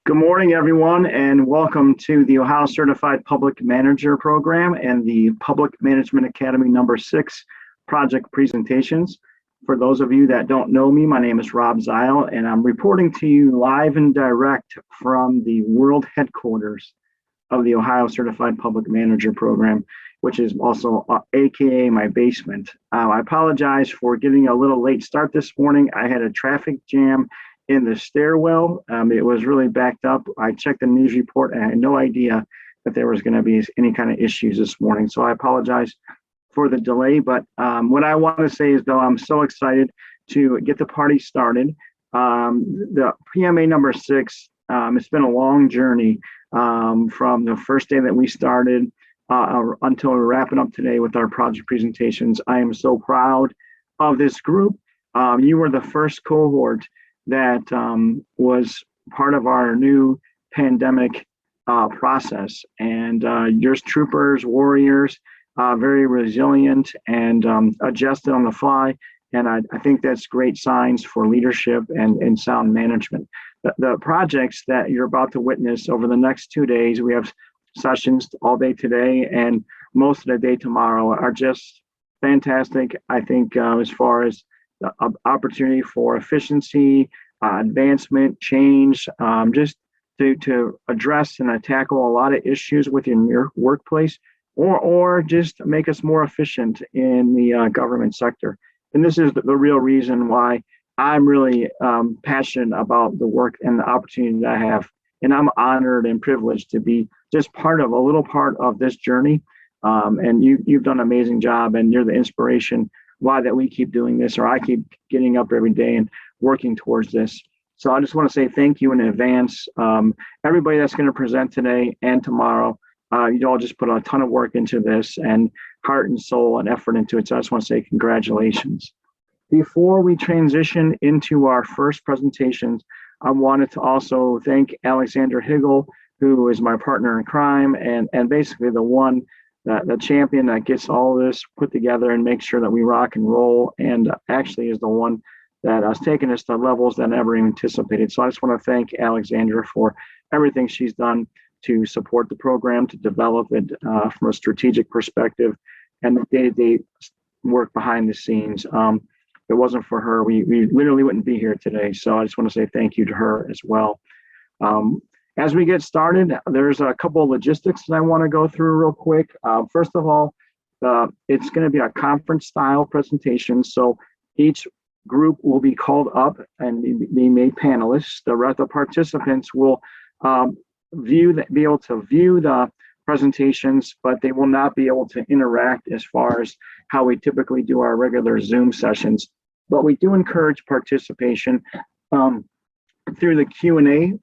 Good morning, everyone, and welcome to the Ohio Certified Public Manager Program and the Public Management Academy number 6 project presentations. For those of you that don't know me, my name is Rob Zile, and I'm reporting to you live and direct from the world headquarters of the Ohio Certified Public Manager Program, which is also AKA my basement. I apologize for getting a little late start this morning. I had a traffic jam in the stairwell. It was really backed up. I checked the news report and I had no idea that there was going to be any kind of issues this morning. So I apologize for the delay. But what I want to say is, though, I'm so excited to get the party started. The PMA number 6, it's been a long journey from the first day that we started until we're wrapping up today with our project presentations. I am so proud of this group. You were the first cohort that was part of our new pandemic process. And yours troopers, warriors, very resilient and adjusted on the fly. And I think that's great signs for leadership and sound management. The projects that you're about to witness over the next 2 days, we have sessions all day today and most of the day tomorrow, are just fantastic. I think as far as the opportunity for efficiency, advancement, change, just to address and tackle a lot of issues within your workplace, or just make us more efficient in the government sector. And this is the real reason why I'm really passionate about the work and the opportunity that I have. And I'm honored and privileged to be just a little part of this journey. And you've done an amazing job, and you're the inspiration why that we keep doing this, or I keep getting up every day and working towards this. So I just want to say thank you in advance. Everybody that's going to present today and tomorrow, you all just put a ton of work into this and heart and soul and effort into it. So I just want to say congratulations. Before we transition into our first presentations, I wanted to also thank Alexander Higgle, who is my partner in crime and basically the champion that gets all of this put together and makes sure that we rock and roll, and actually is the one that has taken us to levels that I never even anticipated. So I just want to thank Alexandra for everything she's done to support the program, to develop it from a strategic perspective, and the day-to-day work behind the scenes. If it wasn't for her, we literally wouldn't be here today. So I just want to say thank you to her as well. As we get started, there's a couple of logistics that I want to go through real quick. First of all, it's going to be a conference-style presentation. So each group will be called up and be made panelists. The rest of the participants will be able to view the presentations, but they will not be able to interact as far as how we typically do our regular Zoom sessions. But we do encourage participation through the Q&A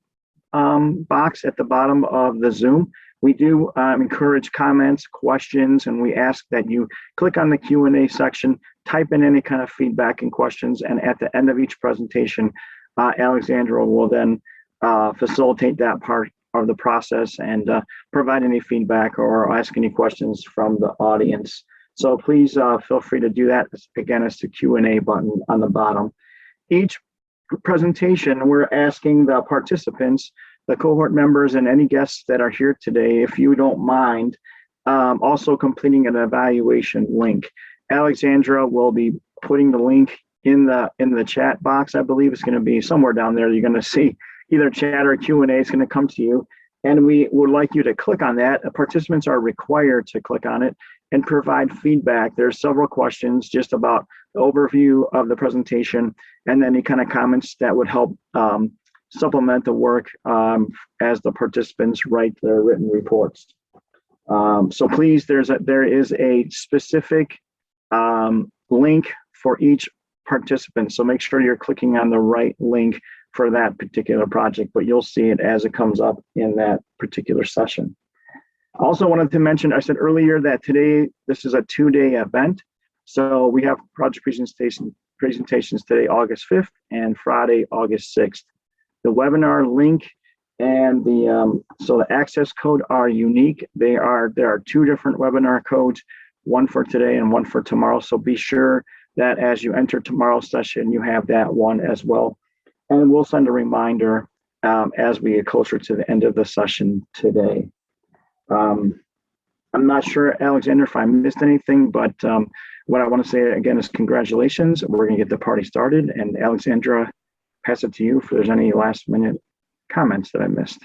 box at the bottom of the Zoom. We do encourage comments, questions, and we ask that you click on the Q&A section, type in any kind of feedback and questions, and at the end of each presentation, Alexandra will then facilitate that part of the process and provide any feedback or ask any questions from the audience. So please feel free to do that. Again, it's the Q&A button on the bottom. Each presentation, we're asking the participants, the cohort members, and any guests that are here today, if you don't mind, also completing an evaluation link. Alexandra will be putting the link in the chat box. I believe it's going to be somewhere down there. You're going to see either chat or Q&A. It's going to come to you, and we would like you to click on that. Participants are required to click on it and provide feedback. There's several questions just about the overview of the presentation, and then any kind of comments that would help supplement the work as the participants write their written reports. So please, there is a specific link for each participant. So make sure you're clicking on the right link for that particular project, but you'll see it as it comes up in that particular session. I also wanted to mention, I said earlier that today, this is a 2-day event. So we have project presentations today, August 5th, and Friday, August 6th. The webinar link and the access code are unique. There are 2 different webinar codes, one for today and one for tomorrow. So be sure that as you enter tomorrow's session, you have that one as well. And we'll send a reminder as we get closer to the end of the session today. I'm not sure, Alexander, if I missed anything, but what I want to say again is congratulations. We're going to get the party started, and Alexandra, pass it to you if there's any last minute comments that I missed.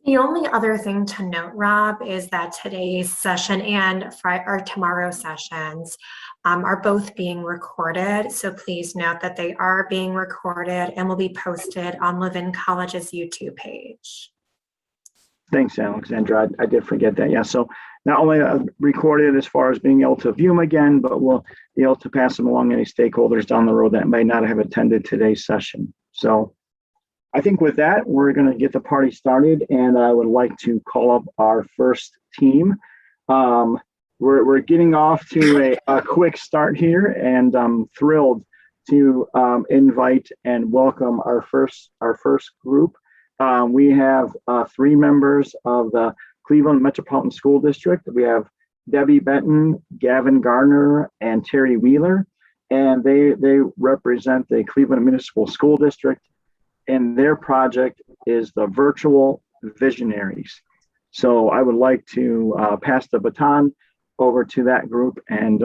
The only other thing to note, Rob, is that today's session and our tomorrow's sessions are both being recorded. So please note that they are being recorded and will be posted on Levin College's YouTube page. Thanks, Alexandra. I did forget that. Yeah, so not only recorded as far as being able to view them again, but we'll be able to pass them along any stakeholders down the road that may not have attended today's session. So I think with that, we're going to get the party started, and I would like to call up our first team. We're getting off to a quick start here, and I'm thrilled to invite and welcome our first group. We have 3 members of the Cleveland Metropolitan School District. We have Debbie Benton, Gavin Gardner, and Terry Wheeler, and they represent the Cleveland Municipal School District, and their project is the Virtual Visionaries. So I would like to pass the baton over to that group and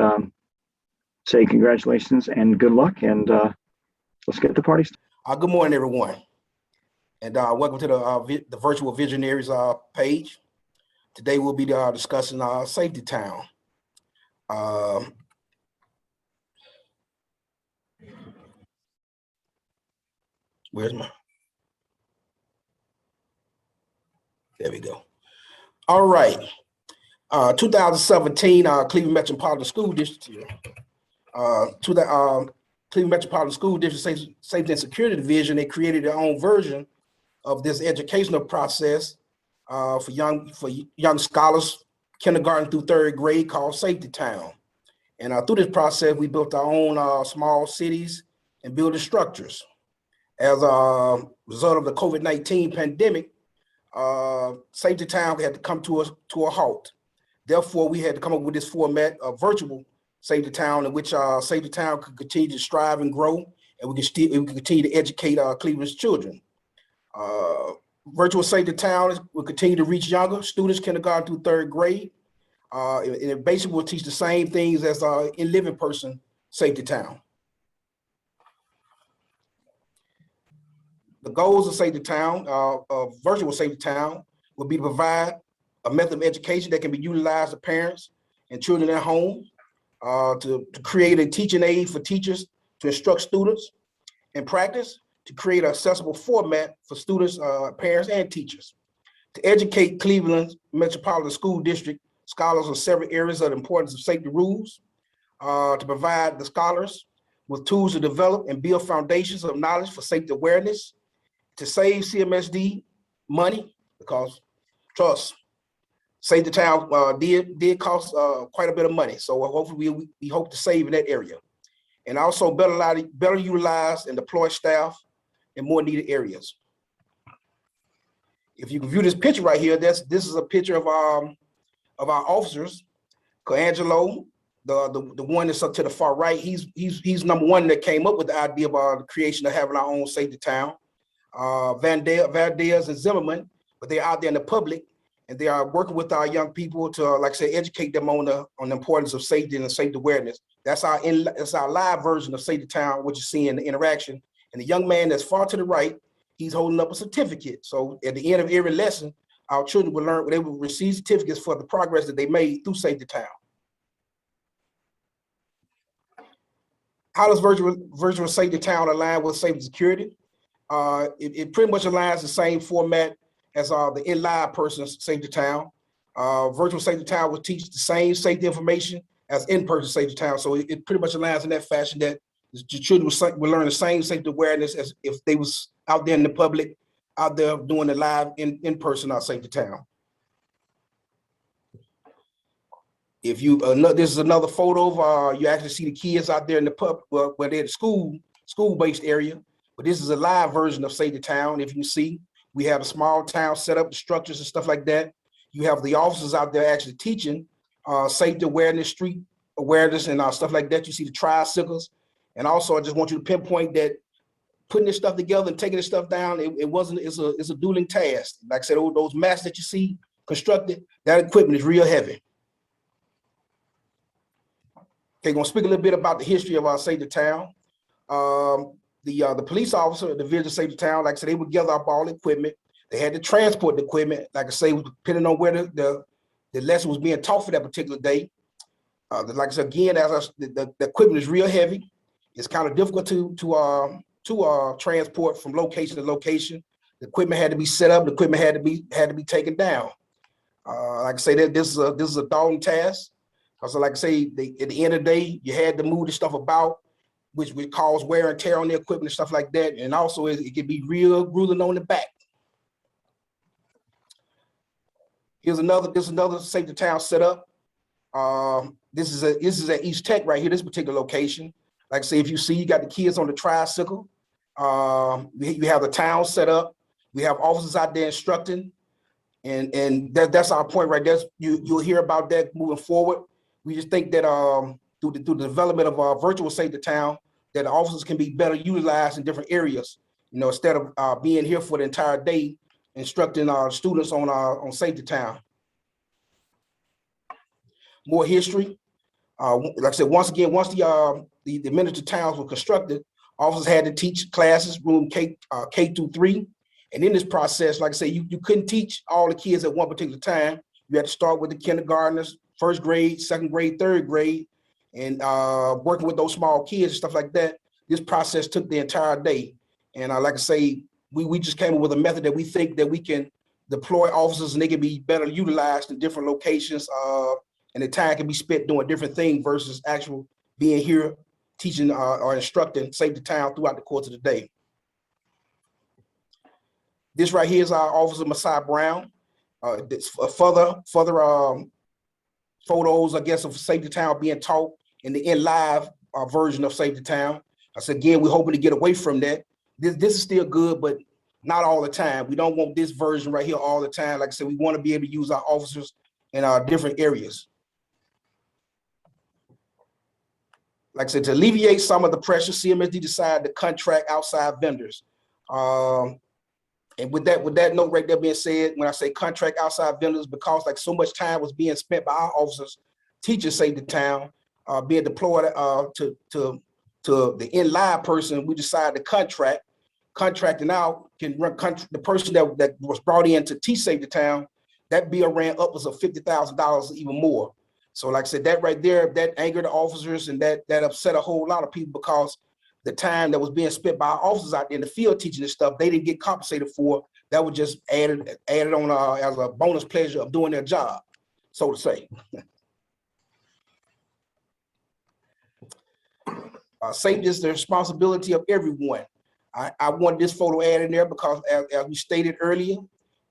say congratulations and good luck, and let's get the party started. Good morning, everyone. And welcome to the Virtual Visionaries page. Today we'll be discussing Safety Town. Where's my? There we go. All right. 2017 Cleveland Metropolitan School District. To the Cleveland Metropolitan School District Safety and Security Division, they created their own version of this educational process for young scholars, kindergarten through 3rd grade, called Safety Town. And through this process, we built our own small cities and building structures. As a result of the COVID-19 pandemic, Safety Town had to come to a halt. Therefore, we had to come up with this format of virtual Safety Town, in which Safety Town could continue to strive and grow, and we can continue to educate Cleveland's children. Virtual Safety Town will continue to reach younger students, kindergarten through 3rd grade. And it basically will teach the same things as in living person Safety Town. The goals of Safety Town, of Virtual Safety Town, will be to provide a method of education that can be utilized by parents and children at home, to create a teaching aid for teachers to instruct students in practice, to create an accessible format for students, parents, and teachers, to educate Cleveland Metropolitan School District scholars on several areas of the importance of safety rules, to provide the scholars with tools to develop and build foundations of knowledge for safety awareness, to save Cmsd money, because trust, Safety Town did cost quite a bit of money. So hopefully we hope to save in that area, and also better utilize and deploy staff in more needed areas. If you can view this picture right here, this is a picture of our officers. Coangelo, the one that's up to the far right, he's number one that came up with the idea of the creation of having our own Safety Town. Valdez and Zimmerman, but they're out there in the public, and they are working with our young people to, like I said, educate them on the importance of safety and safety awareness. That's our live version of Safety Town, what you see in the interaction. And the young man that's far to the right, he's holding up a certificate. So at the end of every lesson, our children will learn, they will receive certificates for the progress that they made through Safety Town. How does virtual Safety Town align with safety and security? It pretty much aligns the same format as the in-live person's Safety Town. Virtual Safety Town will teach the same safety information as in-person Safety Town. So it pretty much aligns in that fashion that the children will learn the same safety awareness as if they was out there in the public, out there doing the live in-person Safety Town. If you, this is another photo of, you actually see the kids out there in the pub, where they're at the school-based area. But this is a live version of Safety Town. If you see, we have a small town set up, the structures and stuff like that. You have the officers out there actually teaching safety awareness, street awareness, and stuff like that. You see the tricycles. And also, I just want you to pinpoint that putting this stuff together and taking this stuff down, it's a dueling task. Like I said, those mats that you see constructed, that equipment is real heavy. Okay, gonna speak a little bit about the history of our Save the Town. The police officer at the Division of Save the Town, like I said, they would gather up all the equipment. They had to transport the equipment, like I say, depending on where the lesson was being taught for that particular day. Like I said, again, the equipment is real heavy. It's kind of difficult to transport from location to location. The equipment had to be set up. The equipment had to be taken down. Like I say, that this is a daunting task. So, like I say, at the end of the day, you had to move the stuff about, which would cause wear and tear on the equipment and stuff like that. And also, it can be real grueling on the back. Here's another Save the Town setup. This is at East Tech right here, this particular location. Like I say, if you see, you got the kids on the tricycle. You have the town set up. We have officers out there instructing. And that's our point right there. You'll hear about that moving forward. We just think that through the development of virtual Save the Town, that the officers can be better utilized in different areas. You know, instead of being here for the entire day, instructing our students on Save the Town. More history. Like I said, once the miniature towns were constructed, officers had to teach classes, room K through 3. And in this process, like I say, you couldn't teach all the kids at one particular time. You had to start with the kindergartners, first grade, second grade, third grade, and working with those small kids and stuff like that. This process took the entire day. And like I say, we just came up with a method that we think that we can deploy officers and they can be better utilized in different locations. And the time can be spent doing different things versus actual being here, teaching or instructing Save the Town throughout the course of the day. This right here is our Officer Messiah Brown. Further photos, I guess, of Save the Town being taught in the live version of Save the Town. I said, again, we're hoping to get away from that. This is still good, but not all the time. We don't want this version right here all the time. Like I said, we want to be able to use our officers in our different areas. Like I said, to alleviate some of the pressure, CMSD decided to contract outside vendors. And with that note right there being said, when I say contract outside vendors, because like so much time was being spent by our officers teaching Save the Town, being deployed to the in-live person, we decided to contracting out can run the person that was brought in to teach Save the Town, that bill ran upwards of $50,000, even more. So like I said, that right there, that angered the officers and that upset a whole lot of people because the time that was being spent by our officers out there in the field teaching this stuff, they didn't get compensated for. That was just added on as a bonus pleasure of doing their job, so to say. Safety is the responsibility of everyone. I want this photo added in there because as we stated earlier,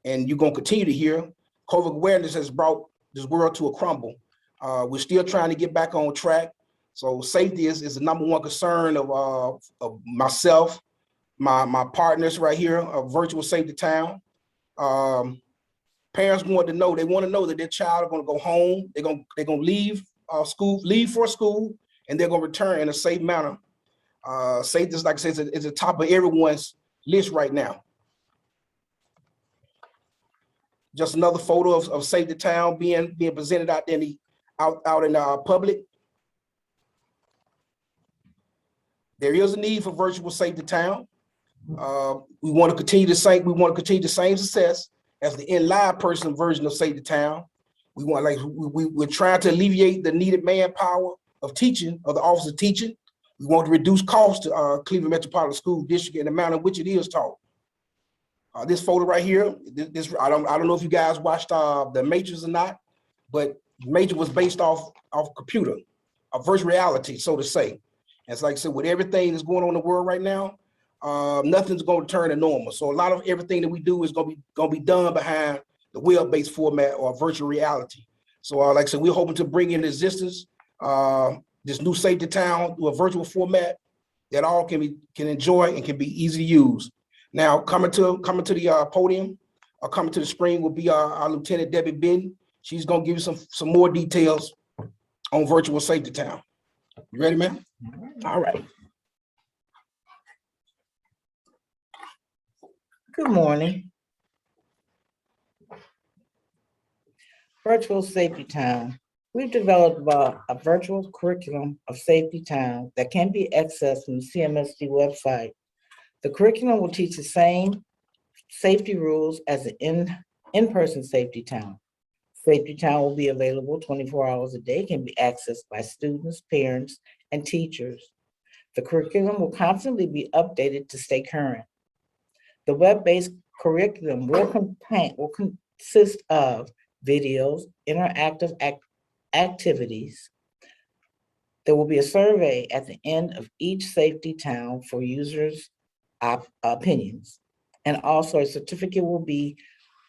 and you're gonna continue to hear, COVID awareness has brought this world to a crumble. We're still trying to get back on track. So safety is the number one concern of myself, my partners right here of Virtual Save the Town. Parents want to know that their child is going to go home. They're going to leave for school, and they're going to return in a safe manner. Safety, like I said, is the top of everyone's list right now. Just another photo of Save the Town being presented out there out in the public. There is a need for virtual Save the Town. We want to continue the same success as the in-live person version of Save the Town. We're trying to alleviate the needed manpower of teaching, of the office of teaching. We want to reduce costs to Cleveland Metropolitan School District in the manner in which it is taught. This photo right here, I don't know if you guys watched The Matrix or not, but Matrix was based off computer, a virtual reality, so to say. And it's like I said, with everything that's going on in the world right now, nothing's going to turn to normal. So a lot of everything that we do is going to be done behind the web-based format or virtual reality. So like I said, we're hoping to bring in existence this new Save the Town through a virtual format that all can enjoy and can be easy to use. Now coming to the podium or coming to the screen will be our Lieutenant Debbie Benton. She's going to give you some more details on virtual Save the Town. You ready, man? All right. Good morning. Virtual Safety Town. We've developed a virtual curriculum of Safety Town that can be accessed from the Cmsd website. The curriculum will teach the same safety rules as the in-person Safety Town. Safety Town will be available 24 hours a day, can be accessed by students, parents, and teachers. The curriculum will constantly be updated to stay current. The web-based curriculum will consist of videos, interactive activities. There will be a survey at the end of each Safety Town for users' opinions. And also a certificate will be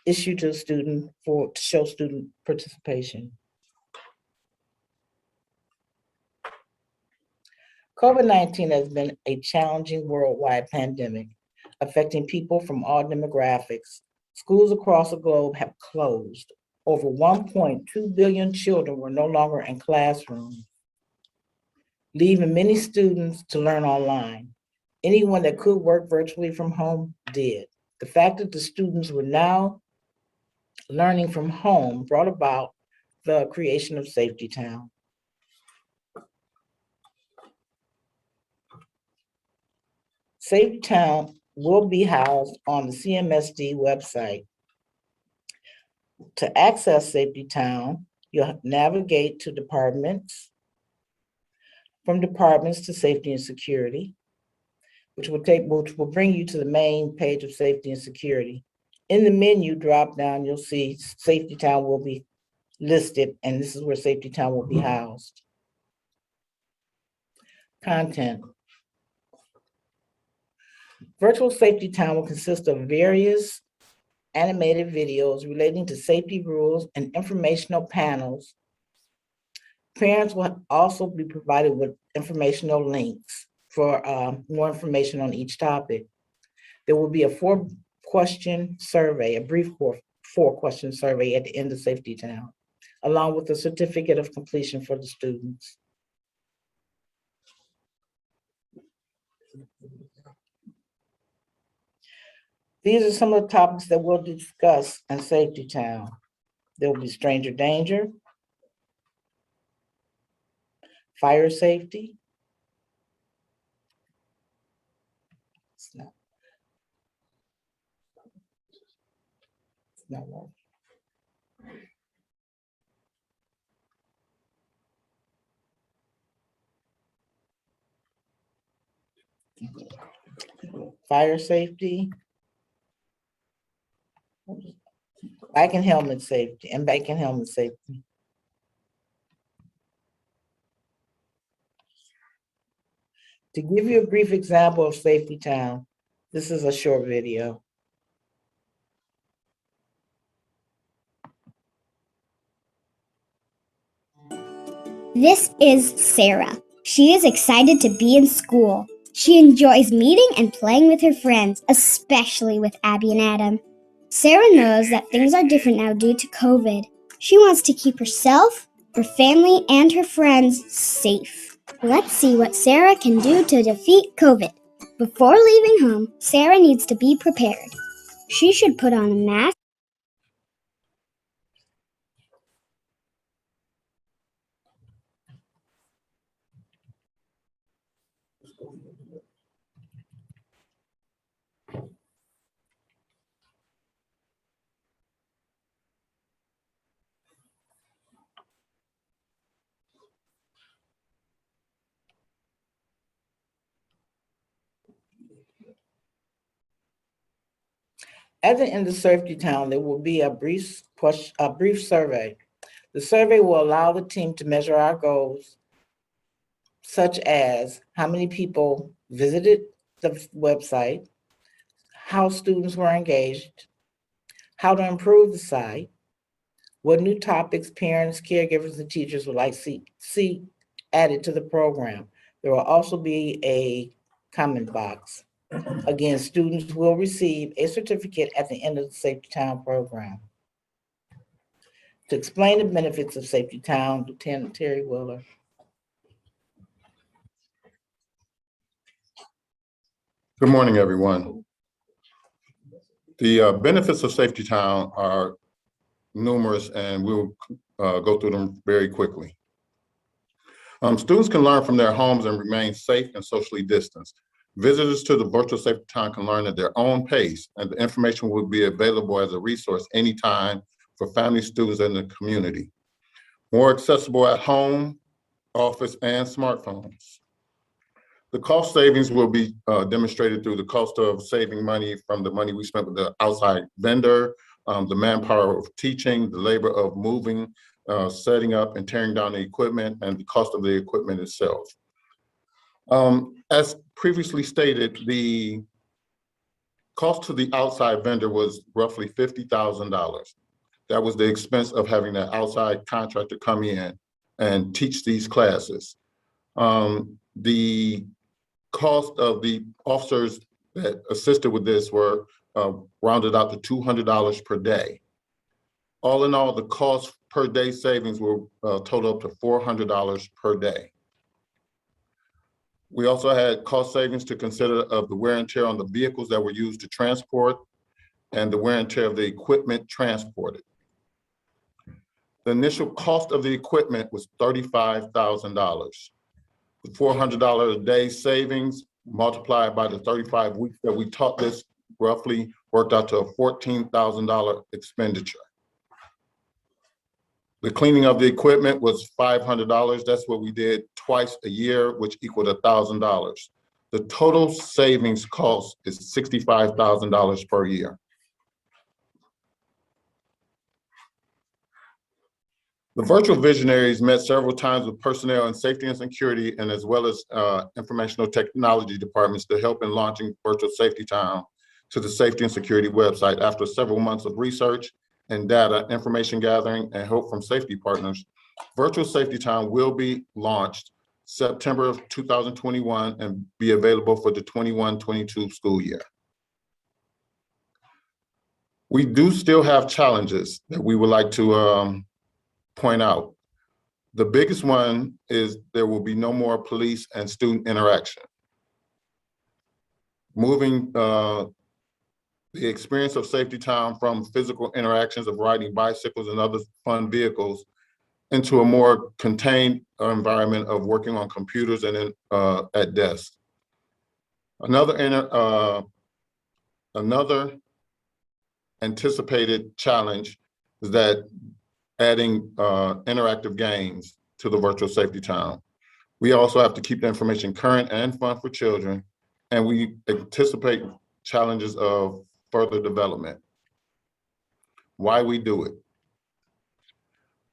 issued to a student to show student participation. COVID-19 has been a challenging worldwide pandemic, affecting people from all demographics. Schools across the globe have closed. Over 1.2 billion children were no longer in classrooms, leaving many students to learn online. Anyone that could work virtually from home did. The fact that the students were now learning from home brought about the creation of Safety Town. Safety Town will be housed on the Cmsd website. To access Safety Town, you'll navigate to departments, from departments to safety and security, which will bring you to the main page of safety and security. In the menu drop down, you'll see Safety Town will be listed, and this is where Safety Town will be housed. Content. Virtual Safety Town will consist of various animated videos relating to safety rules and informational panels. Parents will also be provided with informational links for more information on each topic. There will be a 4-question survey, a brief 4-question survey at the end of Safety Town, along with a certificate of completion for the students. These are some of the topics that we'll discuss in Safety Town. There will be stranger danger, fire safety. It's not working. Fire safety, bike and helmet safety, and bike and helmet safety. To give you a brief example of Safety Town, this is a short video. This is Sarah. She is excited to be in school. She enjoys meeting and playing with her friends, especially with Abby and Adam. Sarah knows that things are different now due to COVID. She wants to keep herself, her family, and her friends safe. Let's see what Sarah can do to defeat COVID. Before leaving home, Sarah needs to be prepared. She should put on a mask. At the end of Safety Town, there will be a brief survey. The survey will allow the team to measure our goals, such as how many people visited the website, how students were engaged, how to improve the site, what new topics parents, caregivers, and teachers would like to see added to the program. There will also be a comment box. Again, students will receive a certificate at the end of the Safety Town program. To explain the benefits of Safety Town, Lieutenant Terry Willer. Good morning, everyone. The benefits of Safety Town are numerous, and we'll go through them very quickly. Students can learn from their homes and remain safe and socially distanced. Visitors to the virtual Safety Town can learn at their own pace, and the information will be available as a resource anytime for family, students, and the community. More accessible at home, office, and smartphones. The cost savings will be demonstrated through the cost of saving money from the money we spent with the outside vendor, the manpower of teaching, the labor of moving, setting up and tearing down the equipment, and the cost of the equipment itself. As previously stated, the cost to the outside vendor was roughly $50,000. That was the expense of having that outside contractor come in and teach these classes. The cost of the officers that assisted with this were rounded out to $200 per day. All in all, the cost per day savings will total up to $400 per day. We also had cost savings to consider of the wear and tear on the vehicles that were used to transport and the wear and tear of the equipment transported. The initial cost of the equipment was $35,000. The $400 a day savings multiplied by the 35 weeks that we taught this roughly worked out to a $14,000 expenditure. The cleaning of the equipment was $500. That's what we did twice a year, which equaled $1,000. The total savings cost is $65,000 per year. The virtual visionaries met several times with personnel in safety and security, and as well as informational technology departments to help in launching Virtual Safety Town to the safety and security website. After several months of research and data, information gathering, and help from safety partners, Virtual Safety Town will be launched September of 2021 and be available for the 21-22 school year. We do still have challenges that we would like to point out. The biggest one is there will be no more police and student interaction. Moving the experience of Safety Town from physical interactions of riding bicycles and other fun vehicles into a more contained environment of working on computers and at desks. Another anticipated challenge is that adding interactive games to the Virtual Safety Town. We also have to keep the information current and fun for children, and we anticipate challenges of further development. Why we do it.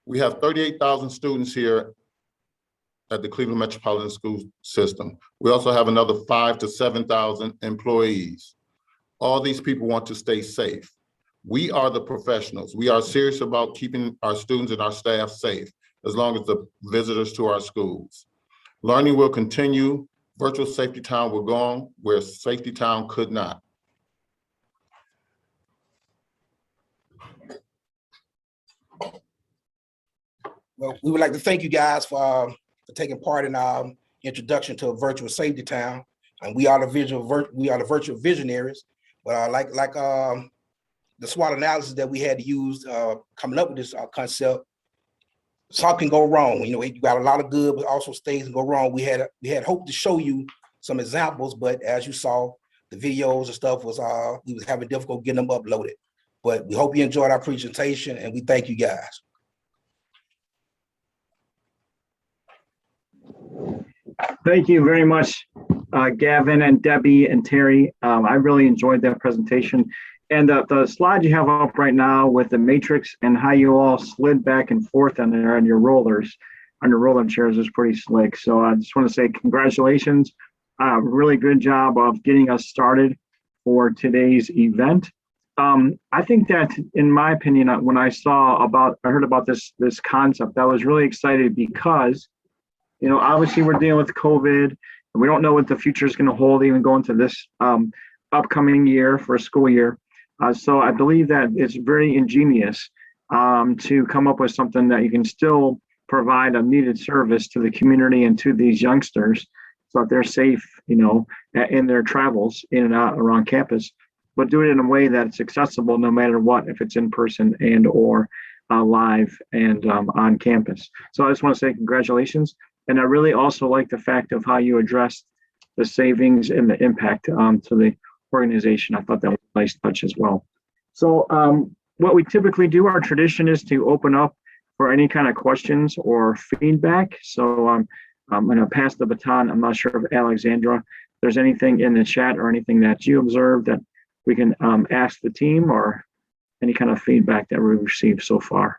We have 38,000 students here at the Cleveland Metropolitan School System. We also have another 5,000 to 7,000 employees. All these people want to stay safe. We are the professionals. We are serious about keeping our students and our staff safe, as long as the visitors to our schools. Learning will continue. Virtual Safety Town will go on where Safety Town could not. Well, we would like to thank you guys for taking part in our introduction to a Virtual Safety Town. And we are the virtual visionaries. But like the SWOT analysis that we had to use coming up with this concept, something can go wrong. You know, you got a lot of good, but also things can go wrong. We had hoped to show you some examples, but as you saw, the videos and stuff was we was having difficulty getting them uploaded. But we hope you enjoyed our presentation, and we thank you guys. Thank you very much, Gavin and Debbie and Terry. I really enjoyed that presentation. And the slide you have up right now with the matrix and how you all slid back and forth on there on your rollers, on your roll-up chairs is pretty slick. So I just want to say congratulations. Really good job of getting us started for today's event. I think that, in my opinion, when I heard about this concept, I was really excited because, you know, obviously we're dealing with COVID, and we don't know what the future is going to hold, even going to this upcoming year for a school year. So I believe that it's very ingenious to come up with something that you can still provide a needed service to the community and to these youngsters so that they're safe, you know, in their travels in and out around campus. but do it in a way that's accessible no matter what, if it's in person and or live and on campus. So I just want to say congratulations. And I really also like the fact of how you addressed the savings and the impact to the organization. I thought that was a nice touch as well. So what we typically do, our tradition is to open up for any kind of questions or feedback. So I'm going to pass the baton. I'm not sure if Alexandra, if there's anything in the chat or anything that you observed that we can ask the team, or any kind of feedback that we've received so far.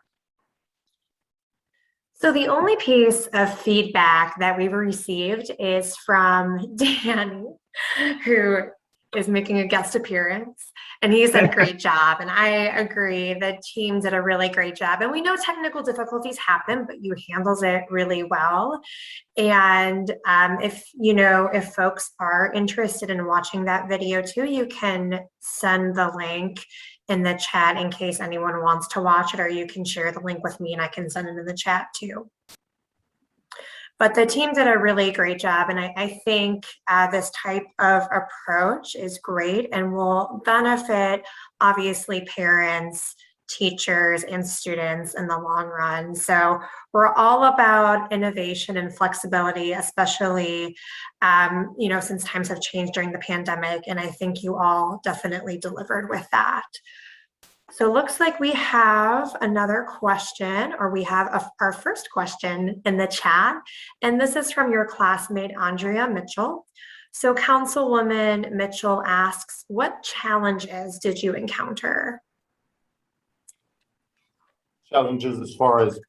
So the only piece of feedback that we've received is from Danny, who is making a guest appearance, and he said great job, and I agree, the team did a really great job, and we know technical difficulties happen, but you handled it really well. And if folks are interested in watching that video too, you can send the link in the chat in case anyone wants to watch it, or you can share the link with me and I can send it in the chat too. But the team did a really great job, and I think this type of approach is great and will benefit, obviously, parents, teachers, and students in the long run. So we're all about innovation and flexibility, especially, since times have changed during the pandemic, and I think you all definitely delivered with that. So it looks like we have another question, or we have our first question in the chat, and this is from your classmate, Andrea Mitchell. So Councilwoman Mitchell asks, what challenges did you encounter? Challenges as far as,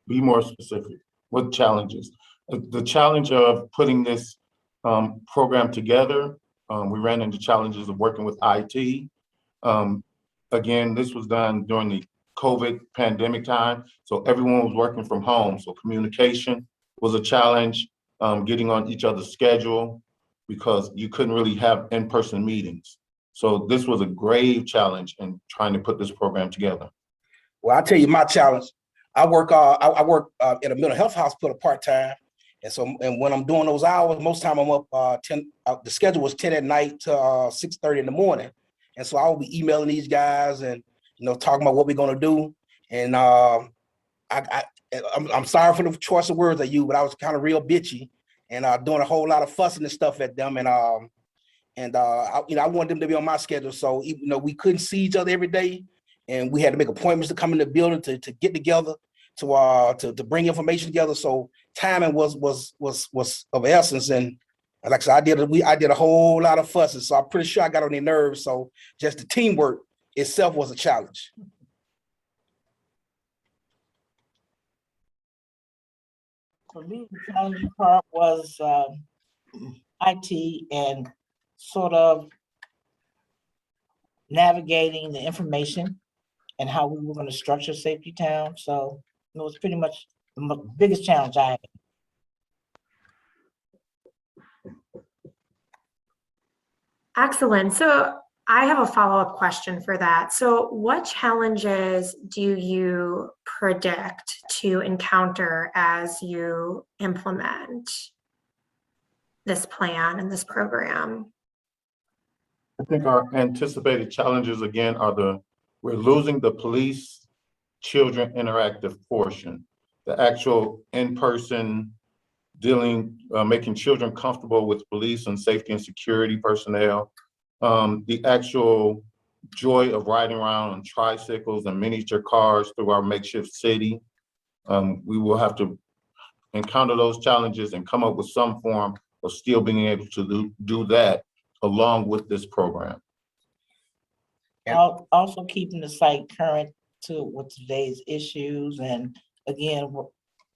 be more specific, what challenges? The challenge of putting this program together, we ran into challenges of working with IT. Again, this was done during the COVID pandemic time, so everyone was working from home. So communication was a challenge, getting on each other's schedule, because you couldn't really have in-person meetings. So this was a grave challenge in trying to put this program together. Well, I'll tell you my challenge. I work in a mental health hospital part-time. And when I'm doing those hours, most time I'm up 10, the schedule was 10 at night to 6:30 in the morning. And so I will be emailing these guys and, talking about what we're going to do. And I'm sorry for the choice of words I used, but I was kind of real bitchy and doing a whole lot of fussing and stuff at them. And I wanted them to be on my schedule. So, we couldn't see each other every day, and we had to make appointments to come in the building to get together, to bring information together. So timing was of essence. And like I said, I did a whole lot of fussing, so I'm pretty sure I got on their nerves. So just the teamwork itself was a challenge. For me, the challenging part was IT and sort of navigating the information and how we were going to structure Safety Town. So it was pretty much the biggest challenge I had. Excellent. So I have a follow-up question for that. So what challenges do you predict to encounter as you implement this plan and this program? I think our anticipated challenges again are we're losing the police children interactive portion, the actual in-person dealing, making children comfortable with police and safety and security personnel, the actual joy of riding around on tricycles and miniature cars through our makeshift city. We will have to encounter those challenges and come up with some form of still being able to do that along with this program. Also keeping the site current with today's issues, and again,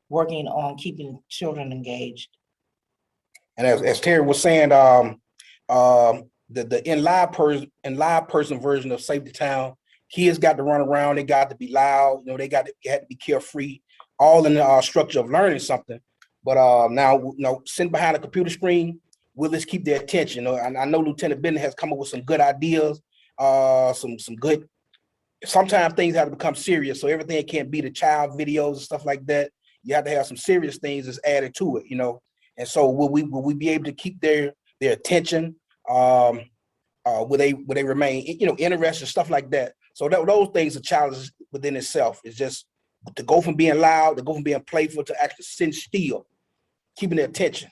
working on keeping children engaged. And as Terry was saying, the in live person version of Safety Town, kids got to run around, they got to be loud, they had to be carefree, all in the structure of learning something. But now, sitting behind a computer screen, will this keep their attention? I know Lieutenant Bennett has come up with some good ideas, some good. Sometimes things have to become serious, so everything can't be the child videos and stuff like that. You have to have some serious things that's added to it, And so will we be able to keep their attention? Will they remain, interested, stuff like that. So those things are challenges within itself. It's just to go from being loud, to go from being playful, to actually sitting still, keeping their attention.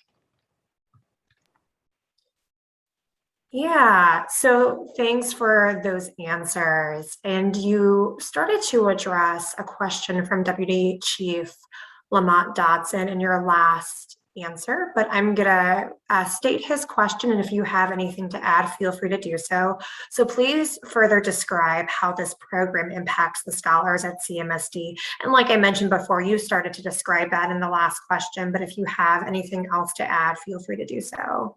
Yeah, so thanks for those answers. And you started to address a question from Deputy Chief Lamont Dodson in your last answer, but I'm gonna state his question, and if you have anything to add, feel free to do so. So please further describe how this program impacts the scholars at CMSD. And like I mentioned before, you started to describe that in the last question, but if you have anything else to add, feel free to do so.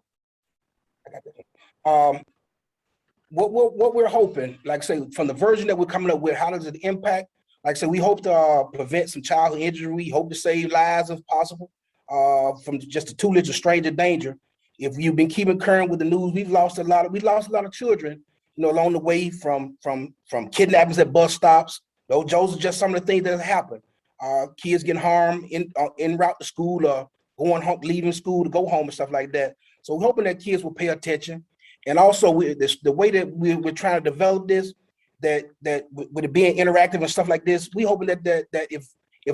What we're hoping, like I say, from the version that we're coming up with, how does it impact? Like I said, we hope to prevent some childhood injury. We hope to save lives if possible, from just the tutelage of stranger danger. If you've been keeping current with the news, we've lost a lot of children, along the way from kidnappings at bus stops. Those are just some of the things that have happened. Kids getting harmed en route to school, or going home, leaving school to go home and stuff like that. So we're hoping that kids will pay attention. And also the way that we're trying to develop this, that with it being interactive and stuff like this, we hoping that if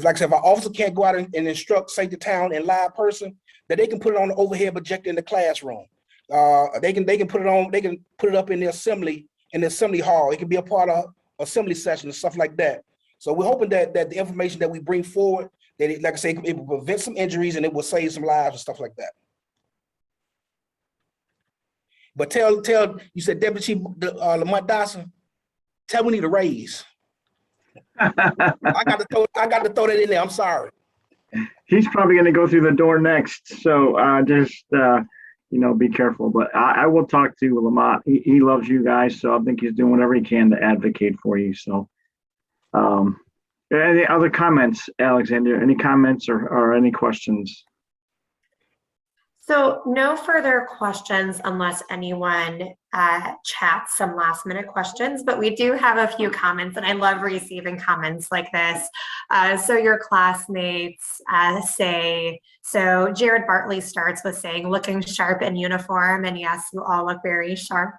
like I said, if our officer can't go out and instruct, say, the town in live person, that they can put it on the overhead projector in the classroom. They can put it up in the assembly hall. It can be a part of assembly session and stuff like that. So we're hoping that the information that we bring forward, that it, like I say, it will prevent some injuries and it will save some lives and stuff like that. But tell you said Deputy Chief Lamont Dodson, tell we need a raise. I got to throw that in there. I'm sorry. He's probably going to go through the door next, so just be careful. But I will talk to Lamont. He loves you guys, so I think he's doing whatever he can to advocate for you. So, any other comments, Alexander? Any comments or any questions? So no further questions unless anyone chats some last minute questions, but we do have a few comments, and I love receiving comments like this. So your classmates say, so Jared Bartley starts with saying, looking sharp in uniform, and yes, you all look very sharp.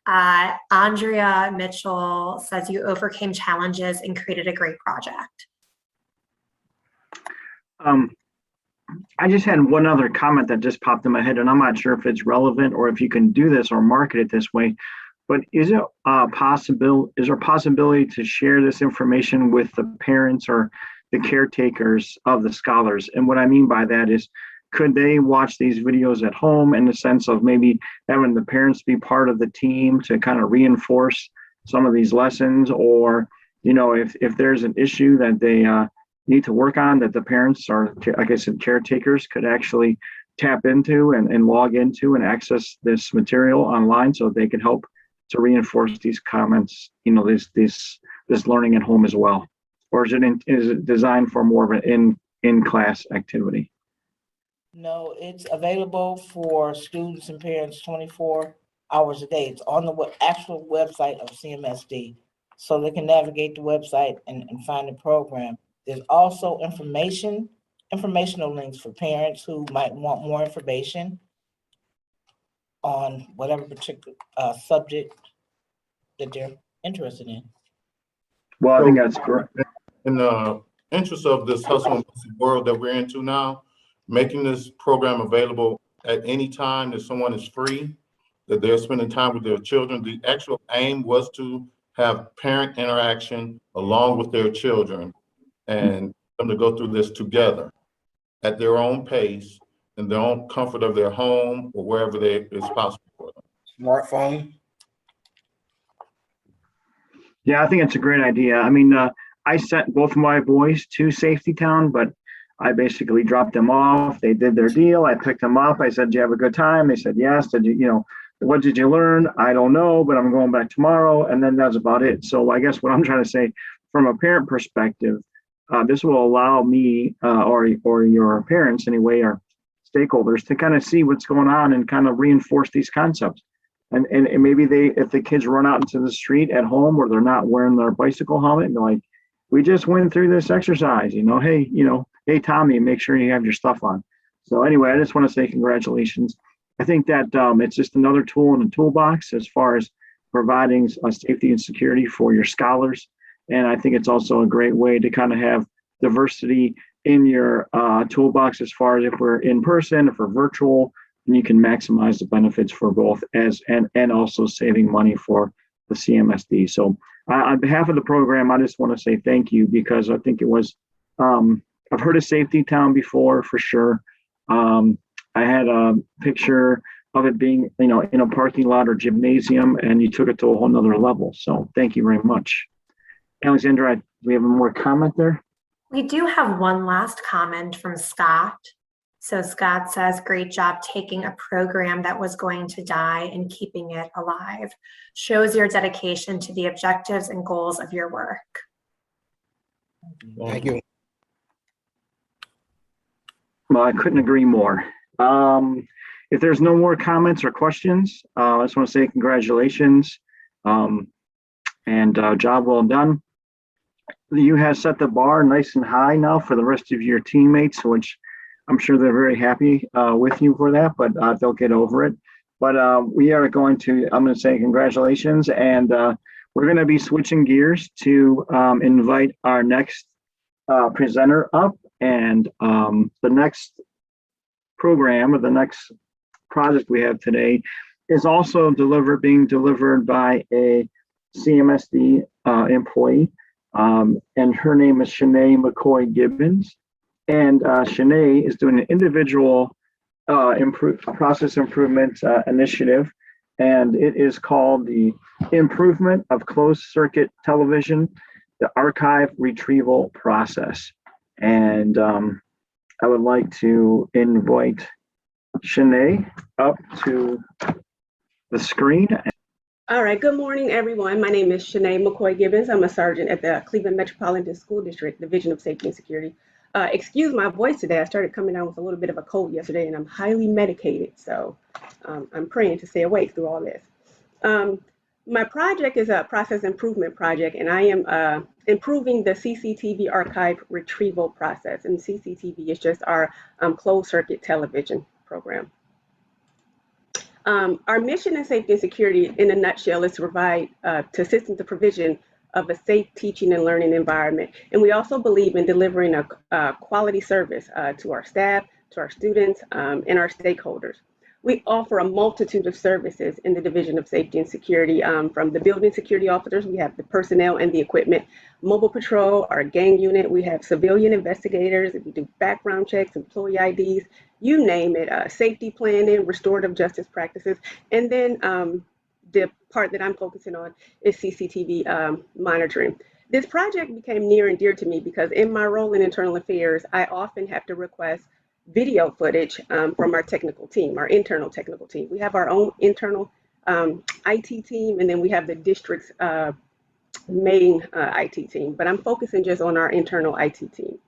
Andrea Mitchell says you overcame challenges and created a great project. I just had one other comment that just popped in my head, and I'm not sure if it's relevant or if you can do this or market it this way, but is there a possibility to share this information with the parents or the caretakers of the scholars? And what I mean by that is, could they watch these videos at home in the sense of maybe having the parents be part of the team to kind of reinforce some of these lessons? Or, if there's an issue that they need to work on, that the parents or, like I said, caretakers could actually tap into and log into and access this material online, so they can help to reinforce these comments, this learning at home as well? Or is it designed for more of an in-class activity? No, it's available for students and parents 24 hours a day. It's on the actual website of CMSD, so they can navigate the website and find the program. There's also informational links for parents who might want more information on whatever particular subject that they're interested in. Well, I think that's correct. In the interest of this hustle and bustle world that we're into now, making this program available at any time that someone is free, that they're spending time with their children. The actual aim was to have parent interaction along with their children, and them to go through this together at their own pace, in their own comfort of their home or wherever it's possible for them. Smartphone. Yeah, I think it's a great idea. I mean, I sent both of my boys to Safety Town, but I basically dropped them off. They did their deal. I picked them up. I said, "Did you have a good time?" They said, "Yes." Did you, what did you learn? I don't know, but I'm going back tomorrow. And then that's about it. So I guess what I'm trying to say from a parent perspective, this will allow me or your parents anyway, or stakeholders, to kind of see what's going on and kind of reinforce these concepts. And maybe if the kids run out into the street at home where they're not wearing their bicycle helmet, and they're like, "We just went through this exercise, hey, hey, Tommy, make sure you have your stuff on." So anyway, I just want to say congratulations. I think that it's just another tool in the toolbox as far as providing safety and security for your scholars. And I think it's also a great way to kind of have diversity in your toolbox as far as if we're in person, if we're virtual, and you can maximize the benefits for both and also saving money for the CMSD. So on behalf of the program, I just want to say thank you, because I think it was, I've heard of Safety Town before for sure. I had a picture of it being, in a parking lot or gymnasium, and you took it to a whole nother level. So thank you very much. Alexandra, do we have a more comment there? We do have one last comment from Scott. So Scott says, great job taking a program that was going to die and keeping it alive. Shows your dedication to the objectives and goals of your work. Thank you. Well, I couldn't agree more. If there's no more comments or questions, I just want to say congratulations and job well done. You have set the bar nice and high now for the rest of your teammates, which I'm sure they're very happy with you for that, but they'll get over it. But I'm going to say congratulations, and we're going to be switching gears to invite our next presenter up, and the next program or the next project we have today is also being delivered by a CMSD employee, and her name is Shanae Mccoy Gibbons. And Shanae is doing an individual process improvement initiative, and it is called the Improvement of Closed Circuit Television, the Archive Retrieval Process. And I would like to invite Shanae up to the screen. All right, good morning, everyone. My name is Shanae Mccoy Gibbons. I'm a sergeant at the Cleveland Metropolitan School District, Division of Safety and Security. Excuse my voice today. I started coming down with a little bit of a cold yesterday, and I'm highly medicated, so I'm praying to stay awake through all this. My project is a process improvement project, and I am improving the CCTV archive retrieval process. And CCTV is just our closed circuit television program. Our mission in safety and security, in a nutshell, is to provide, to assist in the provision of a safe teaching and learning environment. And we also believe in delivering a quality service to our staff, to our students, and our stakeholders. We offer a multitude of services in the Division of Safety and Security. From the building security officers, we have the personnel and the equipment, mobile patrol, our gang unit, we have civilian investigators, we do background checks, employee IDs, you name it, safety planning, restorative justice practices, and then the part that I'm focusing on is CCTV monitoring. This project became near and dear to me because in my role in internal affairs, I often have to request video footage from our technical team, our internal technical team. We have our own internal IT team, and then we have the district's main IT team, but I'm focusing just on our internal IT team.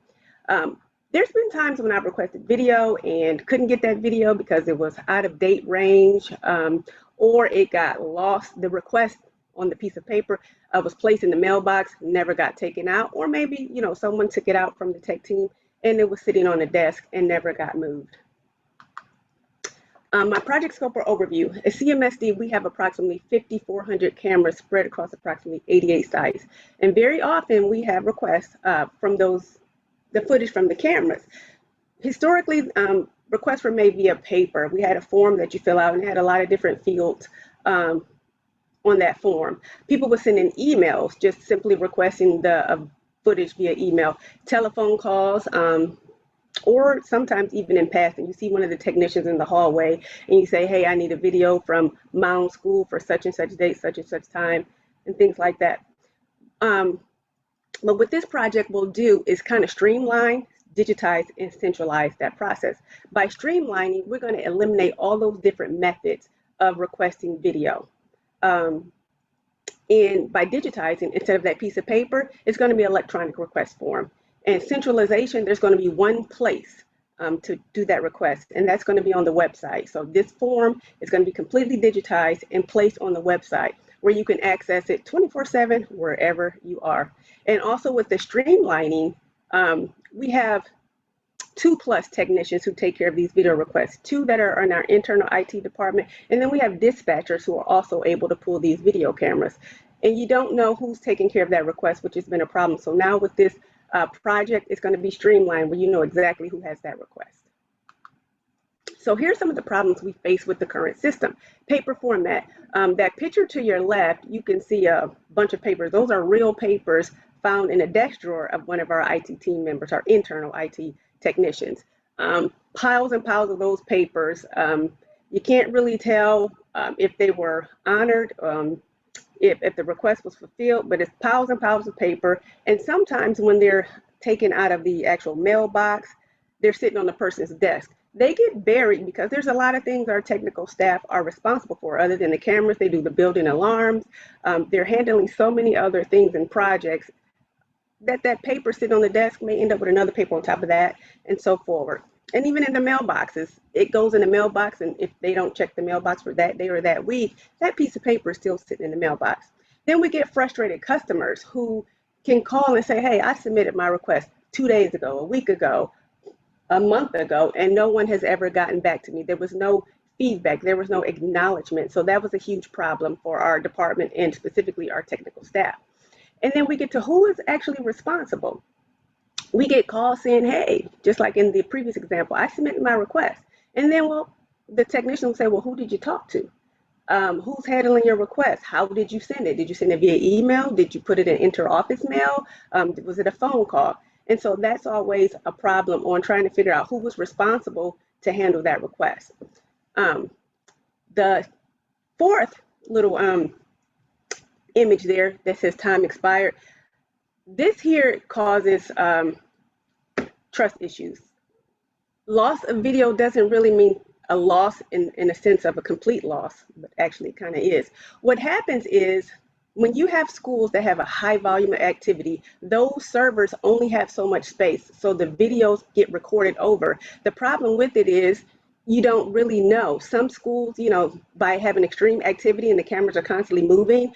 There's been times when I've requested video and couldn't get that video because it was out of date range, or it got lost. The request on the piece of paper was placed in the mailbox, never got taken out, or maybe someone took it out from the tech team and it was sitting on a desk and never got moved. My project scope or overview. At CMSD, we have approximately 5,400 cameras spread across approximately 88 sites. And very often we have requests from the footage from the cameras. Historically, requests were made via paper. We had a form that you fill out and it had a lot of different fields on that form. People were sending emails, just simply requesting the footage via email, telephone calls, or sometimes even in passing. You see one of the technicians in the hallway and you say, hey, I need a video from my own school for such and such date, such and such time, and things like that. But what this project will do is kind of streamline, digitize, and centralize that process. By streamlining, we're going to eliminate all those different methods of requesting video. And by digitizing, instead of that piece of paper, it's going to be an electronic request form. And centralization, there's going to be one place to do that request, and that's going to be on the website. So this form is going to be completely digitized and placed on the website where you can access it 24/7 wherever you are. And also with the streamlining, we have 2+ technicians who take care of these video requests, 2 that are in our internal IT department, and then we have dispatchers who are also able to pull these video cameras. And you don't know who's taking care of that request, which has been a problem. So now with this project, it's going to be streamlined where you know exactly who has that request. So here's some of the problems we face with the current system. Paper format. That picture to your left, you can see a bunch of papers. Those are real papers found in a desk drawer of one of our IT team members, our internal IT technicians. Piles and piles of those papers. You can't really tell if they were honored, if the request was fulfilled, but it's piles and piles of paper. And sometimes when they're taken out of the actual mailbox, they're sitting on the person's desk. They get buried because there's a lot of things our technical staff are responsible for other than the cameras. They do the building alarms. They're handling so many other things and projects that paper sitting on the desk may end up with another paper on top of that, and so forward. And even in the mailboxes, it goes in the mailbox, and if they don't check the mailbox for that day or that week, that piece of paper is still sitting in the mailbox. Then we get frustrated customers who can call and say, hey, I submitted my request 2 days ago, a week ago, a month ago, and no one has ever gotten back to me. There was no feedback. There was no acknowledgement. So that was a huge problem for our department and specifically our technical staff. And then we get to who is actually responsible. We get calls saying, hey, just like in the previous example, I submitted my request. And then, well, the technician will say, well, who did you talk to? Who's handling your request? How did you send it? Did you send it via email? Did you put it in inter-office mail? Was it a phone call? And so that's always a problem on trying to figure out who was responsible to handle that request. The fourth little image there that says time expired, this here causes trust issues. Loss of video doesn't really mean a loss in a sense of a complete loss, but actually it kind of is. What happens is when you have schools that have a high volume of activity, those servers only have so much space, so the videos get recorded over. The problem with it is you don't really know. Some schools, you know, by having extreme activity and the cameras are constantly moving,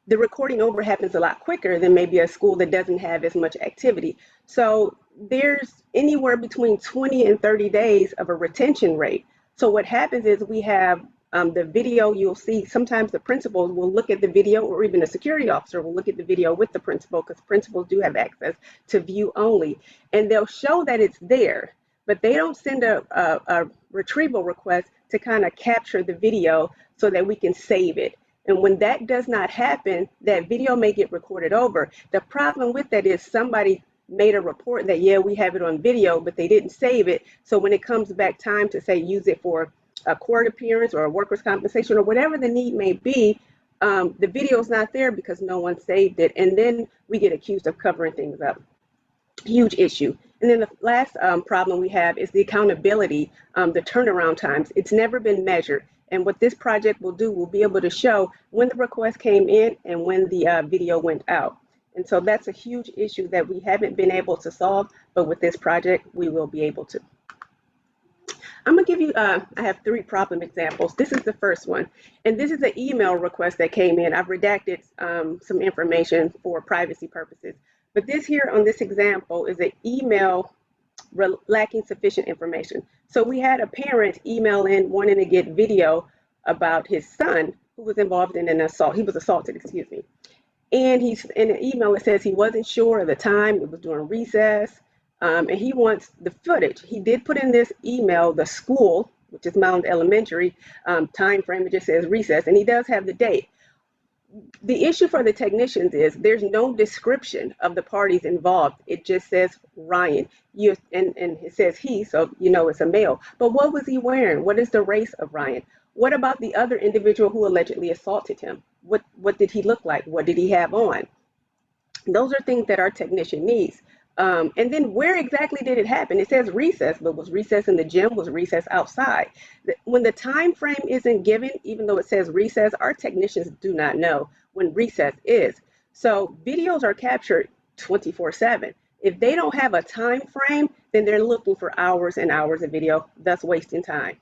the recording over happens a lot quicker than maybe a school that doesn't have as much activity. So there's anywhere between 20 and 30 days of a retention rate. So what happens is we have the video, you'll see sometimes the principals will look at the video, or even the security officer will look at the video with the principal, because principals do have access to view only. And they'll show that it's there, but they don't send a retrieval request to kind of capture the video so that we can save it. And when that does not happen, that video may get recorded over. The problem with that is somebody made a report that, yeah, we have it on video, but they didn't save it. So when it comes back time to say use it for a court appearance or a workers' compensation or whatever the need may be, the video's not there because no one saved it. And then we get accused of covering things up. Huge issue. And then the last problem we have is the accountability, the turnaround times. It's never been measured. And what this project will do, we'll be able to show when the request came in and when the video went out. And so that's a huge issue that we haven't been able to solve, but with this project, we will be able to. I'm gonna give you, I have 3 problem examples. This is the first one. And this is an email request that came in. I've redacted some information for privacy purposes. But this here on this example is an email lacking sufficient information. So we had a parent email in wanting to get video about his son who was involved in an assault. He was assaulted, excuse me. And he's in an email, it says he wasn't sure of the time, it was during recess, and he wants the footage. He did put in this email, the school, which is Mound Elementary, time frame, it just says recess, and he does have the date. The issue for the technicians is there's no description of the parties involved. It just says Ryan, and it says he, so you know it's a male. But what was he wearing? What is the race of Ryan? What about the other individual who allegedly assaulted him? What did he look like? What did he have on? Those are things that our technician needs. And then where exactly did it happen? It says recess, but was recess in the gym? Was recess outside? When the time frame isn't given, even though it says recess, our technicians do not know when recess is. So videos are captured 24/7. If they don't have a time frame, then they're looking for hours and hours of video, thus wasting time.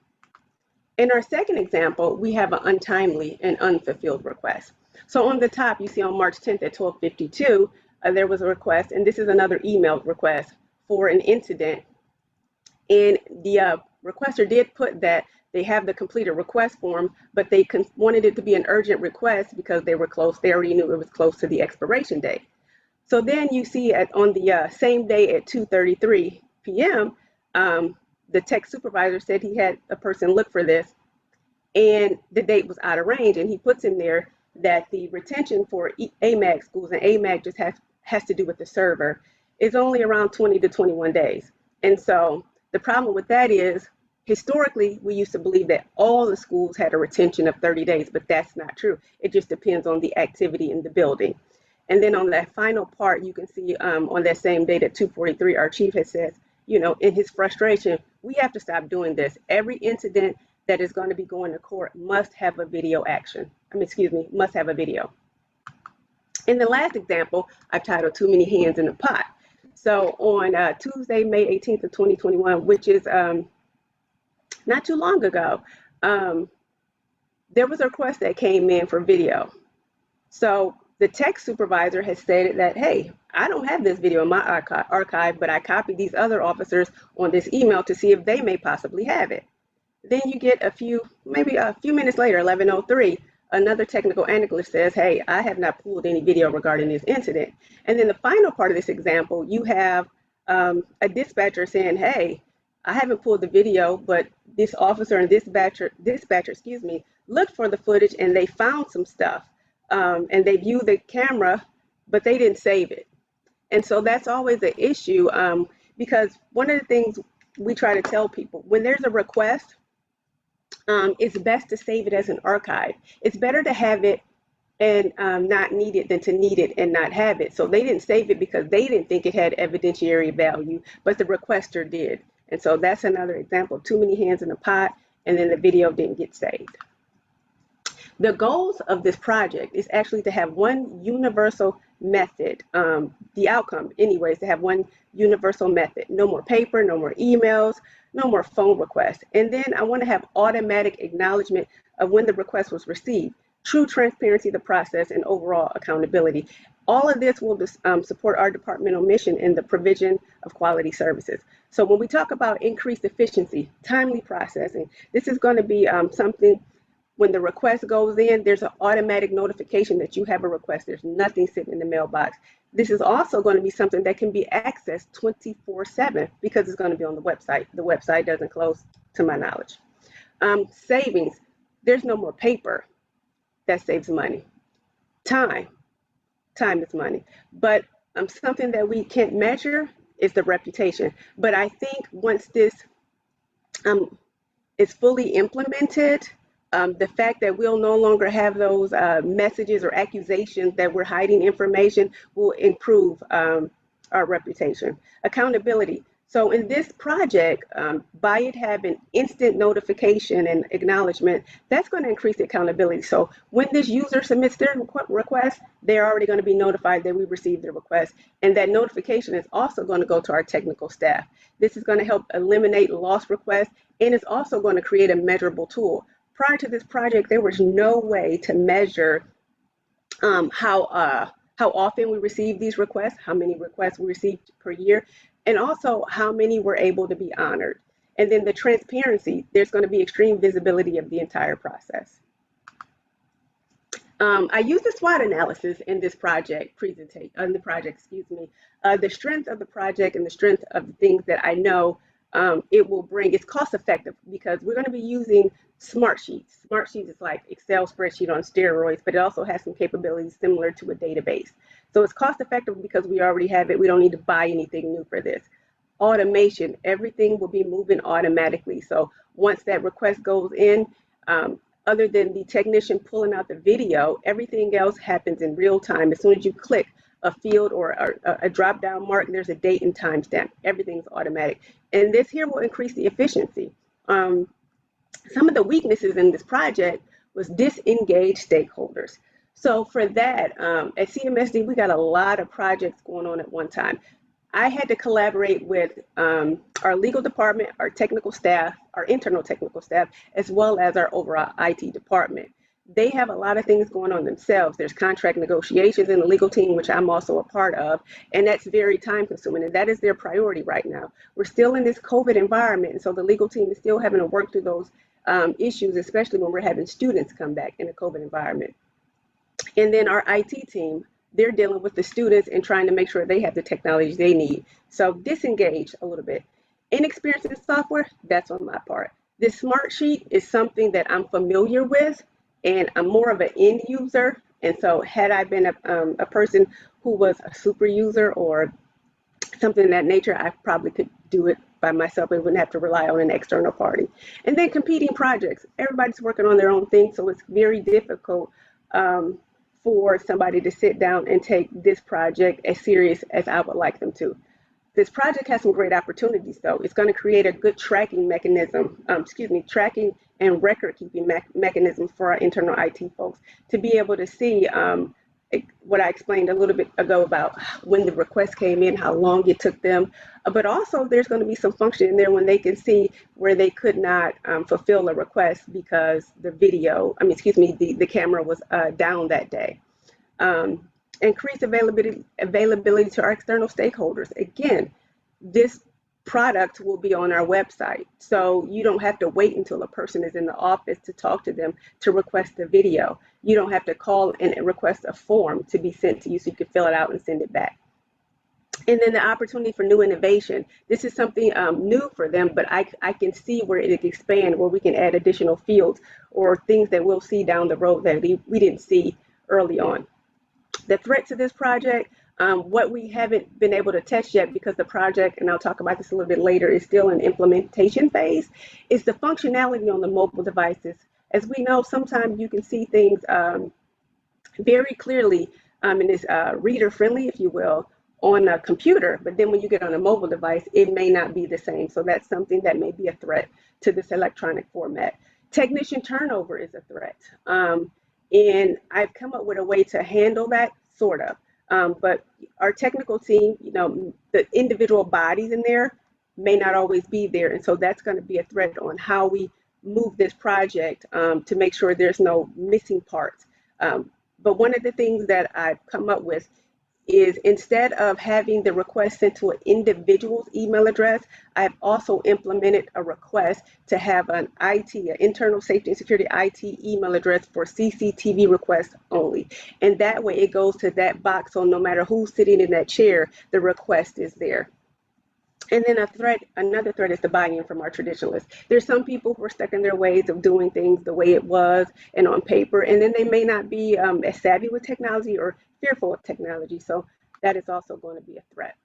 In our second example, we have an untimely and unfulfilled request. So on the top, you see on March 10th at 12:52, there was a request, and this is another email request for an incident And the requester did put that they have the completed request form, but they wanted it to be an urgent request because they were close. They already knew it was close to the expiration date. So then you see on the same day at 2:33 p.m., the tech supervisor said he had a person look for this, and the date was out of range. And he puts in there that the retention for AMAG schools, and AMAG just has to do with the server, is only around 20 to 21 days. And so the problem with that is, historically, we used to believe that all the schools had a retention of 30 days, but that's not true. It just depends on the activity in the building. And then on that final part, you can see on that same date at 2:43, our chief has said, you know, in his frustration, we have to stop doing this. Every incident that is going to be going to court must have a video action. Must have a video. In the last example, I've titled Too Many Hands in the Pot. So on Tuesday, May 18th of 2021, which is not too long ago, there was a request that came in for video. So the tech supervisor has stated that, hey, I don't have this video in my archive, but I copied these other officers on this email to see if they may possibly have it. Then you get maybe a few minutes later, 11:03, another technical analyst says, hey, I have not pulled any video regarding this incident. And then the final part of this example, you have a dispatcher saying, hey, I haven't pulled the video, but this officer and dispatcher, looked for the footage and they found some stuff. And they viewed the camera, but they didn't save it. And so that's always an issue, because one of the things we try to tell people, when there's a request, it's best to save it as an archive. It's better to have it and not need it than to need it and not have it. So they didn't save it because they didn't think it had evidentiary value, but the requester did. And so that's another example of too many hands in the pot, and then the video didn't get saved. The goals of this project is actually to have one universal method. The outcome, anyways, to have one universal method. No more paper, no more emails, no more phone requests. And then I want to have automatic acknowledgement of when the request was received, true transparency of the process, and overall accountability. All of this will support our departmental mission in the provision of quality services. So when we talk about increased efficiency, timely processing, this is going to be something. When the request goes in, there's an automatic notification that you have a request. There's nothing sitting in the mailbox. This is also going to be something that can be accessed 24/7 because it's going to be on the website. The website doesn't close, to my knowledge. Savings, there's no more paper. That saves money. Time is money. But something that we can't measure is the reputation. But I think once this is fully implemented, the fact that we'll no longer have those messages or accusations that we're hiding information will improve our reputation. Accountability. So in this project, by it having instant notification and acknowledgement, that's going to increase accountability. So when this user submits their request, they're already going to be notified that we received their request. And that notification is also going to go to our technical staff. This is going to help eliminate lost requests, and it's also going to create a measurable tool. Prior to this project, there was no way to measure how often we received these requests, how many requests we received per year, and also how many were able to be honored. And then the transparency, there's going to be extreme visibility of the entire process. I used the SWOT analysis in this project presentation, the strength of the project and the strength of the things that I know it will bring. It's cost effective because we're going to be using Smart Sheets. Smart Sheets is like Excel spreadsheet on steroids, but it also has some capabilities similar to a database. So it's cost effective because we already have it. We don't need to buy anything new for this. Automation, everything will be moving automatically. So once that request goes in, other than the technician pulling out the video, everything else happens in real time. As soon as you click a field or a drop down mark, there's a date and time stamp. Everything's automatic. And this here will increase the efficiency. Some of the weaknesses in this project was disengaged stakeholders. So for that, at Cmsd, we got a lot of projects going on at one time. I had to collaborate with our legal department, our technical staff, our internal technical staff, as well as our overall IT department. they have a lot of things going on themselves. There's contract negotiations in the legal team, which I'm also a part of, and that's very time consuming, and that is their priority right now. We're still in this COVID environment, and so the legal team is still having to work through those issues, especially when we're having students come back in a COVID environment. And then our IT team, they're dealing with the students and trying to make sure they have the technology they need. So disengage a little bit. Inexperience in software, that's on my part. This smart sheet is something that I'm familiar with, and I'm more of an end user. And so had I been a person who was a super user or something of that nature, I probably could do it by myself and wouldn't have to rely on an external party. And then competing projects. Everybody's working on their own thing, so it's very difficult for somebody to sit down and take this project as serious as I would like them to. This project has some great opportunities, though. It's going to create a good tracking mechanism, tracking and record keeping mechanism for our internal IT folks to be able to see what I explained a little bit ago about when the request came in, how long it took them. But also there's going to be some function in there when they can see where they could not fulfill a request because the the camera was down that day. Increase availability to our external stakeholders. Again, this product will be on our website, so you don't have to wait until a person is in the office to talk to them to request the video. You don't have to call and request a form to be sent to you so you can fill it out and send it back. And then the opportunity for new innovation. This is something new for them, but I can see where it can expand, where we can add additional fields or things that we'll see down the road that we didn't see early on. The threat to this project, what we haven't been able to test yet because the project, and I'll talk about this a little bit later, is still in implementation phase, is the functionality on the mobile devices. As we know, sometimes you can see things very clearly and it's reader friendly, if you will, on a computer, but then when you get on a mobile device, it may not be the same. So that's something that may be a threat to this electronic format. Technician turnover is a threat. And I've come up with a way to handle that, sort of. But our technical team, the individual bodies in there may not always be there. And so that's going to be a threat on how we move this project to make sure there's no missing parts. But one of the things that I've come up with is instead of having the request sent to an individual's email address, I've also implemented a request to have an internal safety and security IT email address for CCTV requests only. And that way it goes to that box, so no matter who's sitting in that chair, the request is there. And then another threat is the buy-in from our traditionalists. There's some people who are stuck in their ways of doing things the way it was and on paper, and then they may not be as savvy with technology or fearful of technology. So that is also going to be a threat.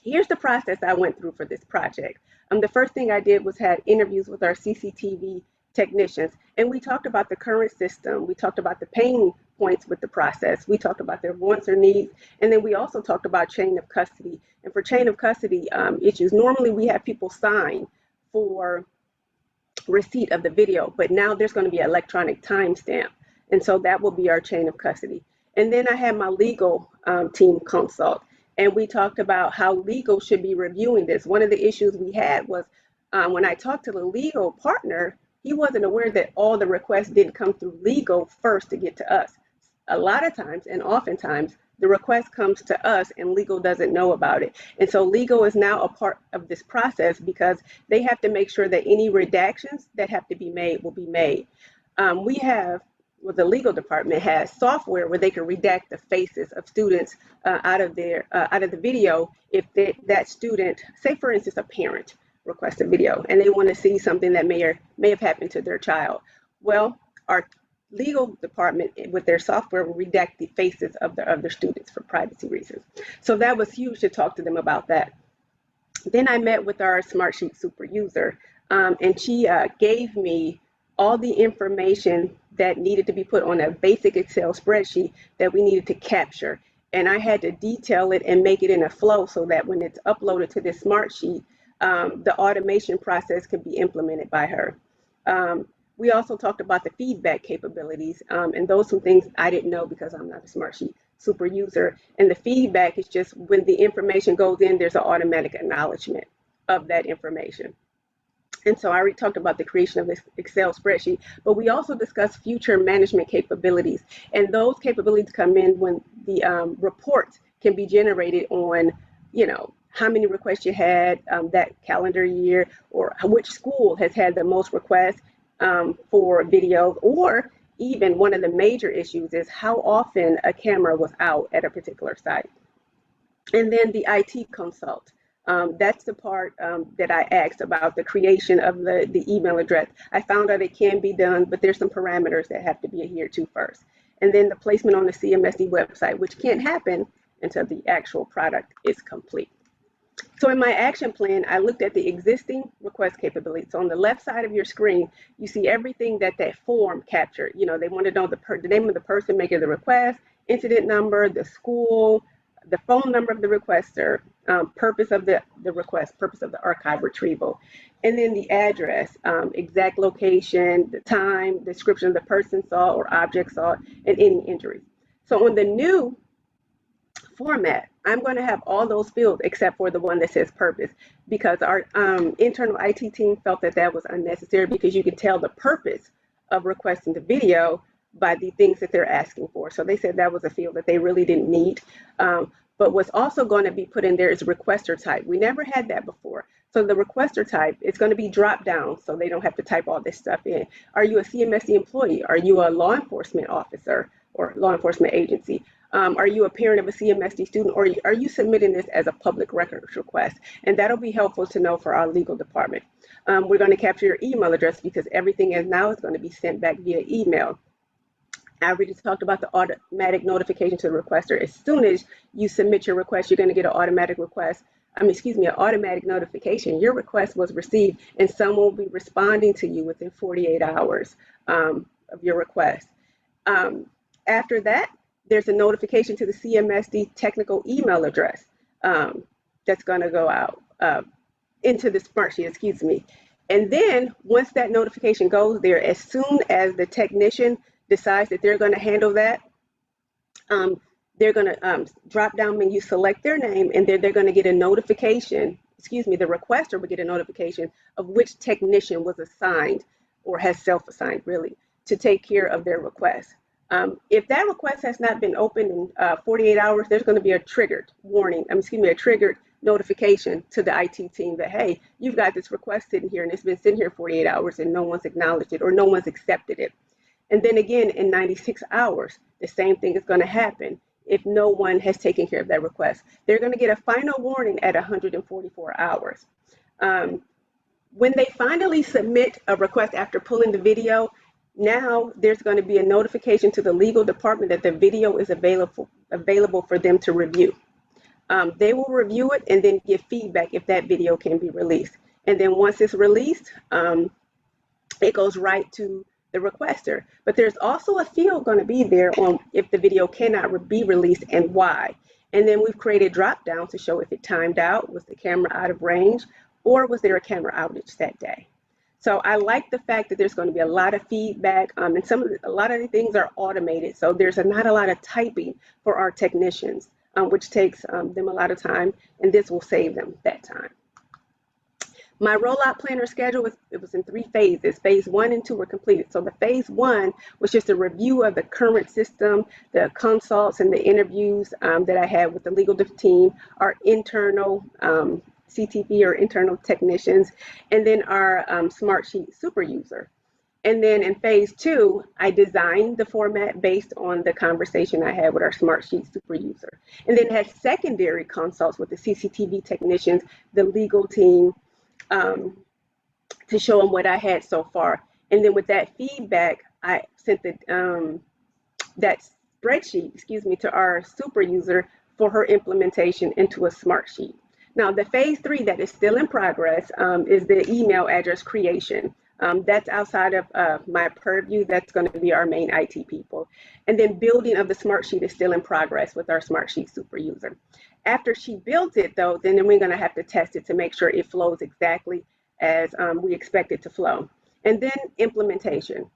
Here's the process I went through for this project. The first thing I did was had interviews with our CCTV technicians, and we talked about the current system. We talked about the pain points with the process. We talked about their wants or needs, and then we also talked about chain of custody. And for chain of custody issues, normally we have people sign for receipt of the video, but now there's going to be an electronic timestamp, and so that will be our chain of custody. And then I had my legal team consult, and we talked about how legal should be reviewing this. One of the issues we had was when I talked to the legal partner, he wasn't aware that all the requests didn't come through legal first to get to us. A lot of times, and oftentimes, the request comes to us and legal doesn't know about it. And so legal is now a part of this process because they have to make sure that any redactions that have to be made will be made. The legal department has software where they can redact the faces of students out of the video if that student, say for instance, a parent requests a video and they want to see something that may have happened to their child. Well, our legal department with their software will redact the faces of their students for privacy reasons. So that was huge to talk to them about that. Then I met with our Smartsheet super user, and she gave me all the information that needed to be put on a basic Excel spreadsheet that we needed to capture. And I had to detail it and make it in a flow so that when it's uploaded to this Smartsheet, the automation process could be implemented by her. We also talked about the feedback capabilities, and those are things I didn't know because I'm not a Smartsheet super user. And the feedback is just when the information goes in, there's an automatic acknowledgement of that information. And so I already talked about the creation of this Excel spreadsheet, but we also discussed future management capabilities. And those capabilities come in when the reports can be generated on, how many requests you had that calendar year, or which school has had the most requests for videos, or even one of the major issues is how often a camera was out at a particular site. And then the IT consult. That's the part that I asked about the creation of the email address. I found out it can be done, but there's some parameters that have to be adhered to first. And then the placement on the Cmsd website, which can't happen until the actual product is complete. So in my action plan, I looked at the existing request capabilities. So on the left side of your screen, you see everything that form captured. They want to know the name of the person making the request, incident number, the school, the phone number of the requester, purpose of the request, purpose of the archive retrieval, and then the address, exact location, the time, description of the person saw or object saw, and any injuries. So on the new format, I'm going to have all those fields except for the one that says purpose, because our internal IT team felt that was unnecessary, because you can tell the purpose of requesting the video by the things that they're asking for. So they said that was a field that they really didn't need. But what's also going to be put in there is requester type. We never had that before. So the requester type is going to be dropped down, so they don't have to type all this stuff in. Are you a CMSD employee? Are you a law enforcement officer or law enforcement agency? Are you a parent of a CMSD student, or are you submitting this as a public records request? And that'll be helpful to know for our legal department. We're going to capture your email address, because everything is going to be sent back via email. I already talked about the automatic notification to the requester. As soon as you submit your request, you're going to get an automatic an automatic notification. Your request was received, and someone will be responding to you within 48 hours of your request. After that, there's a notification to the CMSD technical email address that's going to go out into the Smartsheet, And then once that notification goes there, as soon as the technician decides that they're going to handle that, they're going to drop down menu, select their name, and then they're going to get a notification, the requester will get a notification of which technician was assigned, or has self-assigned really, to take care of their request. If that request has not been opened in 48 hours, there's going to be a triggered a triggered notification to the IT team that, hey, you've got this request sitting here and it's been sitting here 48 hours and no one's acknowledged it or no one's accepted it. And then again, in 96 hours, the same thing is going to happen if no one has taken care of that request. They're going to get a final warning at 144 hours. When they finally submit a request after pulling the video, now there's going to be a notification to the legal department that the video is available for them to review. They will review it and then give feedback if that video can be released. And then once it's released, it goes right to the requester. But there's also a field going to be there on if the video cannot be released and why. And then we've created drop down to show if it timed out, was the camera out of range, or was there a camera outage that day. So I like the fact that there's going to be a lot of feedback, and a lot of the things are automated. So there's not a lot of typing for our technicians, which takes them a lot of time, and this will save them that time. My rollout planner schedule was in 3 phases. Phase 1 and 2 were completed. So the phase 1 was just a review of the current system, the consults and the interviews that I had with the legal team, our internal CTP or internal technicians, and then our Smartsheet super user. And then in phase 2, I designed the format based on the conversation I had with our Smartsheet super user. And then had secondary consults with the CCTV technicians, the legal team, to show them what I had so far. And then with that feedback, I sent that spreadsheet, to our super user for her implementation into a Smartsheet. Now, the phase 3 that is still in progress is the email address creation. That's outside of my purview. That's going to be our main IT people. And then building of the Smartsheet is still in progress with our Smartsheet super user. After she builds it, though, then we're going to have to test it to make sure it flows exactly as we expect it to flow. And then implementation.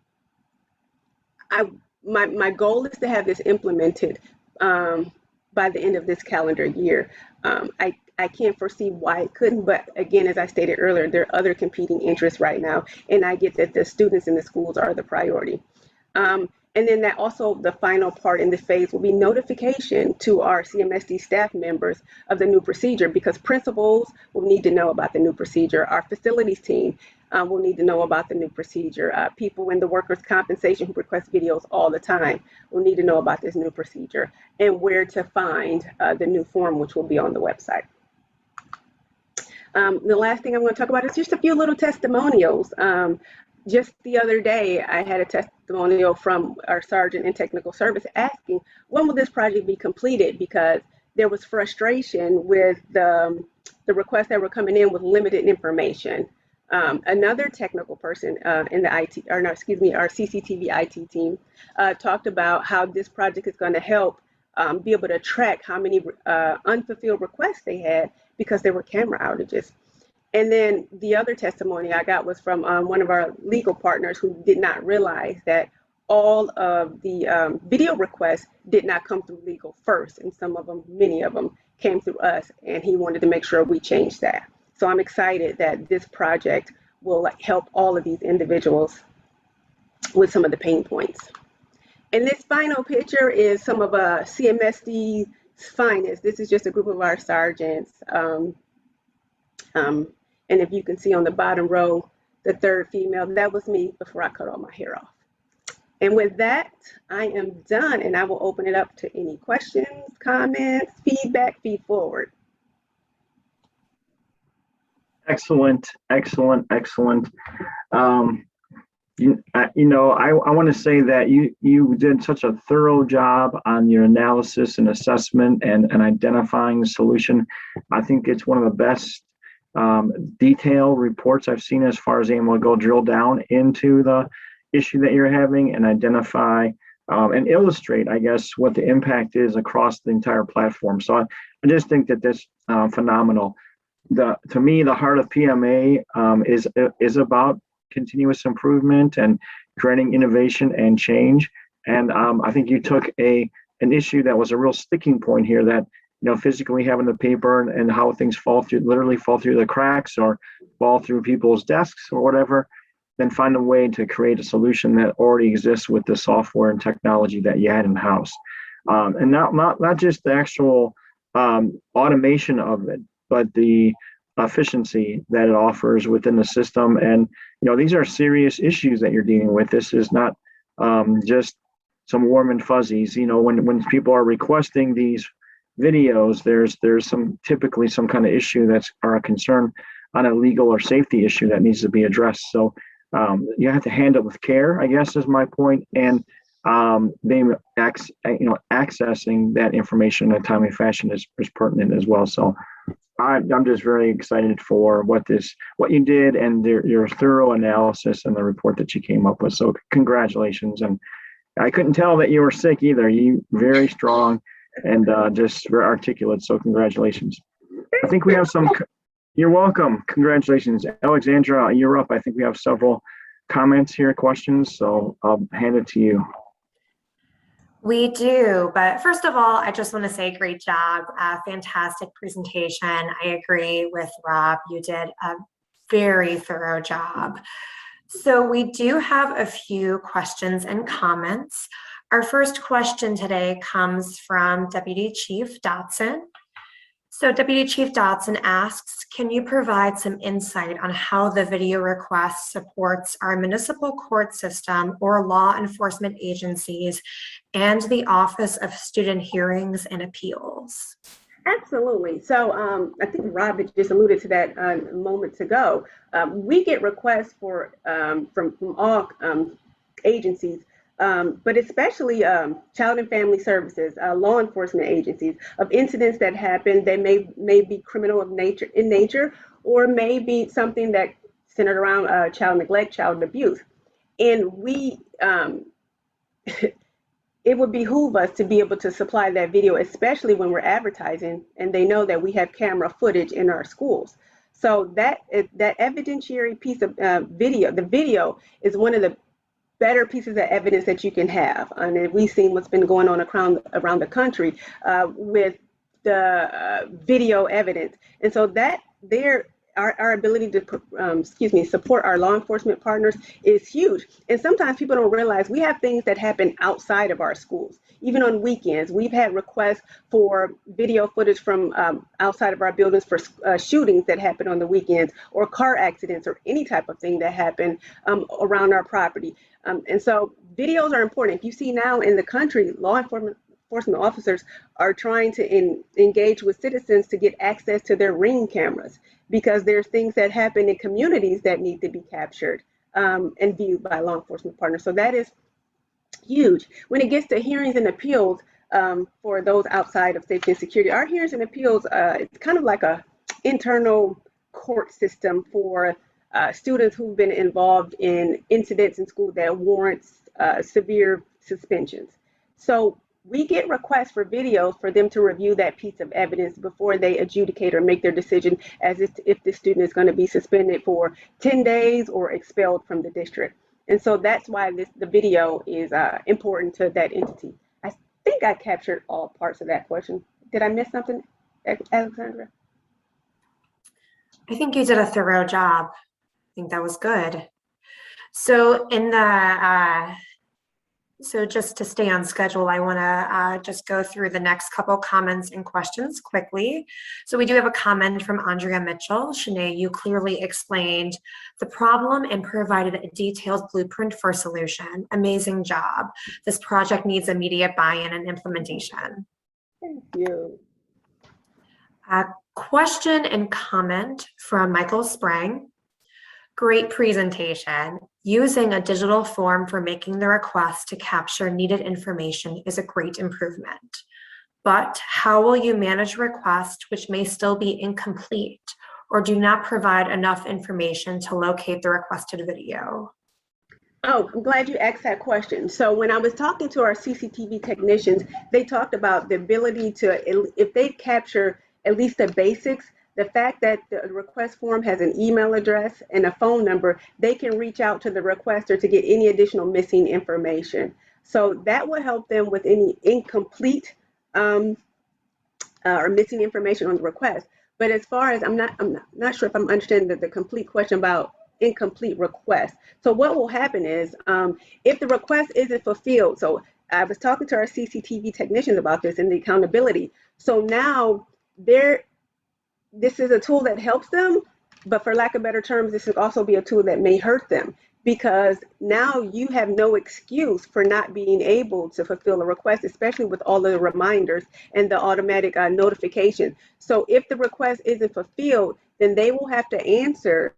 My goal is to have this implemented by the end of this calendar year. I can't foresee why it couldn't, but again, as I stated earlier, there are other competing interests right now, and I get that the students in the schools are the priority. And then that also, the final part in this phase will be notification to our CMSD staff members of the new procedure, because principals will need to know about the new procedure. Our facilities team will need to know about the new procedure. People in the workers' compensation who request videos all the time will need to know about this new procedure and where to find the new form, which will be on the website. The last thing I'm going to talk about is just a few little testimonials. Just the other day, I had a testimonial from our sergeant in technical service asking, when will this project be completed? Because there was frustration with the requests that were coming in with limited information. Another technical person in the IT, or no, excuse me, our CCTV IT team talked about how this project is going to help be able to track how many unfulfilled requests they had because there were camera outages. And then the other testimony I got was from one of our legal partners who did not realize that all of the video requests did not come through legal first, and some of them, many of them, came through us, and he wanted to make sure we changed that. So I'm excited that this project will help all of these individuals with some of the pain points. And this final picture is some of CMSD's finest. This is just a group of our sergeants. And if you can see on the bottom row, the third female, that was me before I cut all my hair off. And with that, I am done, and I will open it up to any questions, comments, feedback, feed forward. Excellent, excellent, excellent. You know, I want to say that you did such a thorough job on your analysis and assessment and identifying the solution. I think it's one of the best detailed reports I've seen as far as being able to go drill down into the issue that you're having and identify and illustrate, I guess, what the impact is across the entire platform. So I just think that that's phenomenal. To me, the heart of PMA is about continuous improvement and creating innovation and change. And I think you took an issue that was a real sticking point here, that physically having the paper and how things literally fall through the cracks or fall through people's desks or whatever, then find a way to create a solution that already exists with the software and technology that you had in house. And not just the actual automation of it, but the efficiency that it offers within the system. And these are serious issues that you're dealing with. This is not just some warm and fuzzies. When people are requesting these videos, there's typically some kind of issue that's a concern on a legal or safety issue that needs to be addressed. So you have to handle it with care, I guess, is my point. And accessing that information in a timely fashion is pertinent as well. So I'm just very excited for what you did and your thorough analysis and the report that you came up with. So congratulations. And I couldn't tell that you were sick either. You very strong and just very articulate. So congratulations. I think we have you're welcome. Congratulations. Alexandra, you're up. I think we have several comments here, questions. So I'll hand it to you. We do, but first of all, I just want to say great job, fantastic presentation. I agree with Rob, you did a very thorough job. So we do have a few questions and comments. Our first question today comes from Deputy Chief Dotson. So Deputy Chief Dotson asks, can you provide some insight on how the video request supports our municipal court system or law enforcement agencies and the Office of Student Hearings and Appeals? Absolutely. So I think Rob had just alluded to that moments ago. We get requests from all agencies, but especially child and family services, law enforcement agencies, of incidents that happen. They may be criminal in nature, or may be something that centered around child neglect, child abuse. And it would behoove us to be able to supply that video, especially when we're advertising and they know that we have camera footage in our schools. So that evidentiary piece of video, the video is one of the better pieces of evidence that you can have. And we've seen what's been going on around the country with video evidence. And so that our ability to support our law enforcement partners is huge. And sometimes people don't realize we have things that happen outside of our schools. Even on weekends, we've had requests for video footage from outside of our buildings for shootings that happen on the weekends, or car accidents, or any type of thing that happen around our property. And so videos are important. If you see now in the country, law enforcement officers are trying to engage with citizens to get access to their Ring cameras, because there's things that happen in communities that need to be captured and viewed by law enforcement partners. So that is huge. When it gets to hearings and appeals, for those outside of safety and security, our hearings and appeals, it's kind of like a internal court system for students who've been involved in incidents in school that warrants severe suspensions. So we get requests for videos for them to review that piece of evidence before they adjudicate or make their decision as if the student is going to be suspended for 10 days or expelled from the district. And so that's why the video is important to that entity. I think I captured all parts of that question. Did I miss something, Alexandra? I think you did a thorough job. I think that was good. So in the so just to stay on schedule, I want to just go through the next couple comments and questions quickly. So we do have a comment from Andrea Mitchell. Shanae, you clearly explained the problem and provided a detailed blueprint for solution. Amazing job. This project needs immediate buy-in and implementation. Thank you. Question and comment from Michael Sprang. Great presentation. Using a digital form for making the request to capture needed information is a great improvement. But how will you manage requests which may still be incomplete or do not provide enough information to locate the requested video? Oh, I'm glad you asked that question. So when I was talking to our CCTV technicians, they talked about the ability to, if they capture at least the basics, the fact that the request form has an email address and a phone number, they can reach out to the requester to get any additional missing information. So that will help them with any incomplete or missing information on the request. But as far as I'm not sure if I'm understanding the complete question about incomplete request. So what will happen is if the request isn't fulfilled, so I was talking to our CCTV technicians about this and the accountability. So now this is a tool that helps them, but for lack of better terms, this could also be a tool that may hurt them, because now you have no excuse for not being able to fulfill a request, especially with all of the reminders and the automatic notification. So if the request isn't fulfilled, then they will have to answer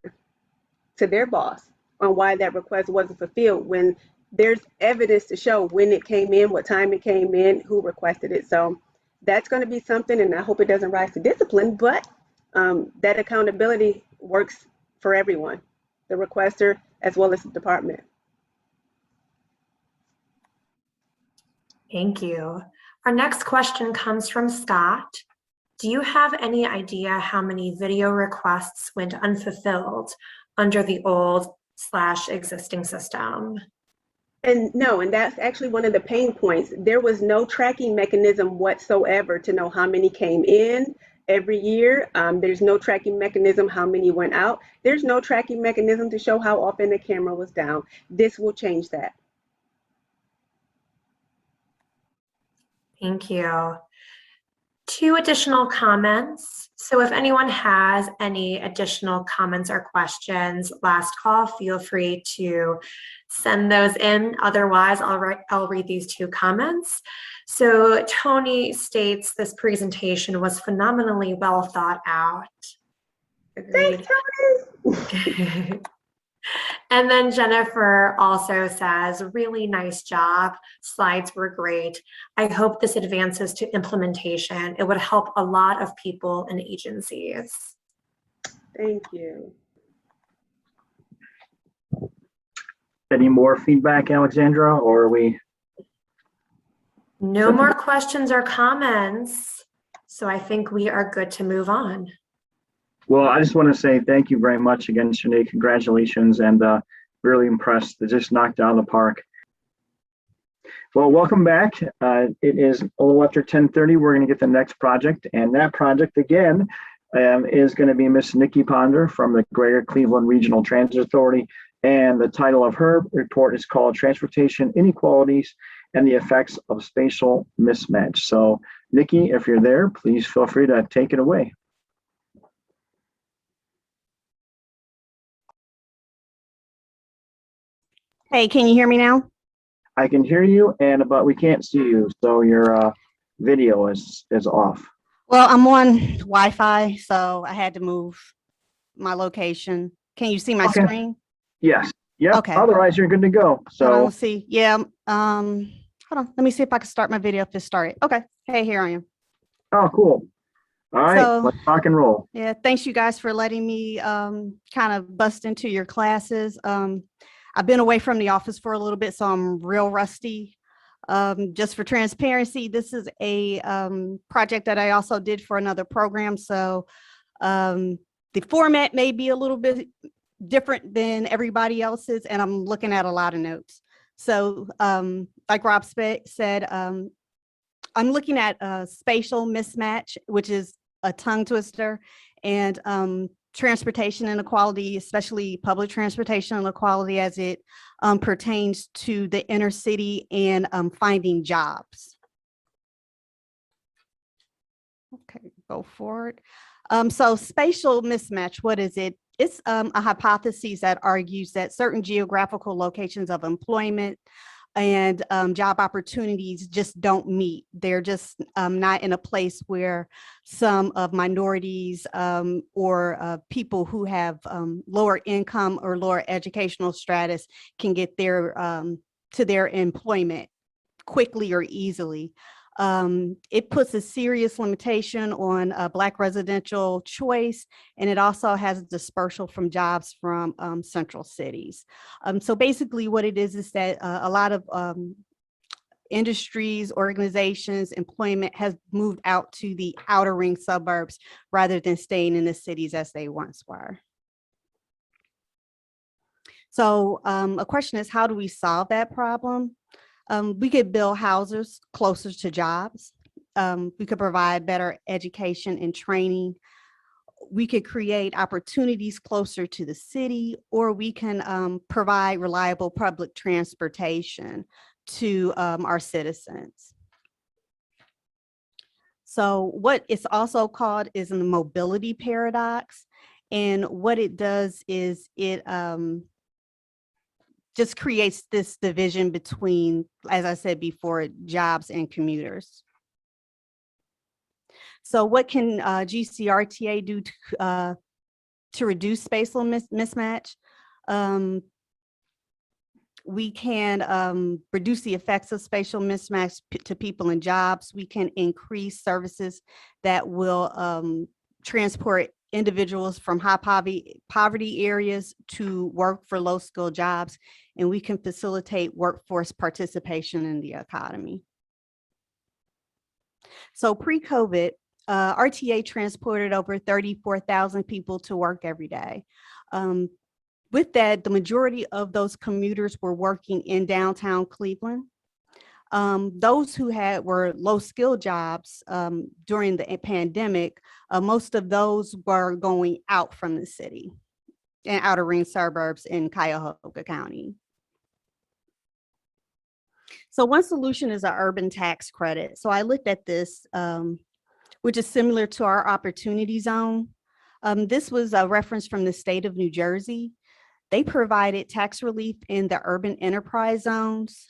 to their boss on why that request wasn't fulfilled, when there's evidence to show when it came in, what time it came in, who requested it. So that's going to be something, and I hope it doesn't rise to discipline, but that accountability works for everyone, the requester as well as the department. Thank you. Our next question comes from Scott. Do you have any idea how many video requests went unfulfilled under the old/existing system? And no, and that's actually one of the pain points. There was no tracking mechanism whatsoever to know how many came in every year. There's no tracking mechanism how many went out. There's no tracking mechanism to show how often the camera was down. This will change that. Thank you. 2 additional comments. So if anyone has any additional comments or questions, last call, feel free to send those in. Otherwise, I'll read these 2 comments. So Tony states this presentation was phenomenally well thought out. Agreed. Thanks, Tony. And then Jennifer also says, really nice job. Slides were great. I hope this advances to implementation. It would help a lot of people and agencies. Thank you. Any more feedback, Alexandra, or are we? No more questions or comments. So I think we are good to move on. Well, I just want to say thank you very much again, Shanae. Congratulations, and really impressed. They just knocked it out of the park. Well, welcome back. It is a little after 10:30. We're going to get the next project, and that project again is going to be Miss Nikki Ponder from the Greater Cleveland Regional Transit Authority, and the title of her report is called Transportation Inequalities and the Effects of Spatial Mismatch. So, Nikki, if you're there, please feel free to take it away. Hey, can you hear me now? I can hear you, but we can't see you, so your video is off. Well, I'm on Wi-Fi, so I had to move my location. Can you see my Okay. screen? Yes. Yep. Okay. Otherwise, you're good to go. Hold on, So, let's see. Yeah. Hold on. Let me see if I can start my video if it started. Okay. Hey, here I am. oh, cool. All right, So, let's rock and roll. yeah, thanks you guys for letting me kind of bust into your classes. I've been away from the office for a little bit, so I'm real rusty. Just for transparency, this is a project that I also did for another program. So the format may be a little bit different than everybody else's, and I'm looking at a lot of notes. So like Rob said, I'm looking at spatial mismatch, which is a tongue twister, and transportation inequality, especially public transportation inequality as it pertains to the inner city and finding jobs. Okay, go forward. So spatial mismatch, what is it? It's a hypothesis that argues that certain geographical locations of employment and job opportunities just don't meet. They're just not in a place where some of minorities or people who have lower income or lower educational status can get their to their employment quickly or easily. It puts a serious limitation on Black residential choice, and it also has dispersal from jobs from central cities. So basically what it is that a lot of industries, organizations, employment has moved out to the outer ring suburbs rather than staying in the cities as they once were. So a question is, how do we solve that problem? We could build houses closer to jobs. We could provide better education and training. We could create opportunities closer to the city, or we can provide reliable public transportation to our citizens. So what it's also called is a mobility paradox. And what it does is it just creates this division between, as I said before, jobs and commuters. So what can GCRTA do to reduce spatial mismatch? We can reduce the effects of spatial mismatch to people and jobs. We can increase services that will transport individuals from high poverty areas to work for low skilled jobs, and we can facilitate workforce participation in the economy. So pre-COVID, RTA transported over 34,000 people to work every day. With that, the majority of those commuters were working in downtown Cleveland. Those who were low skill jobs during the pandemic, most of those were going out from the city and outer ring suburbs in Cuyahoga County. So one solution is an urban tax credit. So I looked at this, which is similar to our opportunity zone. This was a reference from the state of New Jersey. They provided tax relief in the urban enterprise zones,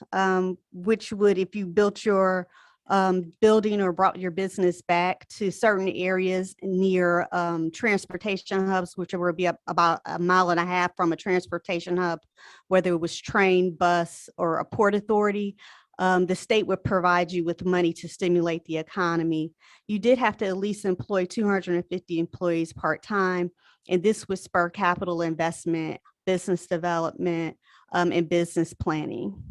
which would, if you built your building or brought your business back to certain areas near transportation hubs, which would be about 1.5 miles from a transportation hub, whether it was train, bus, or a port authority, the state would provide you with money to stimulate the economy. You did have to at least employ 250 employees part-time, and this would spur capital investment, business development, and business planning.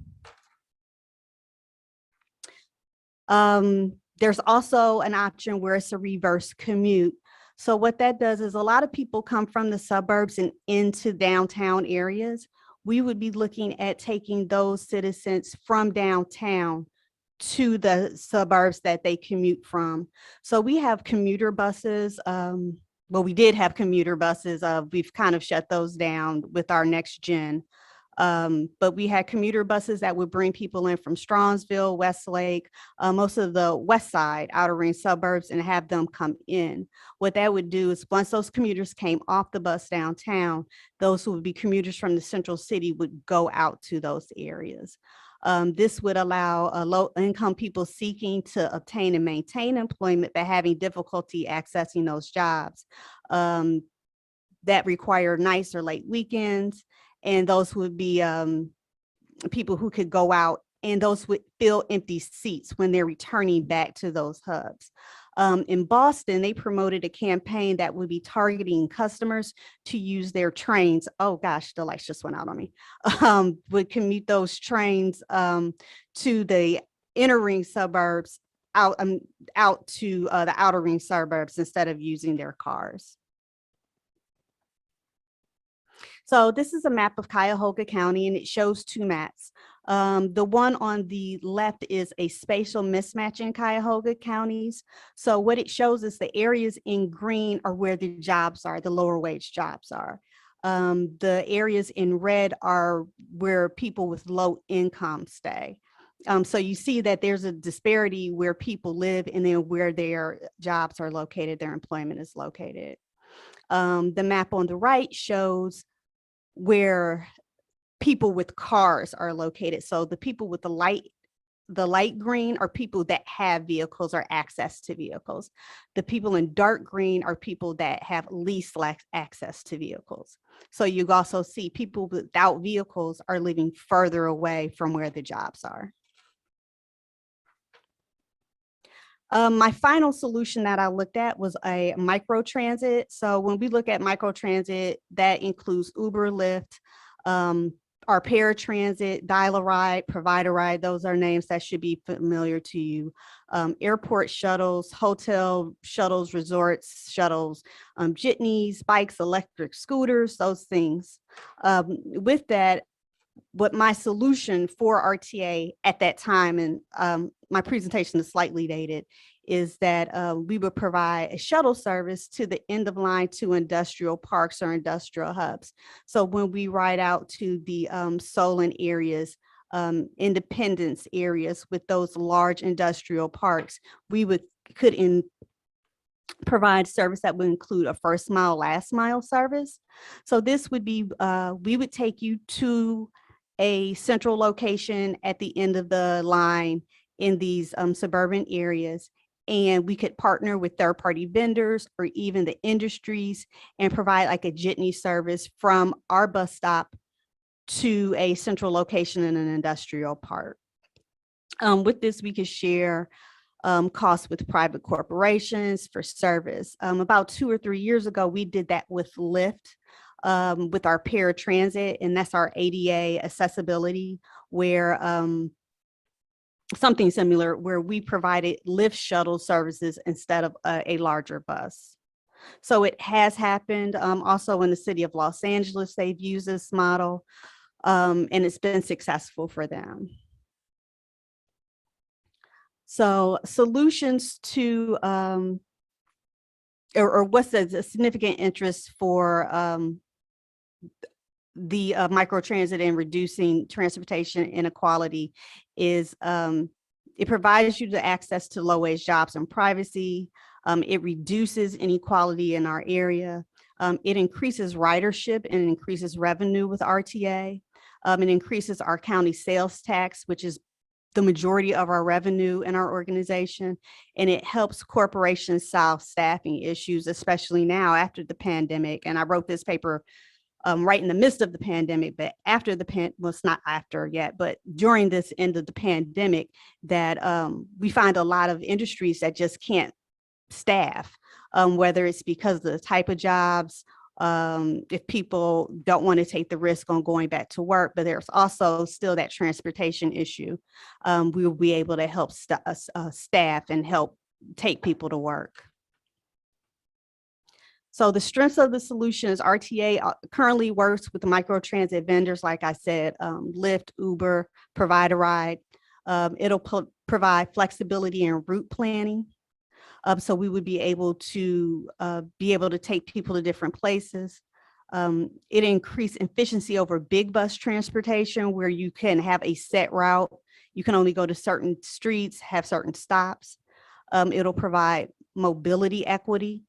There's also an option where it's a reverse commute. So what that does is a lot of people come from the suburbs and into downtown areas. we would be looking at taking those citizens from downtown to the suburbs that they commute from. So we have commuter buses. Well, we did have commuter buses. We've kind of shut those down with our next gen. But we had commuter buses that would bring people in from Strongsville, Westlake, most of the west side, outer ring suburbs, and have them come in. What that would do is once those commuters came off the bus downtown, those who would be commuters from the central city would go out to those areas. This would allow low-income people seeking to obtain and maintain employment but having difficulty accessing those jobs that require nights or late weekends. And those would be people who could go out, and those would fill empty seats when they're returning back to those hubs. In Boston, they promoted a campaign that would be targeting customers to use their trains. Oh gosh, the lights just went out on me. Would commute those trains to the inner ring suburbs out to the outer ring suburbs instead of using their cars. So this is a map of Cuyahoga County, and it shows two maps. The one on the left is a spatial mismatch in Cuyahoga counties. So what it shows is the areas in green are where the jobs are, the lower wage jobs are. The areas in red are where people with low income stay. So you see that there's a disparity where people live and then where their jobs are located, their employment is located. The map on the right shows where people with cars are located. So the people with the light green are people that have vehicles or access to vehicles. The people in dark green are people that have least access to vehicles. So you also see people without vehicles are living further away from where the jobs are. My final solution that I looked at was a microtransit. So when we look at microtransit, that includes Uber, Lyft, our paratransit, Dial-A-Ride, Provide-A-Ride. Those are names that should be familiar to you. Airport shuttles, hotel shuttles, resorts shuttles, jitneys, bikes, electric scooters, those things. With that, what my solution for RTA at that time, and my presentation is slightly dated, is that we would provide a shuttle service to the end of line to industrial parks or industrial hubs. So when we ride out to the Solon areas, Independence areas with those large industrial parks, we could provide service that would include a first mile, last mile service. So this would be, we would take you to a central location at the end of the line in these suburban areas. And we could partner with third-party vendors or even the industries and provide like a jitney service from our bus stop to a central location in an industrial park. With this, we could share costs with private corporations for service. About 2 or 3 years ago, we did that with Lyft, with our paratransit, and that's our ADA accessibility, where something similar, where we provided Lyft shuttle services instead of a larger bus. So it has happened. Also in the city of Los Angeles, they've used this model, and it's been successful for them. So solutions to, or what's the significant interest for the microtransit and reducing transportation inequality is it provides you the access to low wage jobs and privacy. It reduces inequality in our area. It increases ridership and increases revenue with RTA. It increases our county sales tax, which is the majority of our revenue in our organization, and it helps corporations solve staffing issues, especially now after the pandemic. And I wrote this paper right in the midst of the pandemic, but after the well, it's not after yet, but during this end of the pandemic, that we find a lot of industries that just can't staff, whether it's because of the type of jobs, if people don't want to take the risk on going back to work, but there's also still that transportation issue. We will be able to help staff and help take people to work. So the strengths of the solution is RTA currently works with the microtransit vendors, like I said, Lyft, Uber, Provide a Ride. It'll provide flexibility in route planning. So we would be able to take people to different places. It increased efficiency over big bus transportation, where you can have a set route. You can only go to certain streets, have certain stops. It'll provide mobility equity.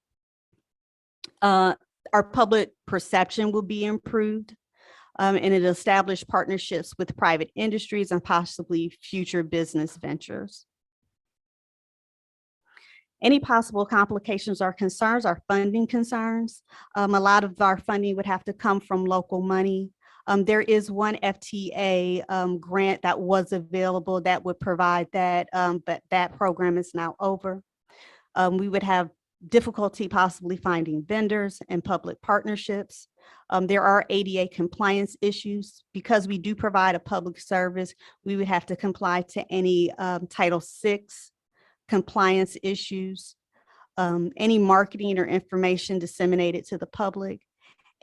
Our public perception will be improved, and it established partnerships with private industries and possibly future business ventures. Any possible complications or concerns are funding concerns. A lot of our funding would have to come from local money. There is one FTA grant that was available that would provide that, but that program is now over. We would have difficulty possibly finding vendors and public partnerships. There are ADA compliance issues. Because we do provide a public service, we would have to comply to any Title VI compliance issues, any marketing or information disseminated to the public.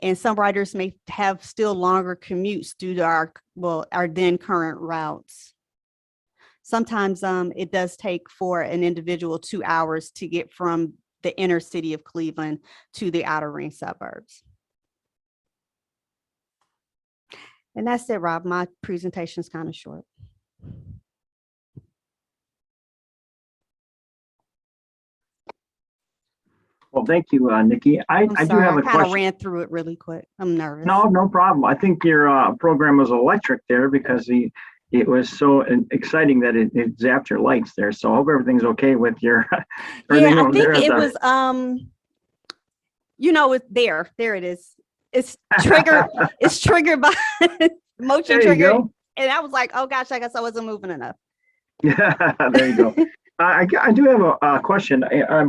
And some riders may have still longer commutes due to our then current routes. Sometimes it does take for an individual 2 hours to get from the inner city of Cleveland to the outer ring suburbs. And that's it, Rob. My presentation is kind of short. Well, thank you, Nikki. I do have a I kind of question. ran through it really quick. I'm nervous. No problem. I think your program was electric there because it was so exciting that it zapped your lights there. So I hope everything's okay with your everything Yeah, I over there. think it was, it's there it is. It's triggered, it's triggered by motion There you trigger. go. And I was like, oh gosh, I guess I wasn't moving enough. Yeah, there you go. I do have a question.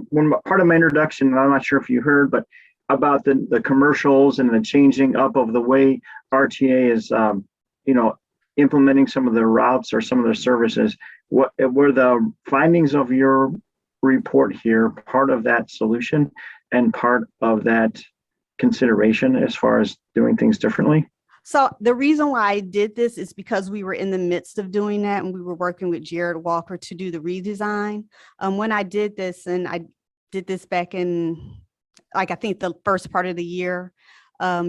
When part of my introduction, and I'm not sure if you heard, but about the commercials and the changing up of the way RTA is, implementing some of their routes or some of their services. What were the findings of your report here part of that solution and part of that consideration as far as doing things differently? So the reason why I did this is because we were in the midst of doing that, and we were working with Jared Walker to do the redesign. When I did this, and I did this back in, I think the first part of the year,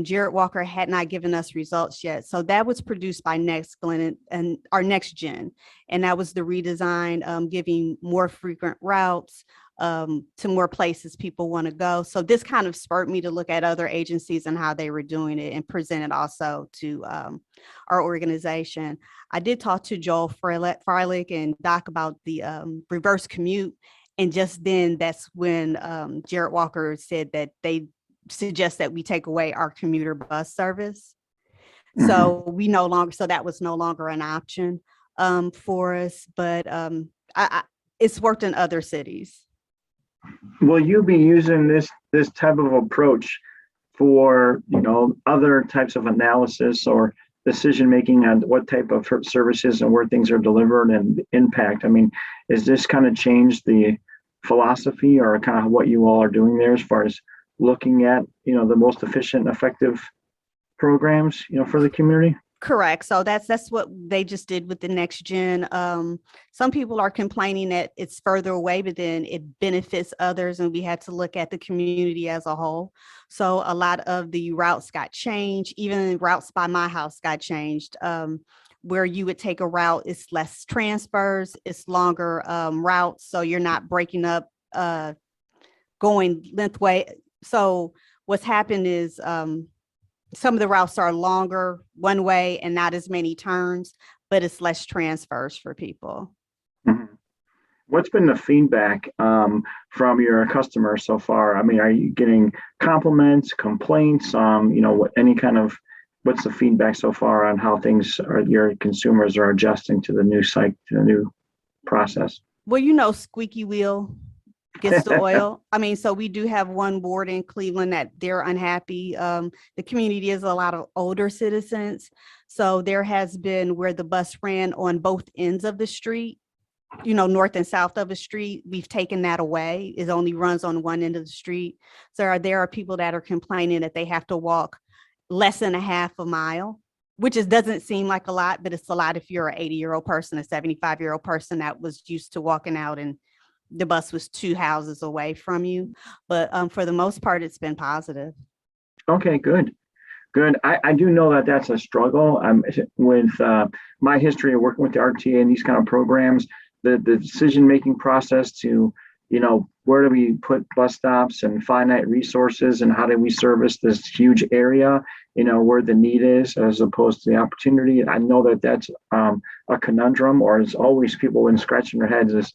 Jared Walker had not given us results yet. So that was produced by NextGen and our Next Gen. And that was the redesign, giving more frequent routes to more places people want to go. So this kind of spurred me to look at other agencies and how they were doing it and present it also to our organization. I did talk to Joel Freilich and Doc about the reverse commute. And just then that's when Jared Walker said that they suggest that we take away our commuter bus service. Mm-hmm. So that was no longer an option for us, but it's worked in other cities. Will you be using this type of approach for, other types of analysis or decision making on what type of services and where things are delivered and impact? I mean, is this kind of changed the philosophy or kind of what you all are doing there as far as looking at, the most efficient, effective programs, for the community? Correct. So that's what they just did with the Next Gen. Some people are complaining that it's further away, but then it benefits others, and we had to look at the community as a whole. So a lot of the routes got changed. Even routes by my house got changed. Where you would take a route, it's less transfers, it's longer routes, so you're not breaking up, going lengthwise. So what's happened is some of the routes are longer one way and not as many turns, but it's less transfers for people. Mm-hmm. What's been the feedback from your customers so far? I mean, are you getting compliments, complaints? What's the feedback so far on how your consumers are adjusting to the new site, to the new process? Well, squeaky wheel gets the oil. I mean, so we do have one board in Cleveland that they're unhappy. The community is a lot of older citizens. So there has been where the bus ran on both ends of the street. north and south of a street. We've taken that away. It only runs on one end of the street. So there are people that are complaining that they have to walk less than a half a mile, which doesn't seem like a lot, but it's a lot if you're an 80-year-old person, a 75-year-old person that was used to walking out and the bus was 2 houses away from you. But for the most part, it's been positive. Okay, good. Good. I do know that that's a struggle. With my history of working with the RTA and these kind of programs, the decision-making process to, where do we put bus stops and finite resources and how do we service this huge area, where the need is as opposed to the opportunity. I know that that's a conundrum, or it's always people when scratching their heads is,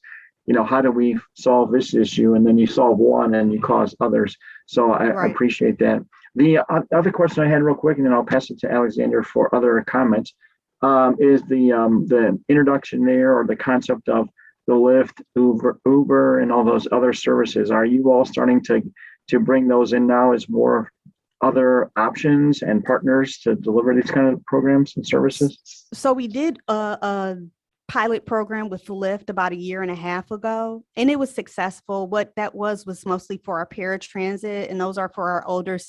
how do we solve this issue? And then you solve one and you cause others. So I appreciate that. The other question I had real quick, and then I'll pass it to Alexander for other comments, is the introduction there, or the concept of the Lyft, Uber, and all those other services. Are you all starting to bring those in now as more other options and partners to deliver these kind of programs and services? So we did a pilot program with Lyft about 1.5 years ago, and it was successful. What that was mostly for our paratransit, and those are for our older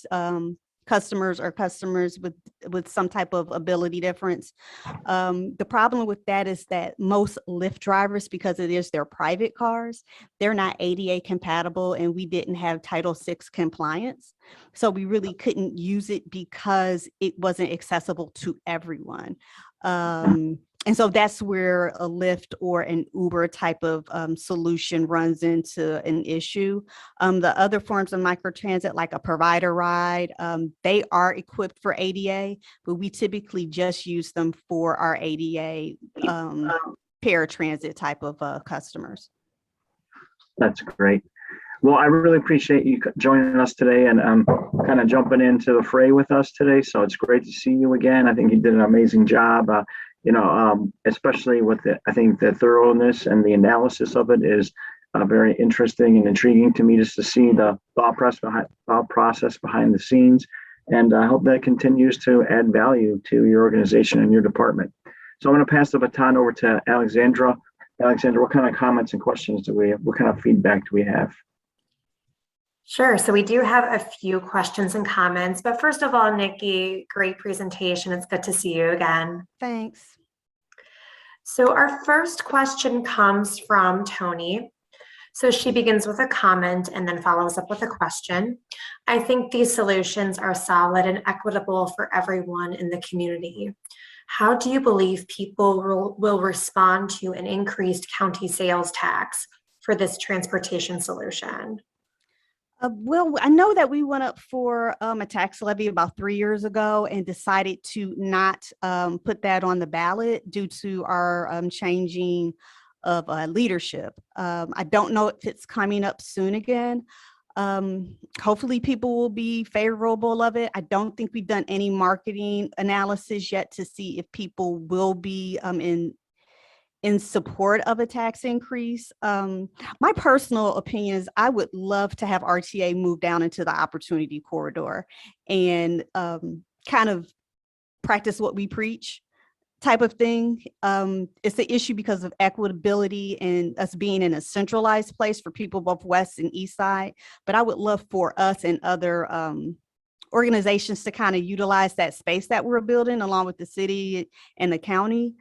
customers or customers with some type of ability difference. The problem with that is that most Lyft drivers, because it is their private cars, they're not ADA compatible, and we didn't have Title VI compliance. So we really couldn't use it because it wasn't accessible to everyone. And so that's where a Lyft or an Uber type of solution runs into an issue. The other forms of microtransit, like a provider ride, they are equipped for ADA, but we typically just use them for our ADA paratransit type of customers. That's great. Well, I really appreciate you joining us today and kind of jumping into the fray with us today. So it's great to see you again. I think you did an amazing job. Especially with I think the thoroughness and the analysis of it is very interesting and intriguing to me, just to see the thought process behind the scenes. And I hope that continues to add value to your organization and your department. So I'm going to pass the baton over to Alexandra. Alexandra, what kind of comments and questions do we have? What kind of feedback do we have? Sure. So we do have a few questions and comments, but first of all, Nikki, great presentation. It's good to see you again. Thanks. So our first question comes from Tony. So she begins with a comment and then follows up with a question. I think these solutions are solid and equitable for everyone in the community. How do you believe people will respond to an increased county sales tax for this transportation solution? Well, I know that we went up for a tax levy about 3 years ago and decided to not put that on the ballot due to our changing of leadership. I don't know if it's coming up soon again. Hopefully people will be favorable of it. I don't think we've done any marketing analysis yet to see if people will be in support of a tax increase. My personal opinion is I would love to have RTA move down into the opportunity corridor and kind of practice what we preach type of thing. It's the issue because of equitability and us being in a centralized place for people both west and east side. But I would love for us and other organizations to kind of utilize that space that we're building along with the city and the county.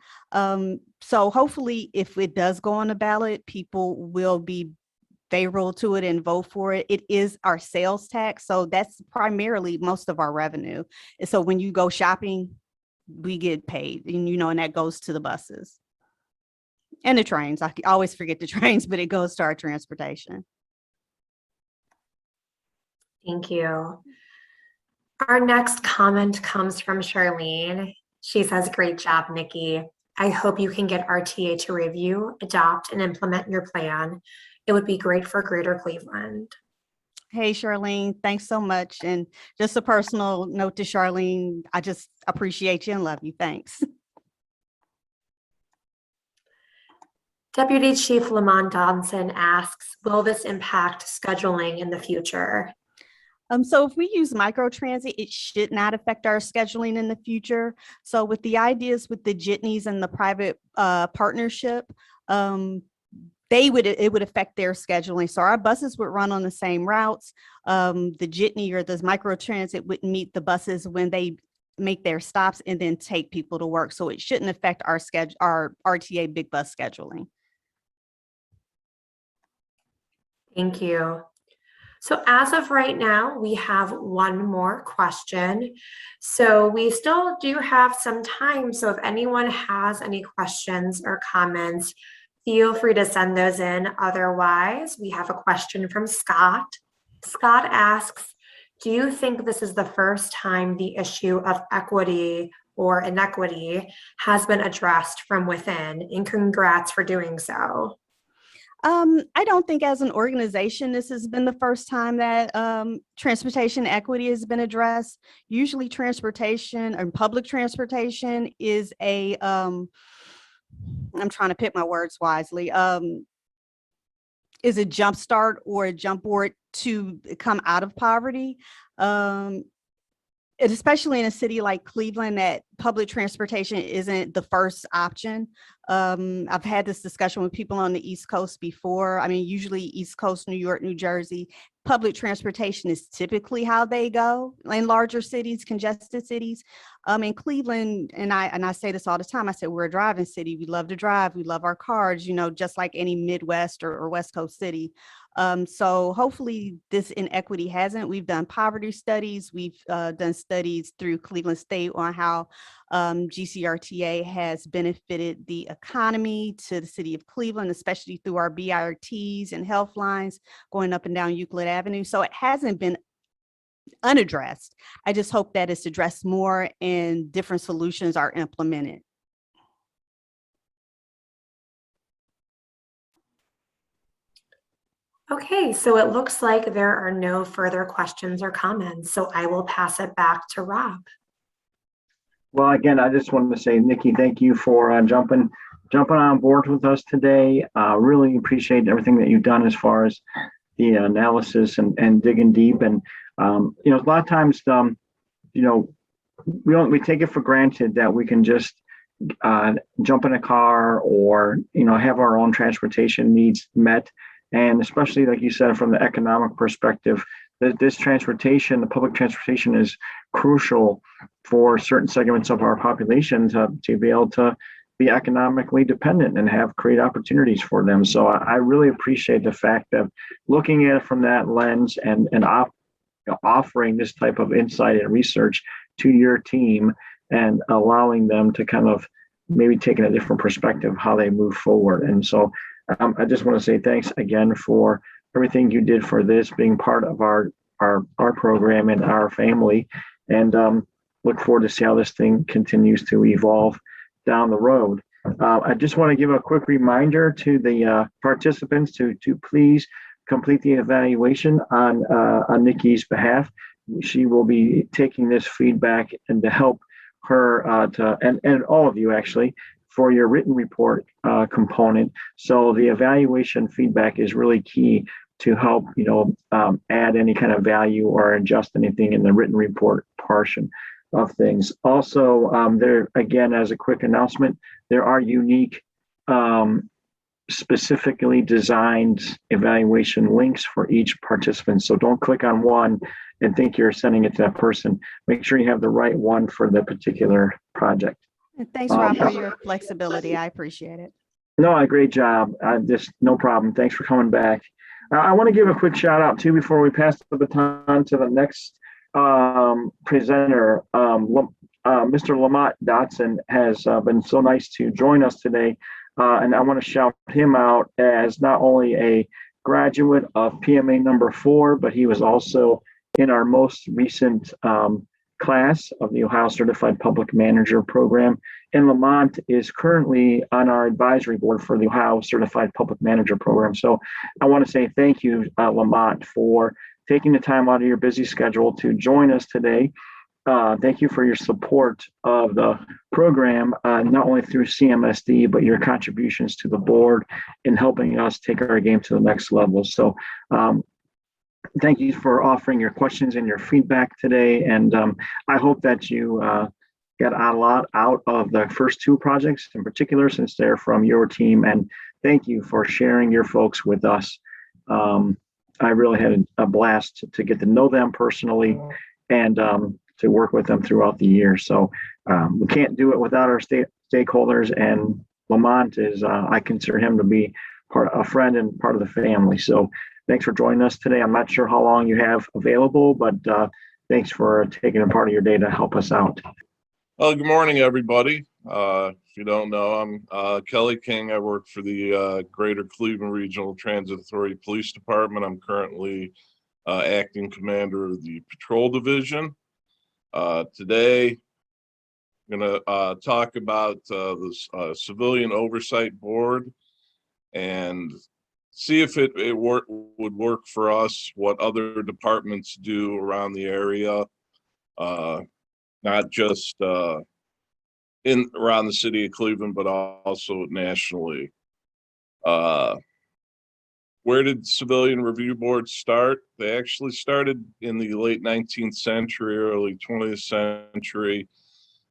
So hopefully if it does go on the ballot, people will be favorable to it and vote for it. It is our sales tax. So that's primarily most of our revenue. And so when you go shopping, we get paid, and and that goes to the buses and the trains. I always forget the trains, but it goes to our transportation. Thank you. Our next comment comes from Charlene. She says, great job, Nikki. I hope you can get RTA to review, adopt, and implement your plan. It would be great for Greater Cleveland. Hey, Charlene, thanks so much. And just a personal note to Charlene, I just appreciate you and love you. Thanks. Deputy Chief Lamont Donson asks, will this impact scheduling in the future? So if we use microtransit, it should not affect our scheduling in the future. So with the ideas with the jitneys and the private partnership, it would affect their scheduling. So our buses would run on the same routes. The jitney or the microtransit wouldn't meet the buses when they make their stops and then take people to work. So it shouldn't affect our schedule, our RTA big bus scheduling. Thank you. So as of right now, we have one more question. So we still do have some time. So if anyone has any questions or comments, feel free to send those in. Otherwise, we have a question from Scott. Scott asks, do you think this is the first time the issue of equity or inequity has been addressed from within? And congrats for doing so. I don't think as an organization, this has been the first time that transportation equity has been addressed. Usually transportation and public transportation is a, I'm trying to pick my words wisely, is a jumpstart or a jump board to come out of poverty. Especially in a city like Cleveland, that public transportation isn't the first option. I've had this discussion with people on the East Coast before. I mean, usually East Coast, New York, New Jersey, public transportation is typically how they go in larger cities, congested cities. In Cleveland, and I say this all the time, I said, we're a driving city. We love to drive. We love our cars, you know, just like any Midwest or West Coast city. So hopefully this inequity hasn't. We've done poverty studies. We've done studies through Cleveland State on how GCRTA has benefited the economy to the city of Cleveland, especially through our BRTs and health lines going up and down Euclid Avenue. So it hasn't been unaddressed. I just hope that it's addressed more and different solutions are implemented. Okay, so it looks like there are no further questions or comments, so I will pass it back to Rob. Well, again, I just wanted to say, Nikki, thank you for jumping on board with us today. Really appreciate everything that you've done as far as the analysis and digging deep. And you know, a lot of times, you know, we take it for granted that we can just jump in a car or, you know, have our own transportation needs met. And especially, like you said, from the economic perspective, this transportation, the public transportation, is crucial for certain segments of our population to be able to be economically dependent and create opportunities for them. So I really appreciate the fact that looking at it from that lens and offering this type of insight and research to your team and allowing them to kind of maybe take a different perspective how they move forward. And so I just want to say thanks again for everything you did for this, being part of our program and our family, and look forward to see how this thing continues to evolve down the road. I just want to give a quick reminder to the participants to please complete the evaluation on Nikki's behalf. She will be taking this feedback and to help her and all of you actually for your written report component. So the evaluation feedback is really key to help, you know, add any kind of value or adjust anything in the written report portion of things. Also, there again, as a quick announcement, there are unique specifically designed evaluation links for each participant. So don't click on one and think you're sending it to that person. Make sure you have the right one for the particular project. And thanks, Rob, for your flexibility. I appreciate it. No, great job. No problem. Thanks for coming back. I want to give a quick shout out too before we pass the baton to the next presenter. Mr. Lamont Dotson has been so nice to join us today. And I want to shout him out as not only a graduate of PMA number 4, but he was also in our most recent class of the Ohio Certified Public Manager Program. And Lamont is currently on our advisory board for the Ohio Certified Public Manager Program. So I want to say thank you, Lamont, for taking the time out of your busy schedule to join us today. Thank you for your support of the program, not only through CMSD, but your contributions to the board in helping us take our game to the next level. So thank you for offering your questions and your feedback today. And I hope that you got a lot out of the first 2 projects in particular, since they're from your team. And thank you for sharing your folks with us. I really had a blast to get to know them personally and to work with them throughout the year. So we can't do it without our stakeholders, and Lamont is, I consider him to be a friend and part of the family. So thanks for joining us today. I'm not sure how long you have available, but thanks for taking a part of your day to help us out. Well, good morning, everybody. If you don't know, I'm Kelly King. I work for the Greater Cleveland Regional Transit Authority Police Department. I'm currently acting commander of the Patrol Division. Today, I'm going to talk about the Civilian Oversight Board and see if it would work for us, what other departments do around the area, not just around the city of Cleveland, but also nationally. Where did civilian review boards start? They actually started in the late 19th century, early 20th century.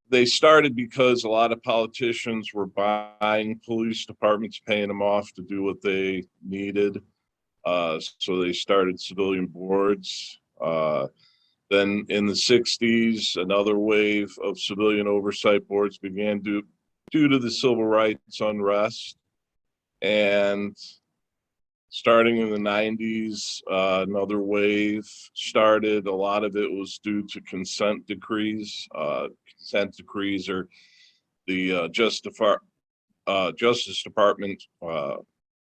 They started because a lot of politicians were buying police departments, paying them off to do what they needed. So they started civilian boards. Then in the 60s, another wave of civilian oversight boards began due to the civil rights unrest. And starting in the 90s, another wave started. A lot of it was due to consent decrees. Consent decrees are the Justice Department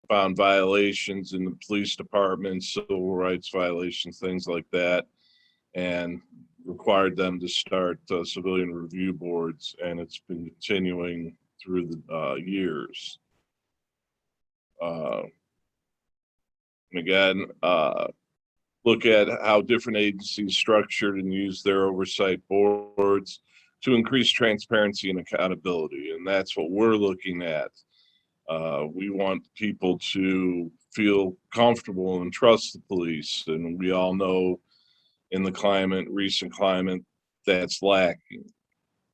found violations in the police department, civil rights violations, things like that, and required them to start civilian review boards, and it's been continuing through the years. And again, look at how different agencies structured and use their oversight boards to increase transparency and accountability, and that's what we're looking at. We want people to feel comfortable and trust the police, and we all know in the recent climate, that's lacking.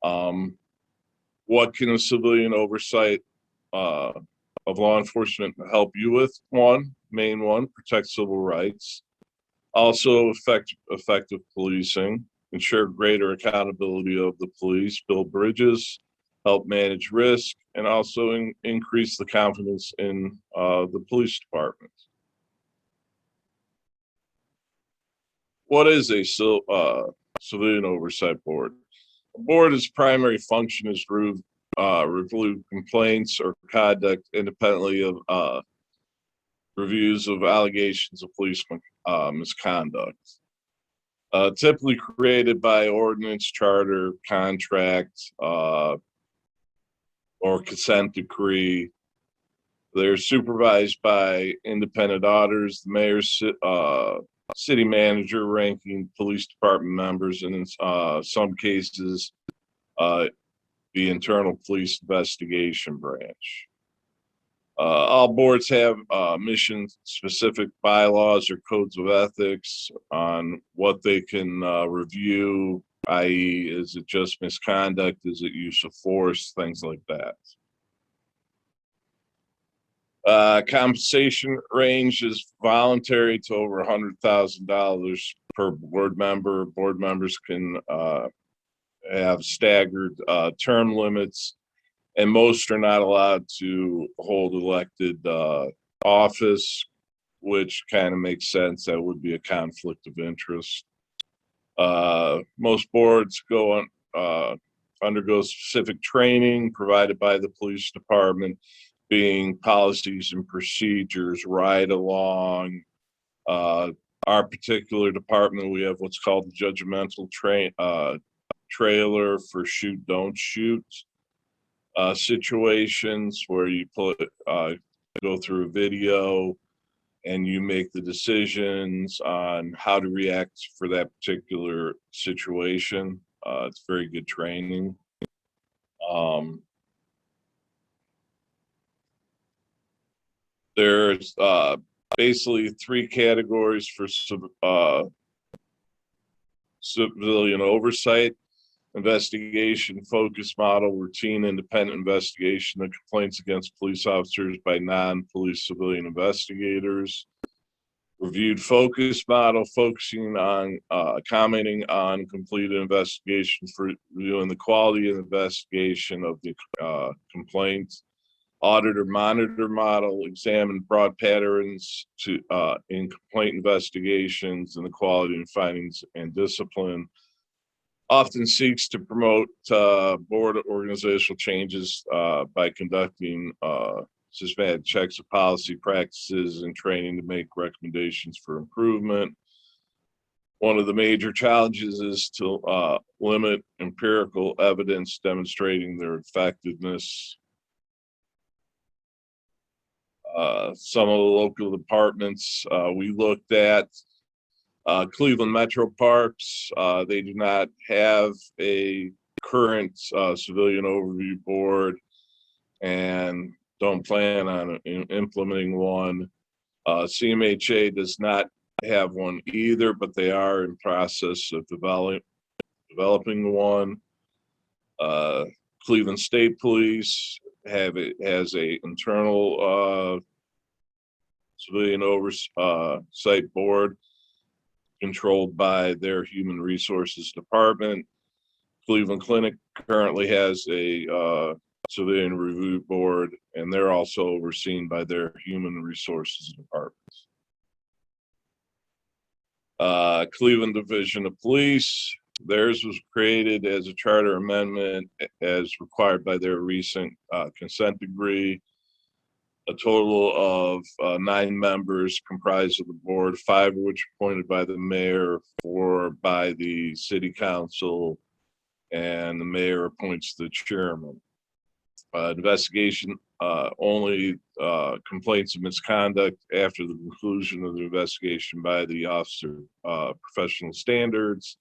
What can a civilian oversight of law enforcement help you with? Main one, protect civil rights. Also, effective policing, ensure greater accountability of the police, build bridges, help manage risk, and also increase the confidence in the police department. What is a civilian oversight board? A board's primary function is to review complaints or conduct independently of reviews of allegations of police misconduct. Typically created by ordinance, charter, contract, or consent decree. They're supervised by independent auditors, the mayor's city manager, ranking police department members, and in some cases, the internal police investigation branch. All boards have mission-specific bylaws or codes of ethics on what they can review, i.e., is it just misconduct, is it use of force, things like that. Compensation range is voluntary to over $100,000 per board member. Board members can have staggered term limits, and most are not allowed to hold elected office, which kind of makes sense. That would be a conflict of interest. Most boards undergo specific training provided by the police department, being policies and procedures, ride along. Our particular department, we have what's called the judgmental trailer for shoot, don't shoot situations, where you go through a video and you make the decisions on how to react for that particular situation. It's very good training. There's basically three categories for civilian oversight, investigation focus model, routine independent investigation of complaints against police officers by non-police civilian investigators. Reviewed focus model, focusing on commenting on completed investigations for reviewing the quality of the investigation of the complaints. Auditor monitor model, examine broad patterns in complaint investigations and the quality and findings and discipline. Often seeks to promote board organizational changes by conducting systematic checks of policy practices and training to make recommendations for improvement. One of the major challenges is to limit empirical evidence demonstrating their effectiveness. Some of the local departments we looked at, Cleveland Metro Parks, they do not have a current civilian overview board and don't plan on implementing one. CMHA does not have one either, but they are in process of developing one. Cleveland State Police has a internal civilian oversight board controlled by their human resources department. Cleveland Clinic currently has a civilian review board, and they're also overseen by their human resources departments. Cleveland Division of Police, theirs was created as a charter amendment as required by their recent consent decree. A total of 9 members comprised of the board, 5 of which appointed by the mayor, 4 by the city council, and the mayor appoints the chairman. Investigation only complaints of misconduct after the conclusion of the investigation by the officer professional standards.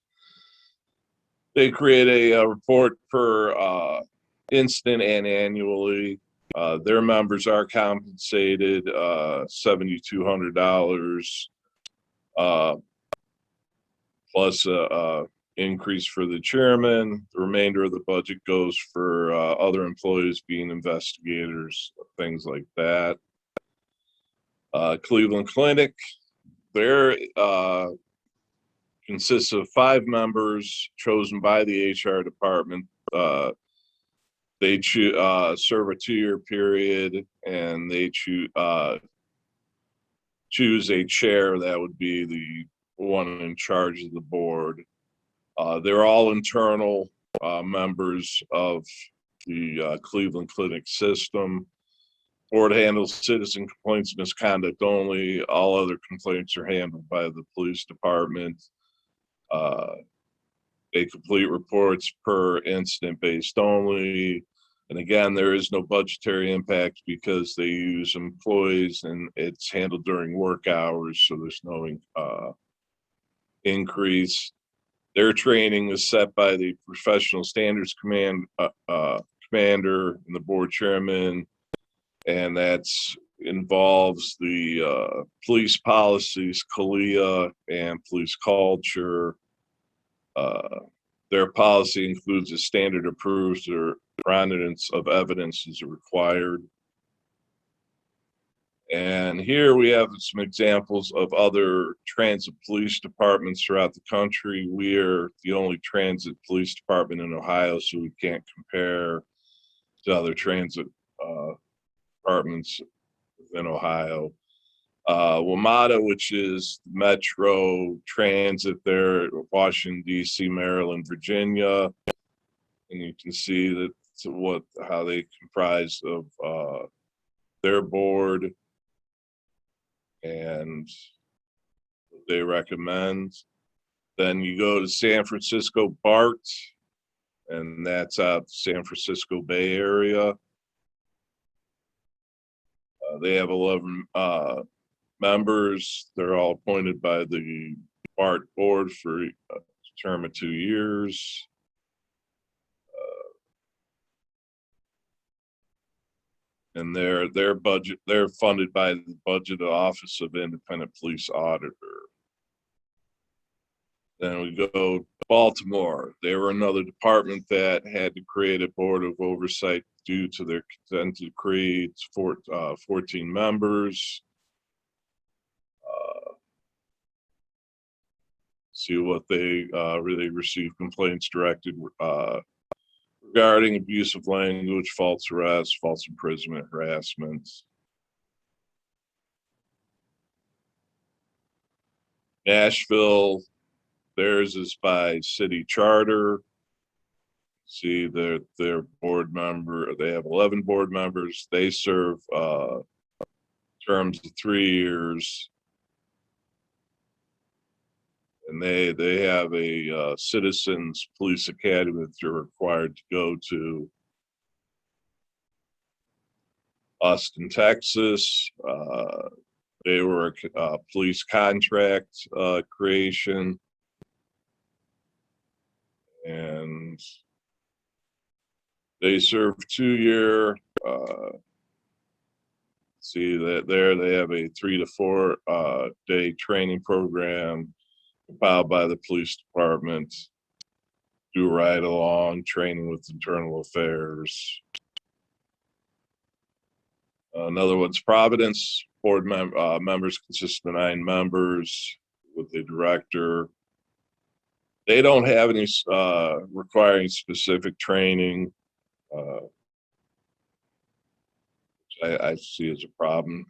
They create a report per incident and annually. Their members are compensated $7,200 plus increase for the chairman. The remainder of the budget goes for other employees being investigators, things like that. Cleveland Clinic, there consists of 5 members chosen by the HR department. They serve a 2-year period, and they choose a chair that would be the one in charge of the board. They're all internal members of the Cleveland Clinic system. Board handles citizen complaints, misconduct only. All other complaints are handled by the police department. They complete reports per incident based only. And again, there is no budgetary impact because they use employees and it's handled during work hours, so there's no increase. Their training is set by the professional standards commander and the board chairman, and that's involves the police policies, CALIA, and police culture. Their policy includes a standard approved or preponderance of evidence is required. And here we have some examples of other transit police departments throughout the country. We are the only transit police department in Ohio, so we can't compare to other transit departments in Ohio. WMATA, which is Metro Transit there, Washington, D.C., Maryland, Virginia. And you can see that how they comprise of their board and what they recommend. Then you go to San Francisco BART, and that's out the San Francisco Bay Area. They have 11 members. They're all appointed by the BART board for a term of 2 years. And their budget, they're funded by the budget office of independent police auditor. Then we go to Baltimore. They were another department that had to create a board of oversight due to their consent decree. It's 14 members. See what they really receive complaints directed regarding abusive language, false arrest, false imprisonment, harassment. Nashville, theirs is by city charter. See their board member, they have 11 board members. They serve terms of 3 years. And they have a citizens police academy that they're required to go to. Austin, Texas, they were a police contract creation. And they serve 2-year. See that there they have a 3 to 4 day training program compiled by the police department. Do ride along training with internal affairs. Another one's Providence. Board members consist of 9 members with a director. They don't have any requiring specific training, which I see as a problem.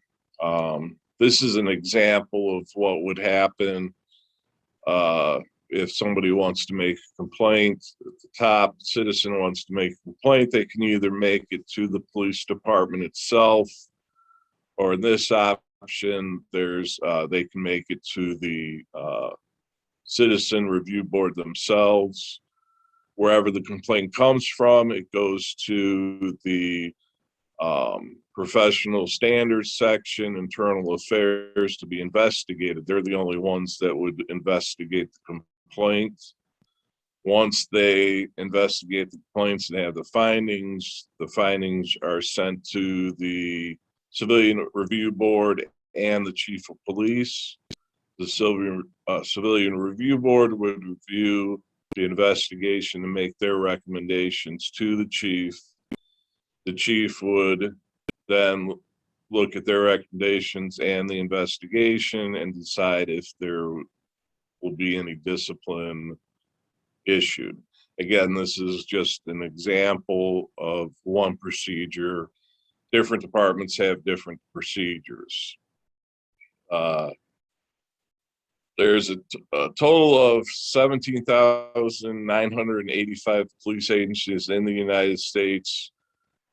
This is an example of what would happen if somebody wants to make a complaint. At the top, citizen wants to make a complaint, they can either make it to the police department itself, or in this option, there's they can make it to the citizen review board themselves. Wherever the complaint comes from, it goes to the professional standards section, internal affairs, to be investigated. They're the only ones that would investigate the complaint. Once they investigate the complaints and have the findings are sent to the civilian review board and the chief of police. The civilian review board would review the investigation and make their recommendations to the chief. The chief would then look at their recommendations and the investigation and decide if there will be any discipline issued. Again, this is just an example of one procedure. Different departments have different procedures. There's a total of 17,985 police agencies in the United States,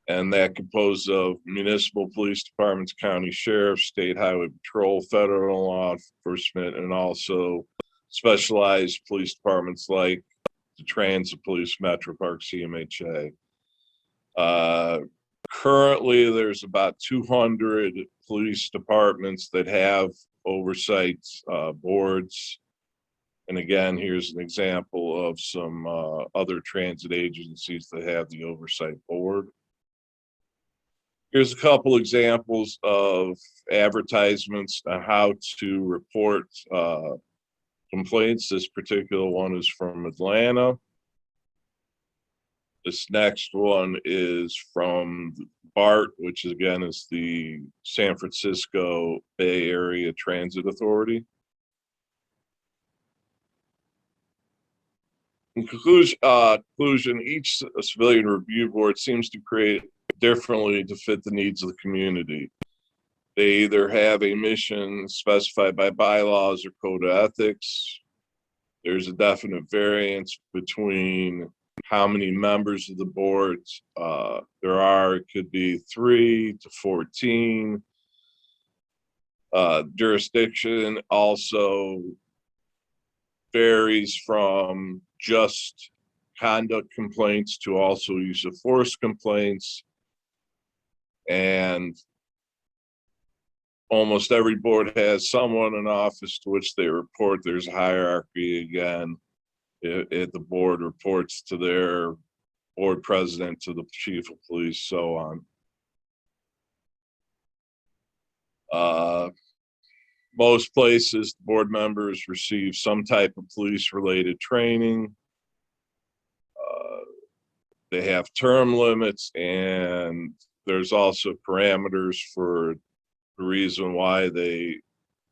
and that composed of municipal police departments, county sheriffs, state highway patrol, federal law enforcement, and also specialized police departments like the Transit Police, Metro Park, CMHA. Currently, there's about 200 police departments that have oversight boards. And again, here's an example of some other transit agencies that have the oversight board. Here's a couple examples of advertisements on how to report complaints. This particular one is from Atlanta. This next one is from BART, which again is the San Francisco Bay Area Transit Authority. In conclusion, each civilian review board seems to create differently to fit the needs of the community. They either have a mission specified by bylaws or code of ethics. There's a definite variance between how many members of the boards there are. It could be 3 to 14. Jurisdiction also varies from just conduct complaints to also use of force complaints. And almost every board has someone in office to which they report. There's a hierarchy again. If the board reports to their board president, to the chief of police, so on. most places, board members receive some type of police-related training. They have term limits, and there's also parameters for the reason why they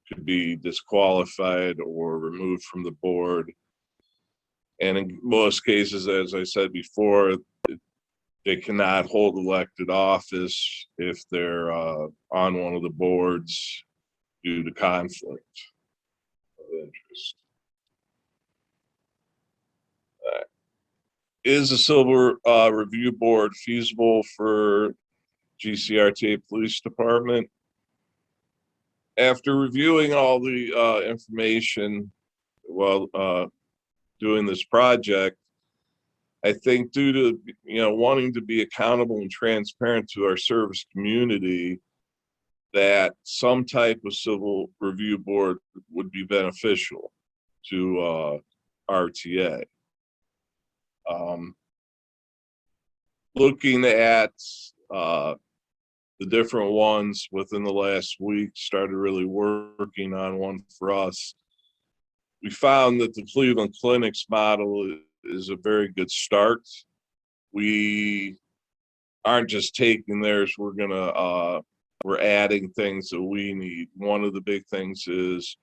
could be disqualified or removed from the board. And in most cases, as I said before, they cannot hold elected office if they're on one of the boards due to conflict of interest. Is a silver review board feasible for GCRTA Police Department? After reviewing all the information while doing this project, I think due to wanting to be accountable and transparent to our service community, that some type of civil review board would be beneficial to RTA. Looking at the different ones within the last week, started really working on one for us. We found that the Cleveland Clinic's model is a very good start. We aren't just taking theirs, we're adding things that we need. One of the big things is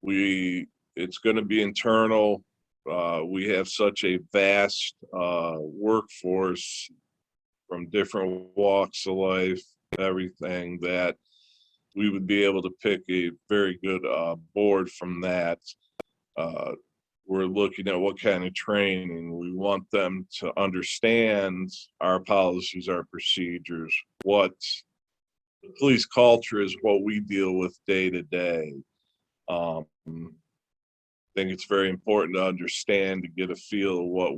it's gonna be internal. We have such a vast workforce from different walks of life, everything, that we would be able to pick a very good board from that. We're looking at what kind of training. We want them to understand our policies, our procedures, what the police culture is, what we deal with day to day. I think it's very important to understand, to get a feel of what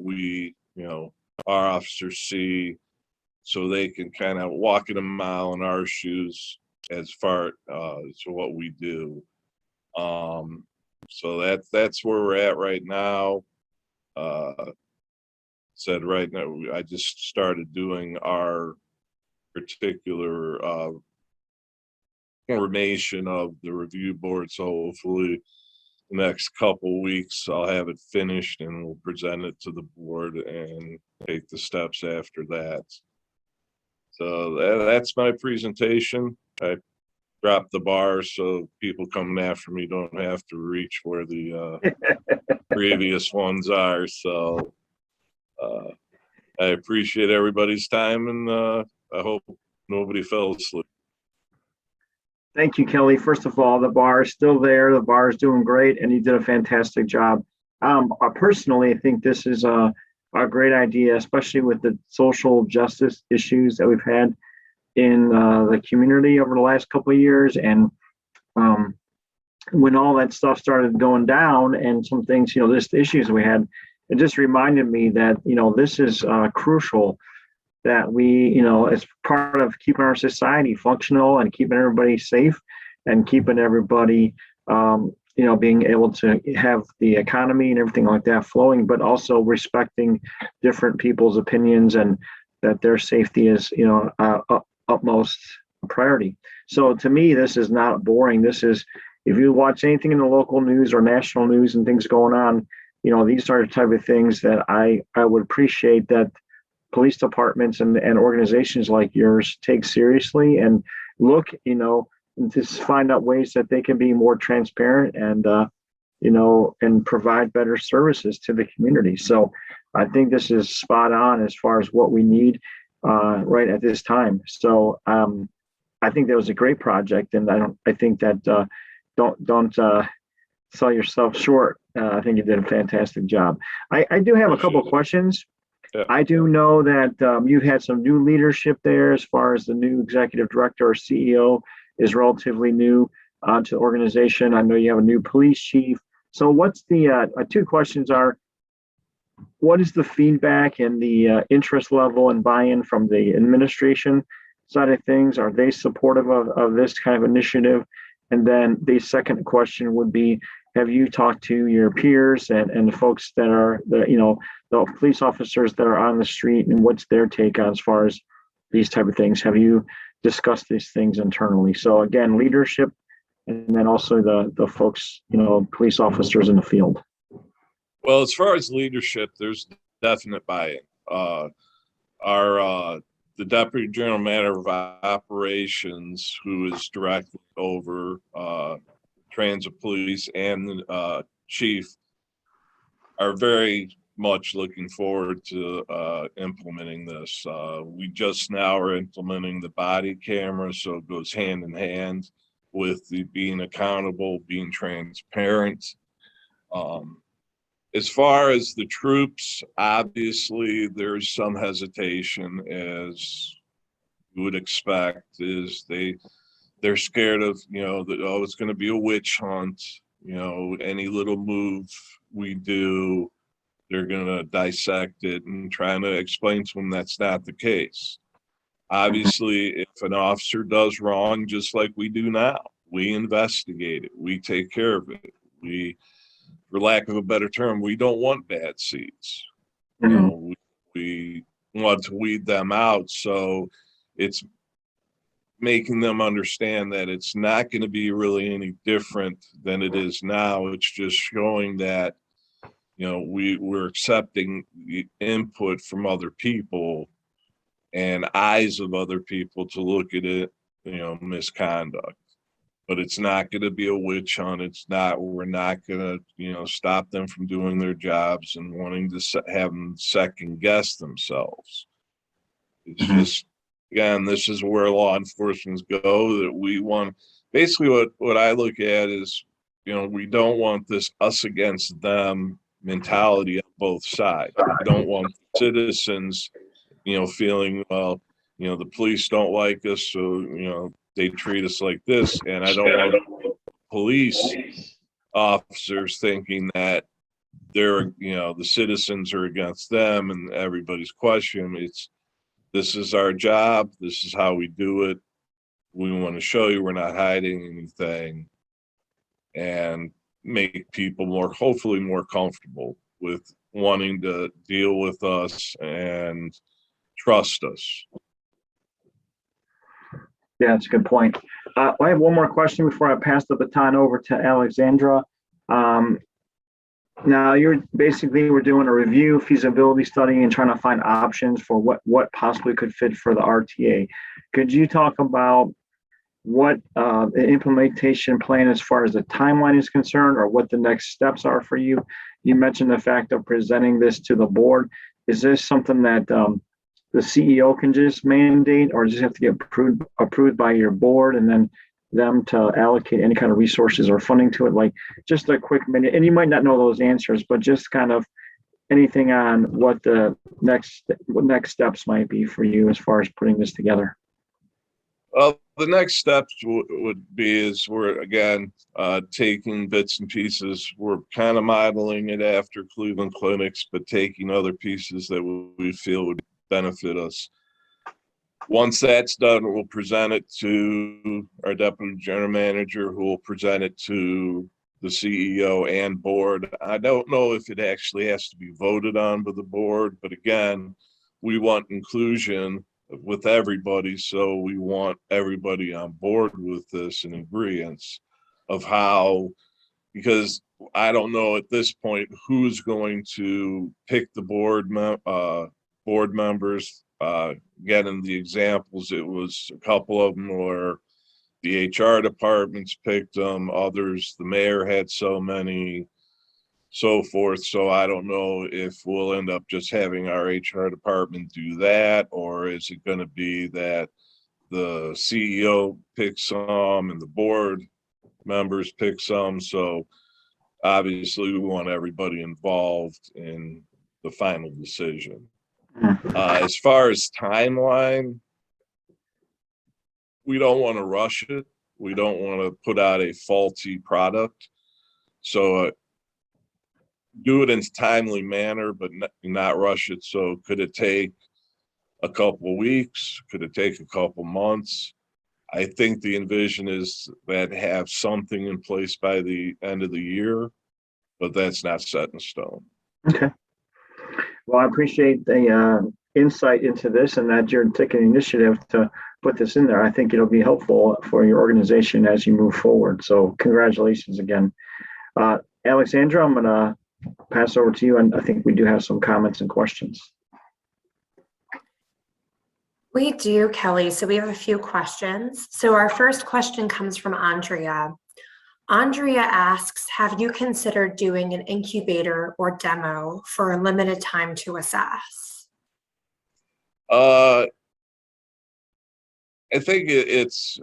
our officers see, so they can kind of walk in a mile in our shoes as far as what we do. So that's where we're at right now. Right now, I just started doing our particular formation of the review board, so hopefully the next couple weeks I'll have it finished and we'll present it to the board and take the steps after that. So that's my presentation. I dropped the bar so people coming after me don't have to reach where the previous ones are. So I appreciate everybody's time, and I hope nobody fell asleep. Thank you, Kelly. First of all, the bar is still there. The bar is doing great, and you did a fantastic job. Personally, I think this is a great idea, especially with the social justice issues that we've had in the community over the last couple of years. And when all that stuff started going down and some things, just issues we had, it just reminded me that, this is crucial, that we, as part of keeping our society functional and keeping everybody safe and keeping everybody, being able to have the economy and everything like that flowing, but also respecting different people's opinions and that their safety is, utmost priority. So to me, this is not boring. This is, if you watch anything in the local news or national news and things going on, these are the type of things that I would appreciate that police departments and organizations like yours take seriously and look, and just find out ways that they can be more transparent and, and provide better services to the community. So I think this is spot on as far as what we need right at this time. So I think that was a great project, and I think that don't sell yourself short. I think you did a fantastic job. I do have a couple of questions. Yeah. I do know that you've had some new leadership there as far as the new executive director or CEO is relatively new to the organization. I know you have a new police chief. So what's the two questions are, what is the feedback and the interest level and buy-in from the administration side of things? Are they supportive of this kind of initiative? And then the second question would be, have you talked to your peers and the folks that are the police officers that are on the street, and what's their take on as far as these type of things? Have you discussed these things internally? So again, leadership and then also the folks, police officers in the field? Well, as far as leadership, there's definite buy-in. The Deputy General Manager of Operations, who is directly over Transit Police and the Chief, are very much looking forward to implementing this. We just now are implementing the body camera, so it goes hand in hand with the being accountable, being transparent. As far as the troops, obviously there's some hesitation, as you would expect. Is they're scared of, that, oh, it's going to be a witch hunt. Any little move we do, they're going to dissect it, and trying to explain to them that's not the case. Obviously, if an officer does wrong, just like we do now, we investigate it. We take care of it. For lack of a better term, we don't want bad seeds. We want to weed them out. So it's making them understand that it's not going to be really any different than it is now. It's just showing that, we're accepting the input from other people and eyes of other people to look at it, misconduct. But it's not going to be a witch hunt. We're not going to, stop them from doing their jobs and wanting to have them second guess themselves. It's just, again, this is where law enforcement go, that we want, basically what I look at is, we don't want this us against them mentality on both sides. We don't want citizens, feeling, well, the police don't like us, so, they treat us like this. And I don't want police officers thinking that they're, the citizens are against them and everybody's questioning. This is our job. This is how we do it. We want to show you we're not hiding anything, and make people hopefully more comfortable with wanting to deal with us and trust us. Yeah, that's a good point. I have one more question before I pass the baton over to Alexandra. Now, we're doing a review, feasibility study, and trying to find options for what possibly could fit for the RTA. Could you talk about what the implementation plan as far as the timeline is concerned, or what the next steps are for you? You mentioned the fact of presenting this to the board. Is this something that the CEO can just mandate, or does it have to get approved by your board and then them to allocate any kind of resources or funding to it? Like, just a quick minute, and you might not know those answers, but just kind of anything on what the next steps might be for you as far as putting this together. Well, the next steps would be is we're, again, taking bits and pieces. We're kind of modeling it after Cleveland Clinics, but taking other pieces that we feel would benefit us. Once that's done, we'll present it to our Deputy General Manager, who will present it to the CEO and board. I don't know if it actually has to be voted on by the board, but again, we want inclusion with everybody, so we want everybody on board with this in agreement of how, because I don't know at this point who's going to pick the board members. Getting the examples, it was a couple of them where the HR departments picked them, others, the mayor had so many, so forth. So I don't know if we'll end up just having our HR department do that, or is it going to be that the CEO picks some and the board members pick some? So obviously we want everybody involved in the final decision. As far as timeline, we don't want to rush it. We don't want to put out a faulty product. So do it in a timely manner, but not rush it. So could it take a couple of weeks? Could it take a couple months? I think the envision is that have something in place by the end of the year, but that's not set in stone. Okay. Well, I appreciate the insight into this, and that you're taking initiative to put this in there. I think it'll be helpful for your organization as you move forward. So congratulations again. Alexandra, I'm going to pass over to you, and I think we do have some comments and questions. We do, Kelly. So we have a few questions. So our first question comes from Andrea. Andrea asks, have you considered doing an incubator or demo for a limited time to assess? I think it's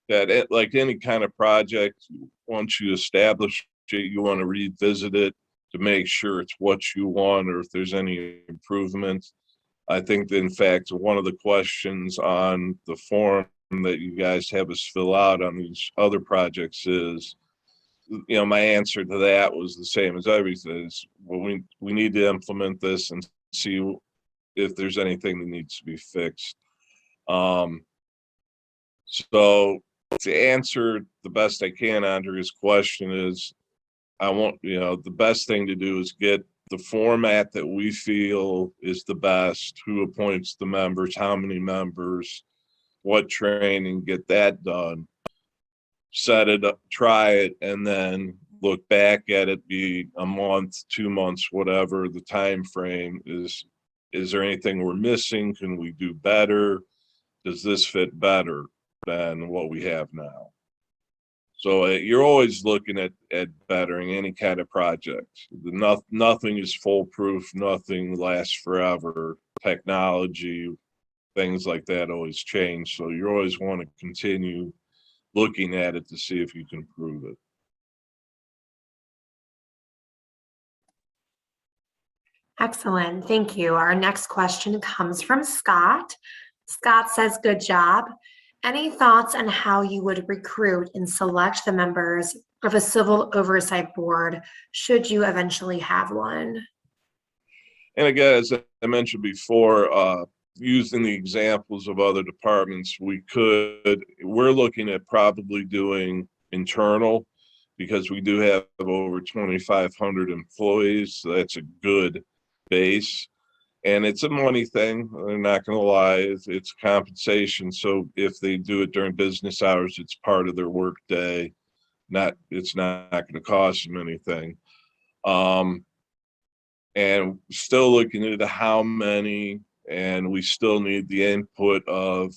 that like any kind of project, once you establish it, you want to revisit it to make sure it's what you want or if there's any improvement. I think that in fact, one of the questions on the form that you guys have us fill out on these other projects is, my answer to that was the same as everything. Is, well, we need to implement this and see if there's anything that needs to be fixed. So to answer the best I can, Andrea's question is, the best thing to do is get the format that we feel is the best, who appoints the members, how many members, what training, get that done, set it up, try it, and then look back at it, be a month, 2 months, whatever the time frame is. Is there anything we're missing? Can we do better? Does this fit better than what we have now? So you're always looking at bettering any kind of project. Nothing is foolproof. Nothing lasts forever. Technology, things like that always change. So you always want to continue looking at it to see if you can improve it. Excellent, thank you. Our next question comes from Scott. Scott says, good job. Any thoughts on how you would recruit and select the members of a civil oversight board should you eventually have one? And again, as I mentioned before, using the examples of other departments, we're looking at probably doing internal because we do have over 2,500 employees. So that's a good base. And it's a money thing. I'm not going to lie. It's compensation. So if they do it during business hours, it's part of their work day. It's not going to cost them anything. And still looking at how many, and we still need the input of,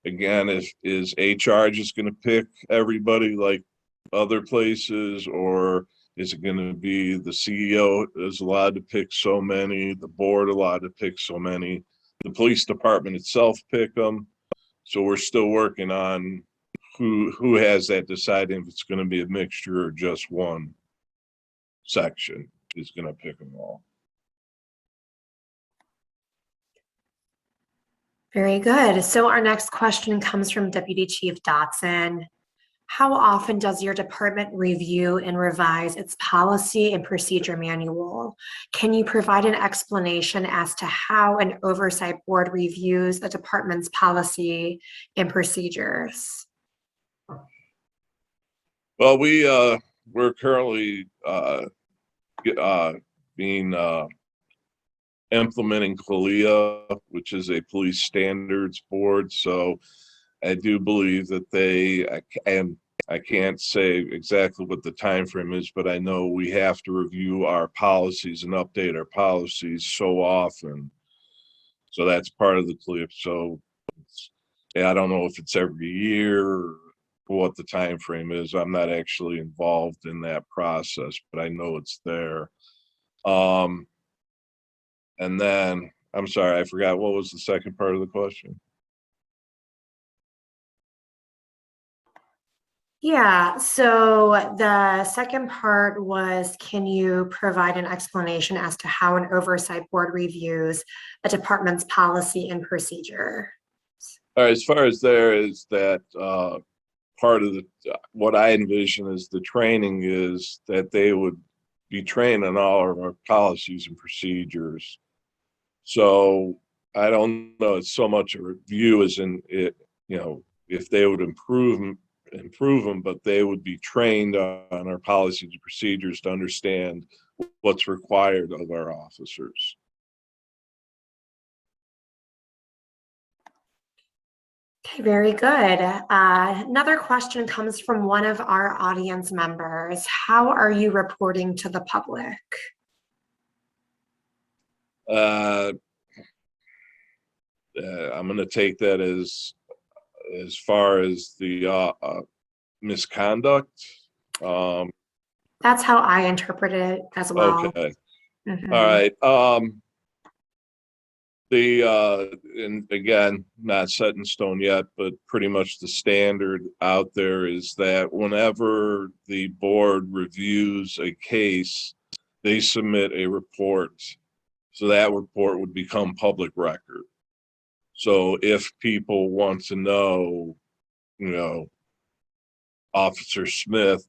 again, is HR just going to pick everybody like other places, or is it going to be the CEO is allowed to pick so many, the board allowed to pick so many, the police department itself pick them? So we're still working on who has that deciding if it's going to be a mixture or just one section is going to pick them all. Very good. So our next question comes from Deputy Chief Dotson. How often does your department review and revise its policy and procedure manual? Can you provide an explanation as to how an oversight board reviews a department's policy and procedures? Well, we're currently implementing CLIA, which is a police standards board. So I do believe that I can't say exactly what the time frame is, but I know we have to review our policies and update our policies so often. So that's part of the CLIA. So I don't know if it's every year or what the time frame is. I'm not actually involved in that process, but I know it's there. And then, I'm sorry, I forgot, what was the second part of the question? Yeah, so the second part was, can you provide an explanation as to how an oversight board reviews a department's policy and procedure? All right, as far as there is that part of what I envision is the training is that they would be trained on all of our policies and procedures. So I don't know, it's so much a review as in it, if they would improve them, but they would be trained on our policies and procedures to understand what's required of our officers. Okay, very good. Another question comes from one of our audience members. How are you reporting to the public? I'm going to take that as far as the misconduct. That's how I interpret it as well. Okay. Mhm. All right. And again, not set in stone yet, but pretty much the standard out there is that whenever the board reviews a case, they submit a report. So that report would become public record. So if people want to know, Officer Smith,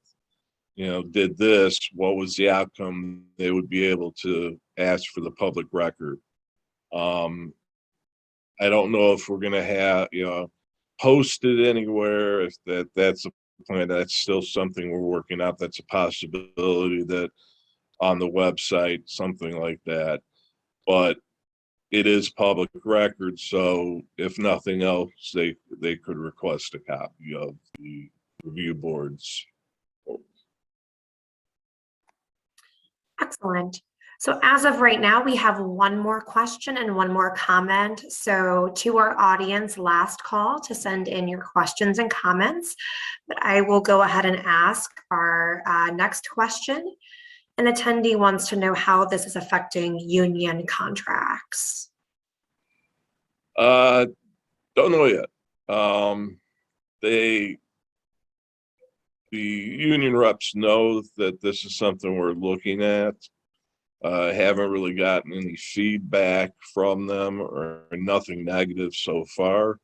did this, what was the outcome, they would be able to ask for the public record. I don't know if we're going to have, post it anywhere, if that's a plan. That's still something we're working out. That's a possibility that on the website, something like that. But it is public record, so if nothing else, they could request a copy of the review boards. Excellent. So as of right now, we have one more question and one more comment. So to our audience, last call to send in your questions and comments. But I will go ahead and ask our next question. An attendee wants to know how this is affecting union contracts. Don't know yet. The union reps know that this is something we're looking at. Haven't really gotten any feedback from them or nothing negative so far.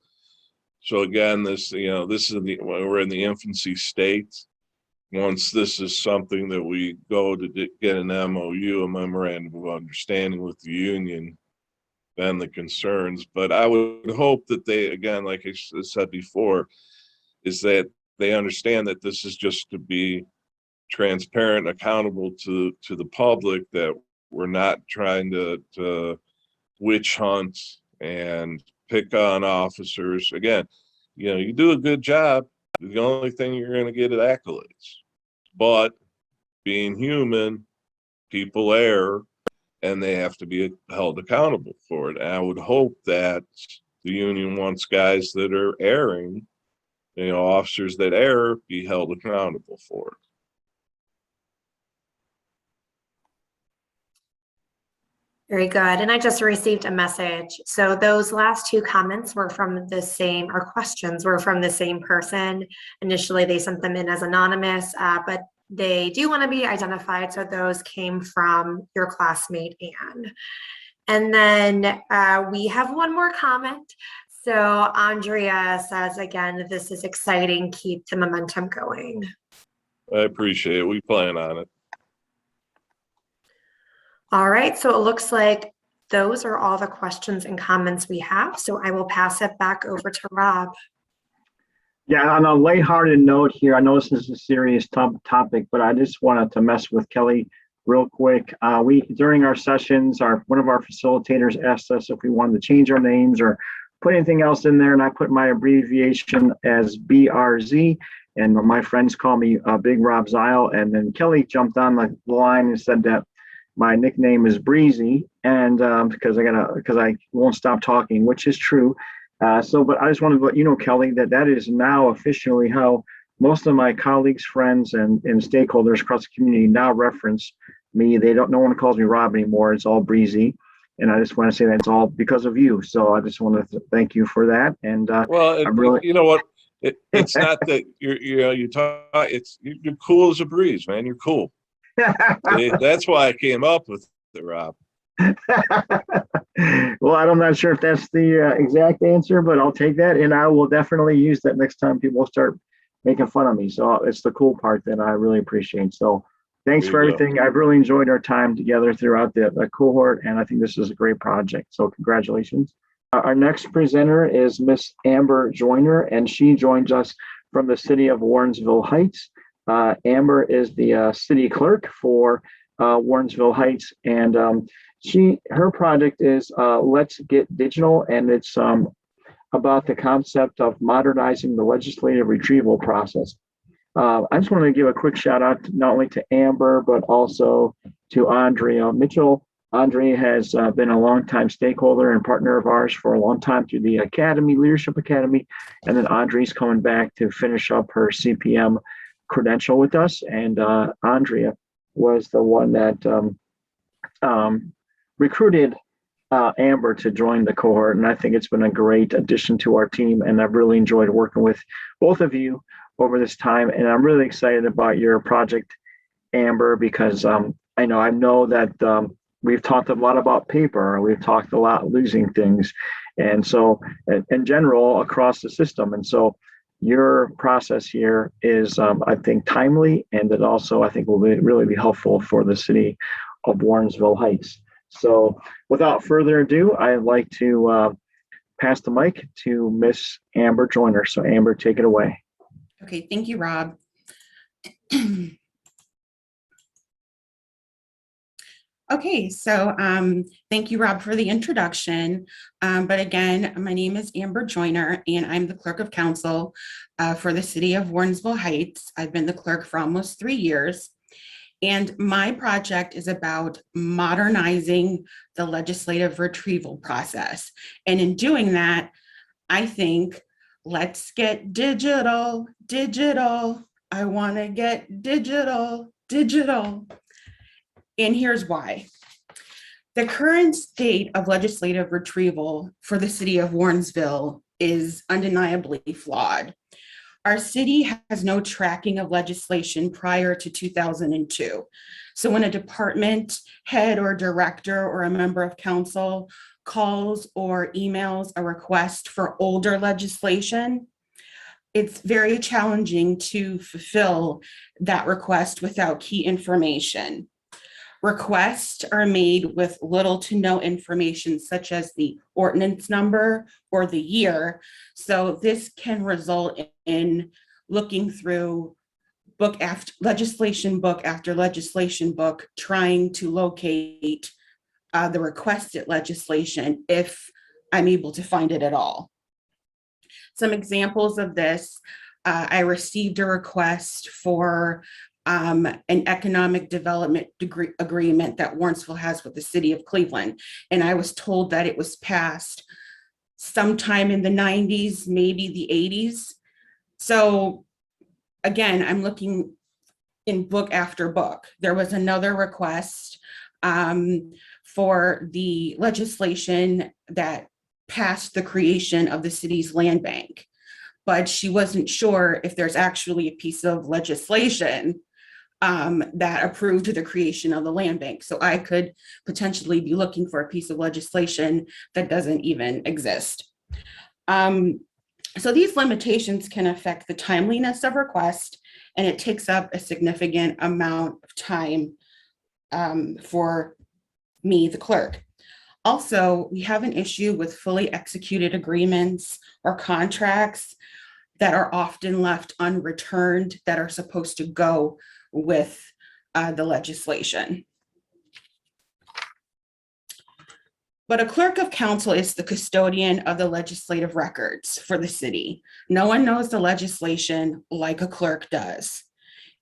So again, this is we're in the infancy state. Once this is something that we go to get an MOU, a memorandum of understanding with the union, then the concerns. But I would hope that they, again, like I said before, is that they understand that this is just to be transparent, accountable to the public, that we're not trying to witch hunt and pick on officers. Again, you do a good job. The only thing you're going to get is accolades. But being human, people err, and they have to be held accountable for it. And I would hope that the union wants guys that are erring, officers that err, be held accountable for it. Very good. And I just received a message. So those last two comments were from the same, or questions were from the same person. Initially, they sent them in as anonymous, but they do want to be identified. So those came from your classmate, Anne. And then we have one more comment. So Andrea says, again, this is exciting. Keep the momentum going. I appreciate it. We plan on it. All right, so it looks like those are all the questions and comments we have. So I will pass it back over to Rob. Yeah, on a lighthearted note here, I know this is a serious topic, but I just wanted to mess with Kelly real quick. During our sessions, one of our facilitators asked us if we wanted to change our names or put anything else in there, and I put my abbreviation as BRZ, and my friends call me Big Rob Zile, and then Kelly jumped on the line and said that my nickname is Breezy, and because I won't stop talking, which is true. But I just wanted to let you know, Kelly, that is now officially how most of my colleagues, friends, and stakeholders across the community now reference me. No one calls me Rob anymore. It's all Breezy. And I just want to say that it's all because of you. So I just want to thank you for that. And you know what? It's not that you're cool as a breeze, man. You're cool. That's why I came up with it, Rob. Well, I'm not sure if that's the exact answer, but I'll take that, and I will definitely use that next time people start making fun of me. So it's the cool part that I really appreciate. So thanks for everything. I've really enjoyed our time together throughout the cohort, and I think this is a great project. So congratulations. Our next presenter is Miss Amber Joyner, and she joins us from the city of Warrensville Heights. Amber is the city clerk for Warrensville Heights, and her project is Let's Get Digital, and it's about the concept of modernizing the legislative retrieval process. I just want to give a quick shout out not only to Amber, but also to Andrea Mitchell. Andrea has been a longtime stakeholder and partner of ours for a long time through the Academy, Leadership Academy. And then Andrea's coming back to finish up her CPM credential with us. And Andrea was the one that recruited Amber to join the cohort. And I think it's been a great addition to our team. And I've really enjoyed working with both of you over this time. And I'm really excited about your project, Amber, because I know that we've talked a lot about paper. We've talked a lot losing things. And so in general, across the system. And so your process here is, I think, timely, and it also, I think, will really be helpful for the city of Warrensville Heights. So without further ado, I'd like to pass the mic to Miss Amber Joyner. So Amber, take it away. Okay, thank you, Rob. Okay, so thank you, Rob, for the introduction. But again, my name is Amber Joyner, and I'm the clerk of council for the city of Warrensville Heights. I've been the clerk for almost 3 years. And my project is about modernizing the legislative retrieval process. And in doing that, I think, let's get digital, digital. I want to get digital, digital. And here's why. The current state of legislative retrieval for the city of Warrensville is undeniably flawed. Our city has no tracking of legislation prior to 2002. So when a department head or director or a member of council calls or emails a request for older legislation, it's very challenging to fulfill that request without key information. Requests are made with little to no information, such as the ordinance number or the year. So this can result in looking through book after legislation book after legislation book, trying to locate the requested legislation if I'm able to find it at all. Some examples of this, I received a request for an economic development agreement that Warrensville has with the city of Cleveland. And I was told that it was passed sometime in the 90s, maybe the 80s. So again, I'm looking in book after book. There was another request for the legislation that passed the creation of the city's land bank, but she wasn't sure if there's actually a piece of legislation that approved the creation of the land bank. So I could potentially be looking for a piece of legislation that doesn't even exist. So these limitations can affect the timeliness of request, and it takes up a significant amount of time for me, the clerk. Also, we have an issue with fully executed agreements or contracts that are often left unreturned that are supposed to go with the legislation. But a clerk of council is the custodian of the legislative records for the city. No one knows the legislation like a clerk does.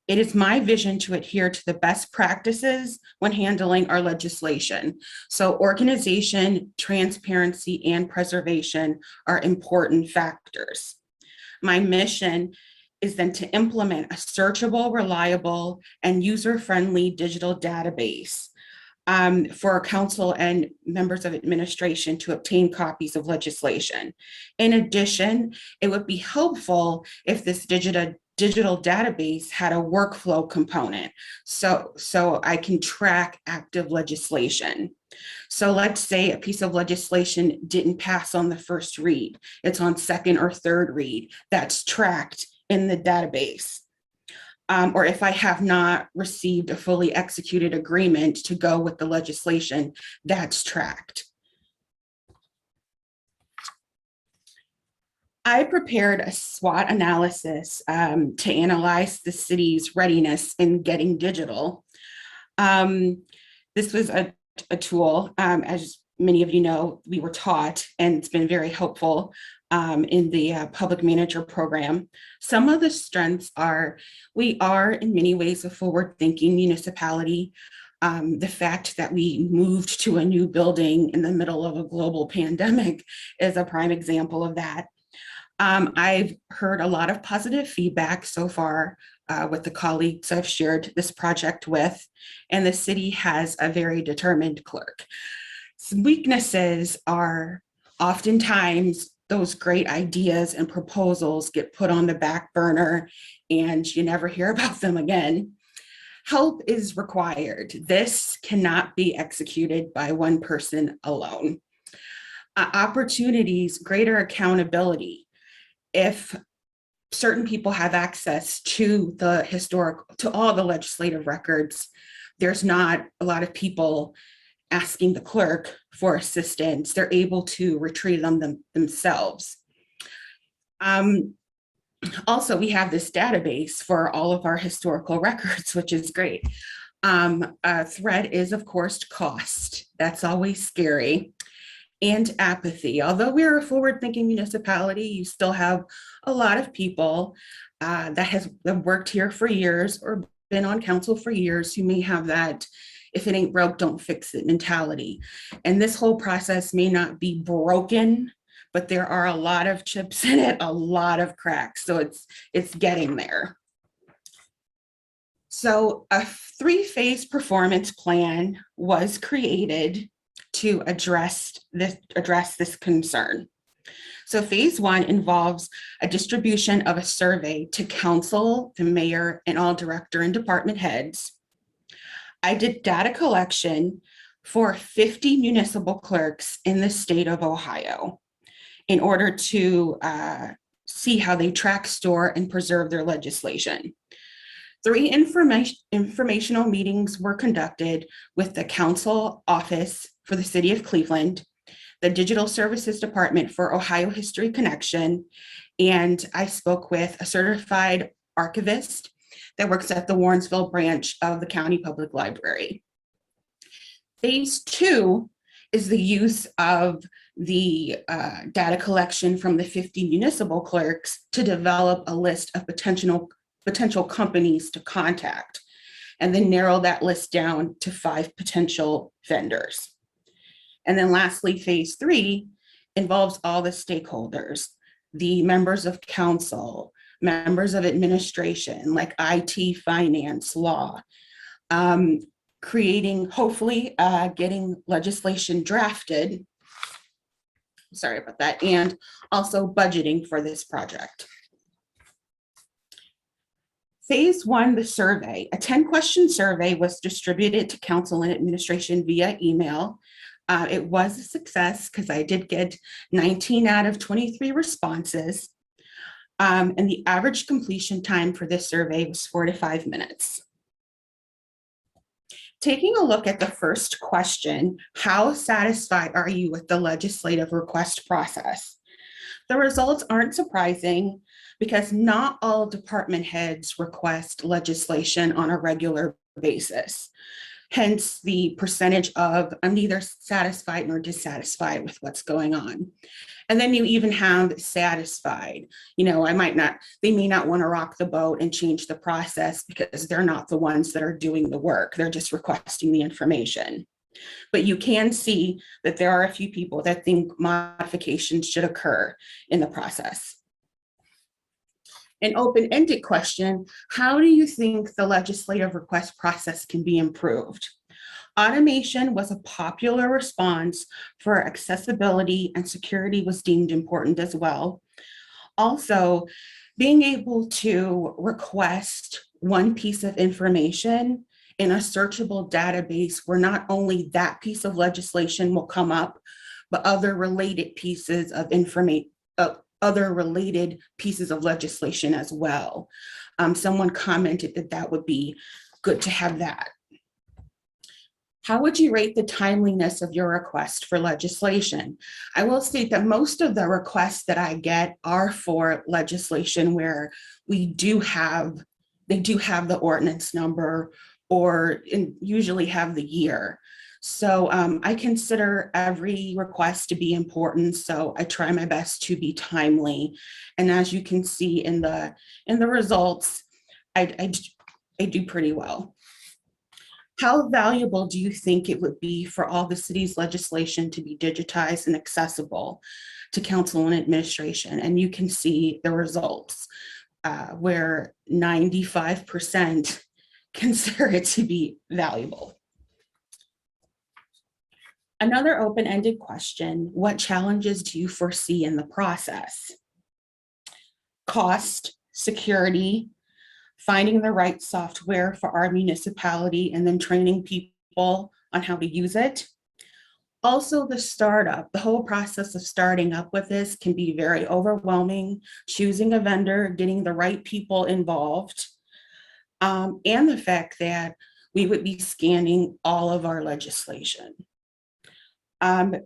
It is my vision to adhere to the best practices when handling our legislation. So organization, transparency, and preservation are important factors. My mission is then to implement a searchable, reliable, and user-friendly digital database for council and members of administration to obtain copies of legislation. In addition, it would be helpful if this digital database had a workflow component, so I can track active legislation. So let's say a piece of legislation didn't pass on the first read, it's on second or third read, that's tracked in the database. Or if I have not received a fully executed agreement to go with the legislation, that's tracked. I prepared a SWOT analysis to analyze the city's readiness in getting digital. This was a tool, as many of you know, we were taught, and it's been very helpful in the public manager program. Some of the strengths are, we are in many ways a forward-thinking municipality. The fact that we moved to a new building in the middle of a global pandemic is a prime example of that. I've heard a lot of positive feedback so far with the colleagues I've shared this project with, and the city has a very determined clerk. Some weaknesses are oftentimes those great ideas and proposals get put on the back burner and you never hear about them again. Help is required. This cannot be executed by one person alone. Opportunities, greater accountability. If certain people have access to all the legislative records, there's not a lot of people asking the clerk for assistance. They're able to retrieve them themselves. Also, we have this database for all of our historical records, which is great. A threat is, of course, cost. That's always scary. And apathy. Although we're a forward-thinking municipality, you still have a lot of people that have worked here for years or been on council for years who may have that if it ain't broke, don't fix it mentality. And this whole process may not be broken, but there are a lot of chips in it, a lot of cracks. So it's getting there. So a 3-phase performance plan was created to address this concern. So phase 1 involves a distribution of a survey to council, the mayor, and all director and department heads. I did data collection for 50 municipal clerks in the state of Ohio in order to see how they track, store, and preserve their legislation. 3 informational meetings were conducted with the council office for the city of Cleveland, the Digital Services Department for Ohio History Connection, and I spoke with a certified archivist that works at the Warrensville branch of the County Public Library. Phase 2 is the use of the data collection from the 50 municipal clerks to develop a list of potential companies to contact, and then narrow that list down to 5 potential vendors. And then lastly, phase 3 involves all the stakeholders, the members of council, members of administration, like IT, finance, law, creating, hopefully getting legislation drafted. Sorry about that. And also budgeting for this project. Phase 1, the survey, a 10-question survey was distributed to council and administration via email. It was a success because I did get 19 out of 23 responses. And the average completion time for this survey was 4 to 5 minutes. Taking a look at the first question, how satisfied are you with the legislative request process? The results aren't surprising because not all department heads request legislation on a regular basis. Hence the percentage of I'm neither satisfied nor dissatisfied with what's going on. And then you even have satisfied, they may not want to rock the boat and change the process because they're not the ones that are doing the work. They're just requesting the information. But you can see that there are a few people that think modifications should occur in the process. An open-ended question, how do you think the legislative request process can be improved? Automation was a popular response for accessibility, and security was deemed important as well. Also, being able to request one piece of information in a searchable database where not only that piece of legislation will come up, but other related pieces of information, other related pieces of legislation as well. Someone commented that that would be good to have that. How would you rate the timeliness of your request for legislation? I will state that most of the requests that I get are for legislation where they do have the ordinance number or usually have the year. So I consider every request to be important, so I try my best to be timely. And as you can see in the results, I do pretty well. How valuable do you think it would be for all the city's legislation to be digitized and accessible to council and administration? And you can see the results where 95% consider it to be valuable. Another open-ended question, what challenges do you foresee in the process? Cost, security, finding the right software for our municipality, and then training people on how to use it. Also the startup, the whole process of starting up with this can be very overwhelming, choosing a vendor, getting the right people involved, and the fact that we would be scanning all of our legislation.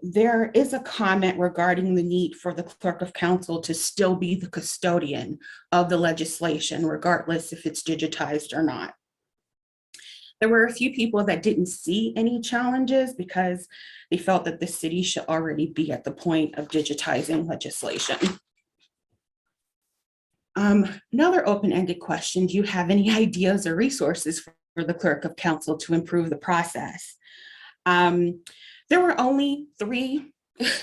There is a comment regarding the need for the clerk of council to still be the custodian of the legislation, regardless if it's digitized or not. There were a few people that didn't see any challenges because they felt that the city should already be at the point of digitizing legislation. Another open-ended question, do you have any ideas or resources for the clerk of council to improve the process? There were only 3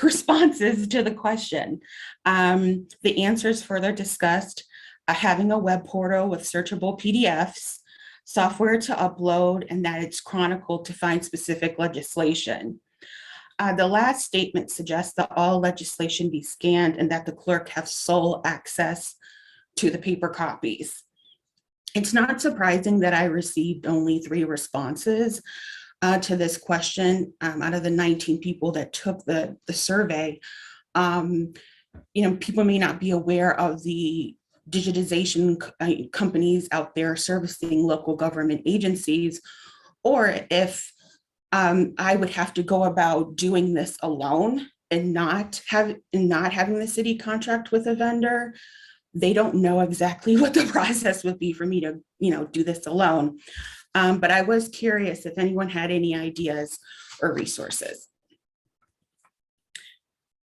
responses to the question. The answers further discussed having a web portal with searchable PDFs, software to upload, and that it's chronicled to find specific legislation. The last statement suggests that all legislation be scanned and that the clerk have sole access to the paper copies. It's not surprising that I received only 3 responses to this question out of the 19 people that took the survey. People may not be aware of the digitization companies out there servicing local government agencies, or if I would have to go about doing this alone and not having the city contract with a vendor. They don't know exactly what the process would be for me to, do this alone. But I was curious if anyone had any ideas or resources.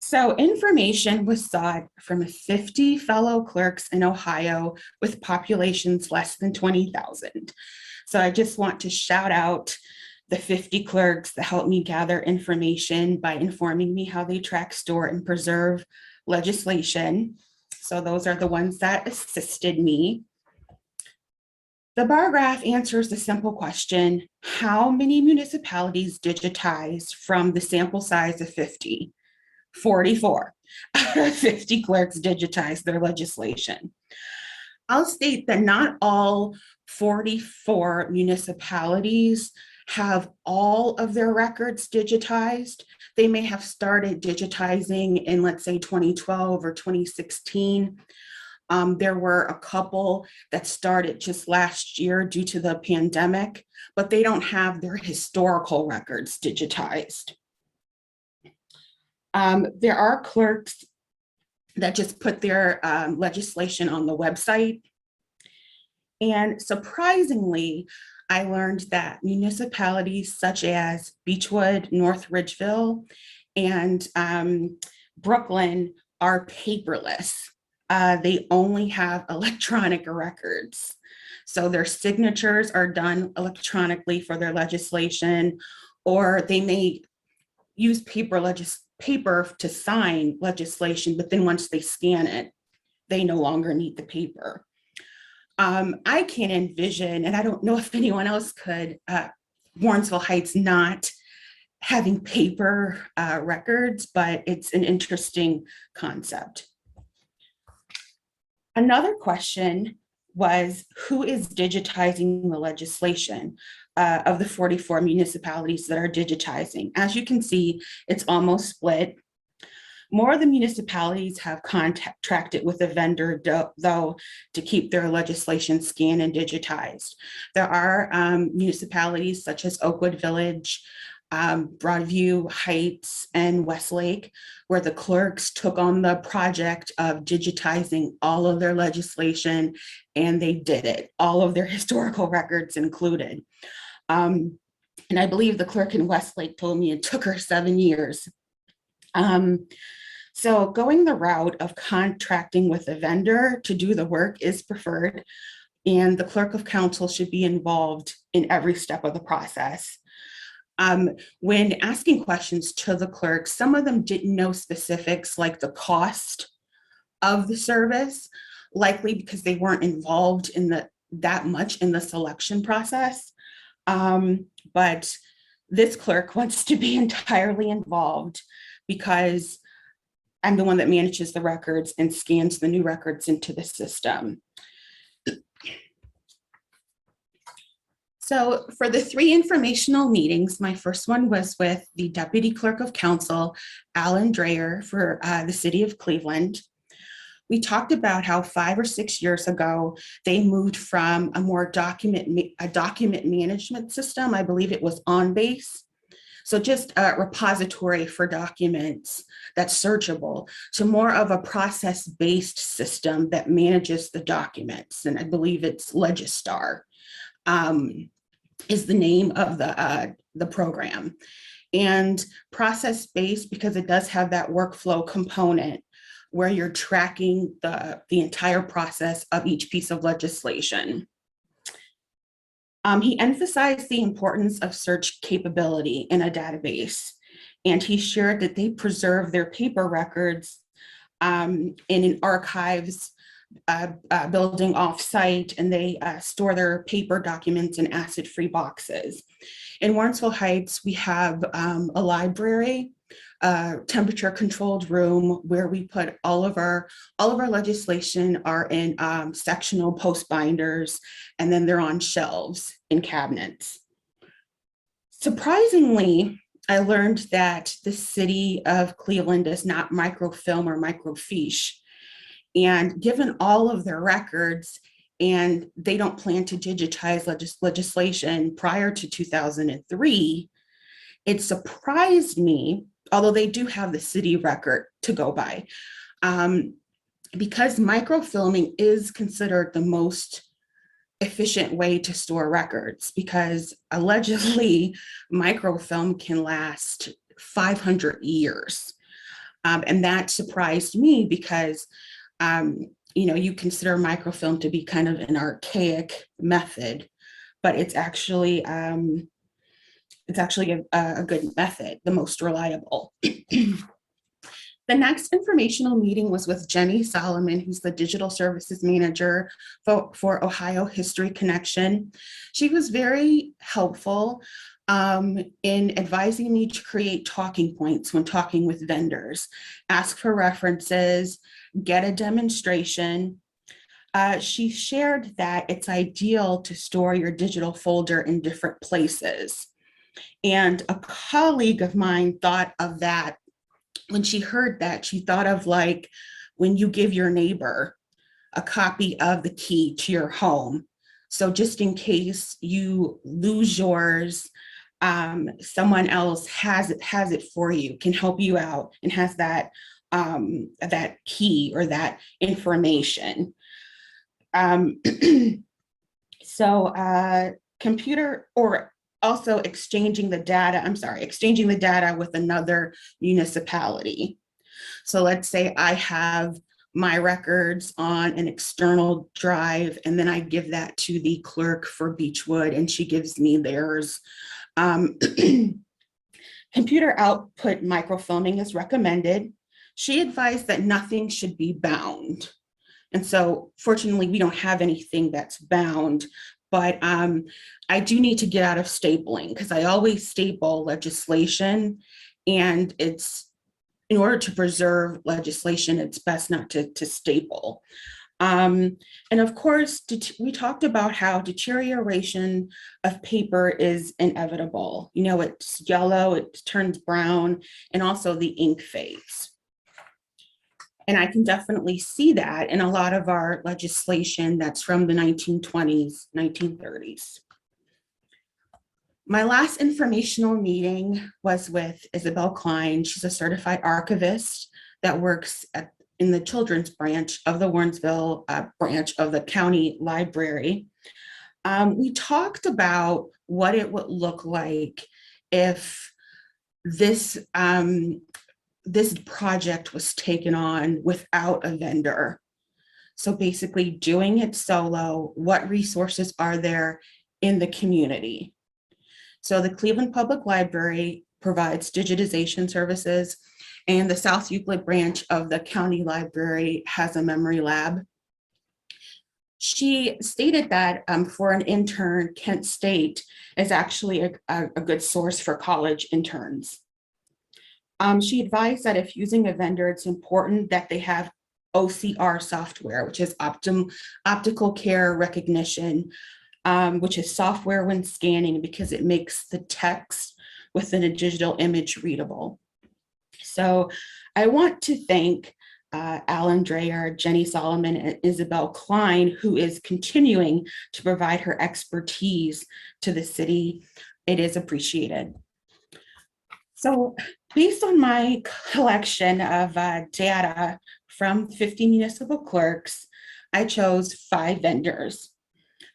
So information was sought from 50 fellow clerks in Ohio with populations less than 20,000. So I just want to shout out the 50 clerks that helped me gather information by informing me how they track, store, and preserve legislation. So those are the ones that assisted me. The bar graph answers the simple question, how many municipalities digitized from the sample size of 50? 44 out of 50 clerks digitized their legislation. I'll state that not all 44 municipalities have all of their records digitized. They may have started digitizing in, let's say, 2012 or 2016. There were a couple that started just last year due to the pandemic, but they don't have their historical records digitized. There are clerks that just put their legislation on the website. And surprisingly, I learned that municipalities such as Beechwood, North Ridgeville, and Brooklyn are paperless. They only have electronic records. So their signatures are done electronically for their legislation, or they may use paper to sign legislation, but then once they scan it, they no longer need the paper. I can envision, and I don't know if anyone else could, Warrensville Heights not having paper records, but it's an interesting concept. Another question was, who is digitizing the legislation of the 44 municipalities that are digitizing? As you can see, it's almost split. More of the municipalities have contracted with a vendor, though, to keep their legislation scanned and digitized. There are municipalities such as Oakwood Village, Broadview Heights, and Westlake, where the clerks took on the project of digitizing all of their legislation, and they did it, all of their historical records included. And I believe the clerk in Westlake told me it took her 7 years. So going the route of contracting with a vendor to do the work is preferred, and the clerk of council should be involved in every step of the process. When asking questions to the clerk, some of them didn't know specifics like the cost of the service, likely because they weren't involved in that much in the selection process. But this clerk wants to be entirely involved because I'm the one that manages the records and scans the new records into the system. So for the 3 informational meetings, my first one was with the Deputy Clerk of Council, Alan Dreyer, for the City of Cleveland. We talked about how 5 or 6 years ago, they moved from a more document management system. I believe it was OnBase. So just a repository for documents that's searchable, to more of a process-based system that manages the documents. And I believe it's Legistar. Is the name of the program. And process-based because it does have that workflow component where you're tracking the entire process of each piece of legislation. He emphasized the importance of search capability in a database, and he shared that they preserve their paper records in archives building off-site, and they store their paper documents in acid-free boxes. In Warrensville Heights, we have a library, temperature-controlled room where we put all of our legislation are in sectional post binders, and then they're on shelves in cabinets. Surprisingly, I learned that the city of Cleveland does not microfilm or microfiche. And given all of their records, and they don't plan to digitize legislation prior to 2003, it surprised me, although they do have the city record to go by, because microfilming is considered the most efficient way to store records, because allegedly microfilm can last 500 years. And that surprised me because you consider microfilm to be kind of an archaic method, but it's actually a good method, the most reliable. The next informational meeting was with Jenny Solomon, who's the digital services manager for Ohio History Connection. She was very helpful in advising me to create talking points when talking with vendors, ask for references, get a demonstration. She shared that it's ideal to store your digital folder in different places. And a colleague of mine thought of that. When she heard that, she thought of like when you give your neighbor a copy of the key to your home. So just in case you lose yours, someone else has it for you, can help you out, and has that key or that information. Computer or also exchanging the data with another municipality. So let's say I have my records on an external drive, and then I give that to the clerk for Beechwood, and she gives me theirs. Computer output microfilming is recommended. She advised that nothing should be bound. And so fortunately, we don't have anything that's bound, but I do need to get out of stapling because I always staple legislation, and it's in order to preserve legislation, it's best not to staple. And of course, we talked about how deterioration of paper is inevitable. It's yellow, it turns brown, and also the ink fades. And I can definitely see that in a lot of our legislation that's from the 1920s, 1930s. My last informational meeting was with Isabel Klein. She's a certified archivist that works in the children's branch of the Warrensville branch of the county library. We talked about what it would look like if this project was taken on without a vendor. So basically doing it solo, what resources are there in the community? So the Cleveland Public Library provides digitization services, and the South Euclid branch of the county library has a memory lab. She stated that for an intern, Kent State is actually a good source for college interns. She advised that if using a vendor, it's important that they have OCR software, which is optical character recognition, which is software when scanning because it makes the text within a digital image readable. So I want to thank Alan Dreyer, Jenny Solomon, and Isabel Klein, who is continuing to provide her expertise to the city. It is appreciated. So based on my collection of data from 50 municipal clerks, I chose 5 vendors.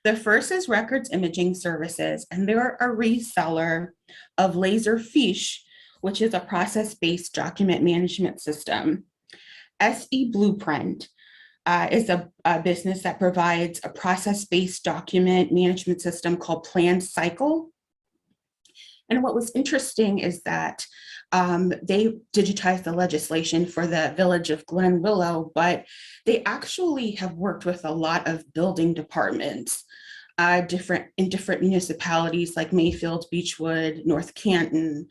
The first is Records Imaging Services, and they're a reseller of Laserfiche, which is a process-based document management system. SE Blueprint is a business that provides a process-based document management system called Plan Cycle. And what was interesting is that they digitized the legislation for the village of Glen Willow, but they actually have worked with a lot of building departments in different municipalities like Mayfield, Beechwood, North Canton.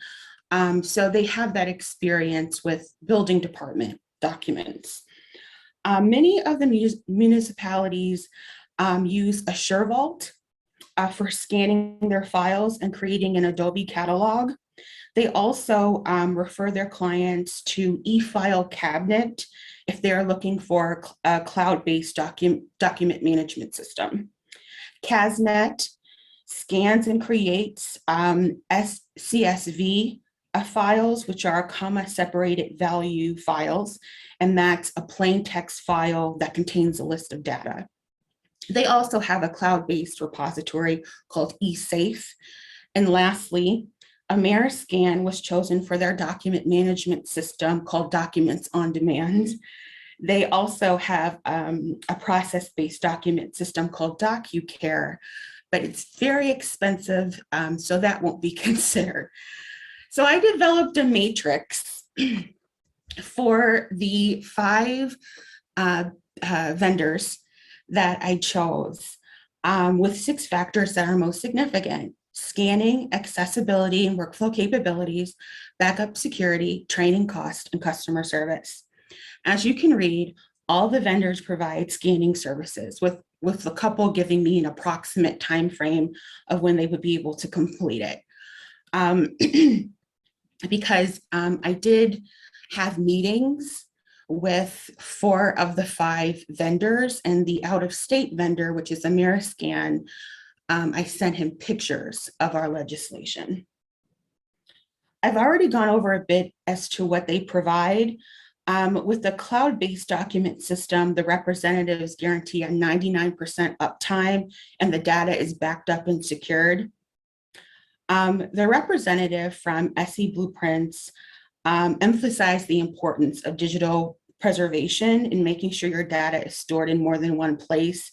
So they have that experience with building department documents. Many of the municipalities use a SureVault for scanning their files and creating an Adobe catalog. They also refer their clients to e-file cabinet if they're looking for a cloud-based document management system. CASNet scans and creates CSV files, which are comma-separated value files, and that's a plain text file that contains a list of data. They also have a cloud-based repository called eSafe. And lastly, Ameriscan was chosen for their document management system called Documents on Demand. They also have a process-based document system called DocuCare, but it's very expensive, so that won't be considered. So I developed a matrix for the 5 vendors that I chose with 6 factors that are most significant: scanning, accessibility, and workflow capabilities, backup security, training cost, and customer service. As you can read, all the vendors provide scanning services, with the couple giving me an approximate time frame of when they would be able to complete it. Because I did have meetings with 4 of the 5 vendors, and the out-of-state vendor, which is Ameriscan, I sent him pictures of our legislation. I've already gone over a bit as to what they provide. With the cloud-based document system, the representatives guarantee a 99% uptime, and the data is backed up and secured. The representative from SE Blueprints emphasized the importance of digital preservation in making sure your data is stored in more than one place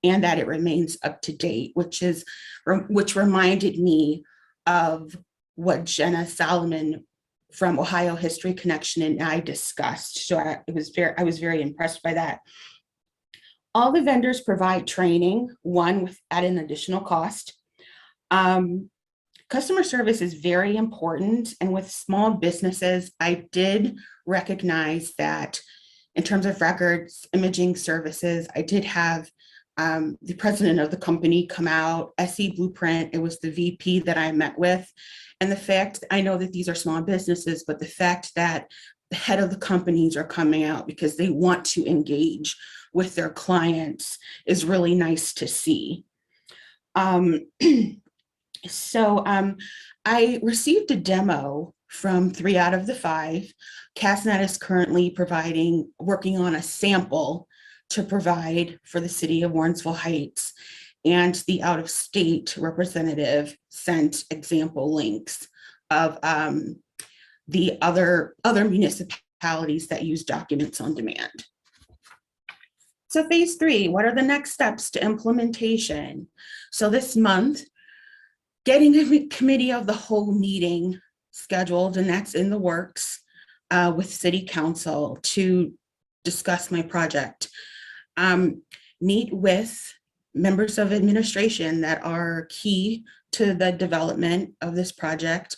and that it remains up to date, which reminded me of what Jenna Solomon from Ohio History Connection and I discussed. So I was very impressed by that. All the vendors provide training, one at an additional cost. Customer service is very important, and with small businesses, I did recognize that in terms of records imaging services, I did have the president of the company come out, SE Blueprint. It was the VP that I met with. And the fact, I know that these are small businesses, but the fact that the head of the companies are coming out because they want to engage with their clients is really nice to see. So I received a demo from 3 out of the 5. CASNet is currently working on a sample to provide for the city of Warrensville Heights. and the out-of-state representative sent example links of the other municipalities that use documents on demand. So phase 3, what are the next steps to implementation? So this month, getting a committee of the whole meeting scheduled, and that's in the works with City Council to discuss my project. Meet with members of administration that are key to the development of this project,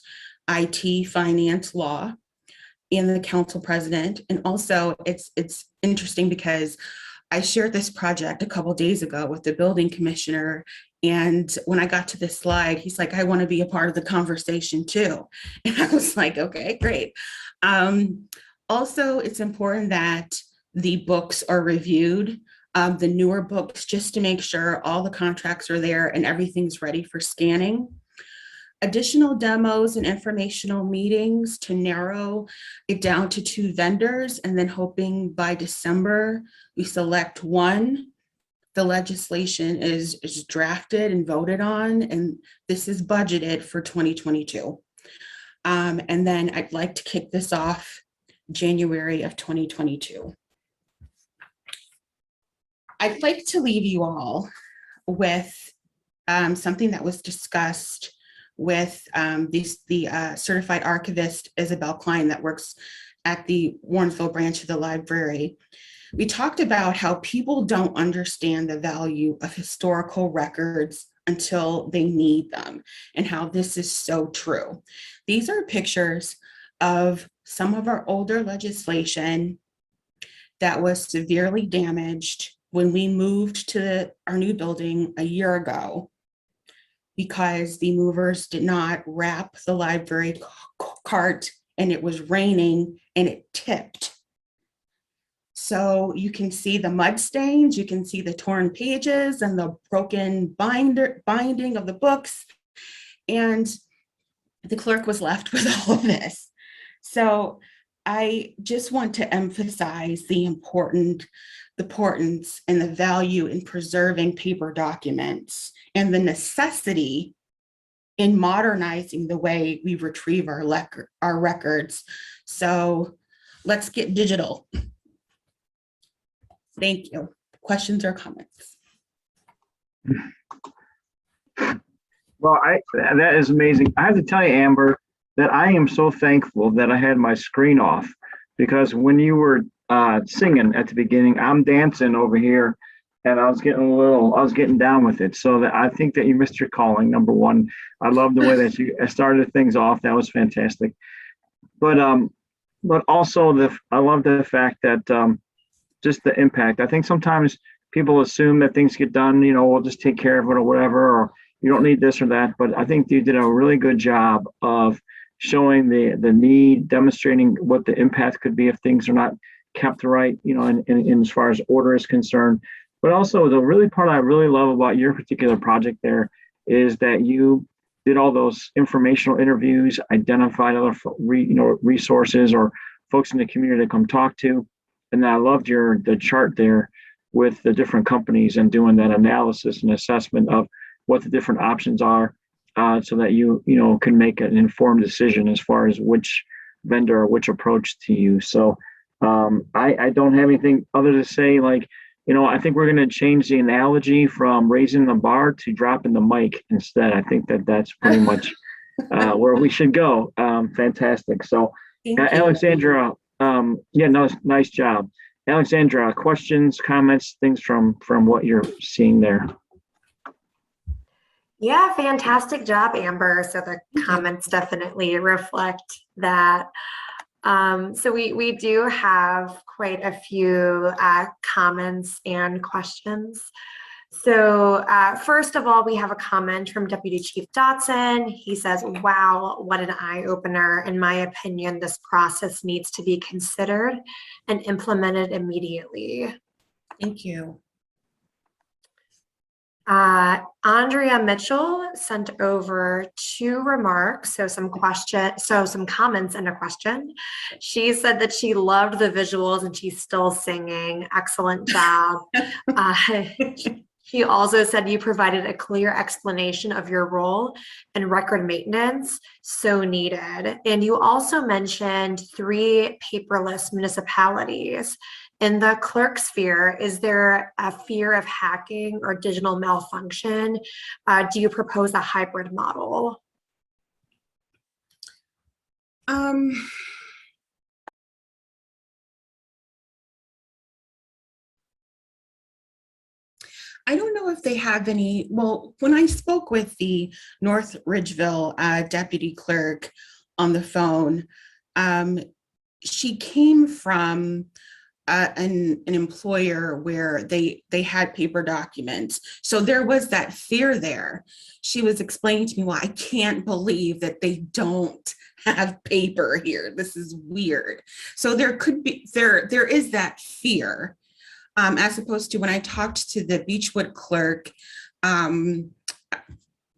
IT, finance, law, and the council president. And also it's interesting because I shared this project a couple of days ago with the building commissioner. And when I got to this slide, he's like, I want to be a part of the conversation too. And I was like, okay, great. Also, it's important that the books are reviewed, the newer books, just to make sure all the contracts are there and everything's ready for scanning. Additional demos and informational meetings to narrow it down to 2 vendors, and then hoping by December we select one. The legislation is drafted and voted on, and this is budgeted for 2022. And then I'd like to kick this off January of 2022. I'd like to leave you all with something that was discussed with the certified archivist, Isabel Klein, that works at the Warrensville branch of the library. We talked about how people don't understand the value of historical records until they need them, and how this is so true. These are pictures of some of our older legislation that was severely damaged when we moved to our new building a year ago, because the movers did not wrap the library cart, and it was raining and it tipped. So you can see the mud stains, you can see the torn pages and the broken binding of the books. And the clerk was left with all of this. So I just want to emphasize the importance and the value in preserving paper documents, and the necessity in modernizing the way we retrieve our records. So let's get digital. Thank you. Questions or comments? Well, that is amazing. I have to tell you, Amber, that I am so thankful that I had my screen off, because when you were singing at the beginning, I'm dancing over here, and I was getting down with it. So that I think that you missed your calling, number one. I love the way that you started things off. That was fantastic. But also I love the fact that just the impact. I think sometimes people assume that things get done, we'll just take care of it or whatever, or you don't need this or that. But I think you did a really good job of showing the need, demonstrating what the impact could be if things are not kept right, in as far as order is concerned. But also the really part I really love about your particular project there is that you did all those informational interviews, identified other resources or folks in the community to come talk to. And I loved the chart there with the different companies and doing that analysis and assessment of what the different options are, so that you can make an informed decision as far as which vendor or which approach to use. So I don't have anything other to say. I think we're going to change the analogy from raising the bar to dropping the mic instead. I think that's pretty much where we should go. Fantastic. So Alexandra, nice job. Alexandra, questions, comments, things from what you're seeing there? Yeah, fantastic job, Amber. So the comments definitely reflect that. So we do have quite a few comments and questions. So first of all, we have a comment from Deputy Chief Dotson. He says, wow, what an eye-opener. In my opinion, this process needs to be considered and implemented immediately. Thank you. Andrea Mitchell sent over 2 remarks, so some comments and a question. She said that she loved the visuals and she's still singing. Excellent job. He also said you provided a clear explanation of your role and record maintenance, so needed. And you also mentioned 3 paperless municipalities. In the clerk sphere, is there a fear of hacking or digital malfunction? Do you propose a hybrid model? I don't know if they have any, well, when I spoke with the North Ridgeville deputy clerk on the phone, she came from an employer where they had paper documents. So there was that fear there. She was explaining to me, well, I can't believe that they don't have paper here. This is weird. So there could be, there is that fear. As opposed to when I talked to the Beechwood clerk,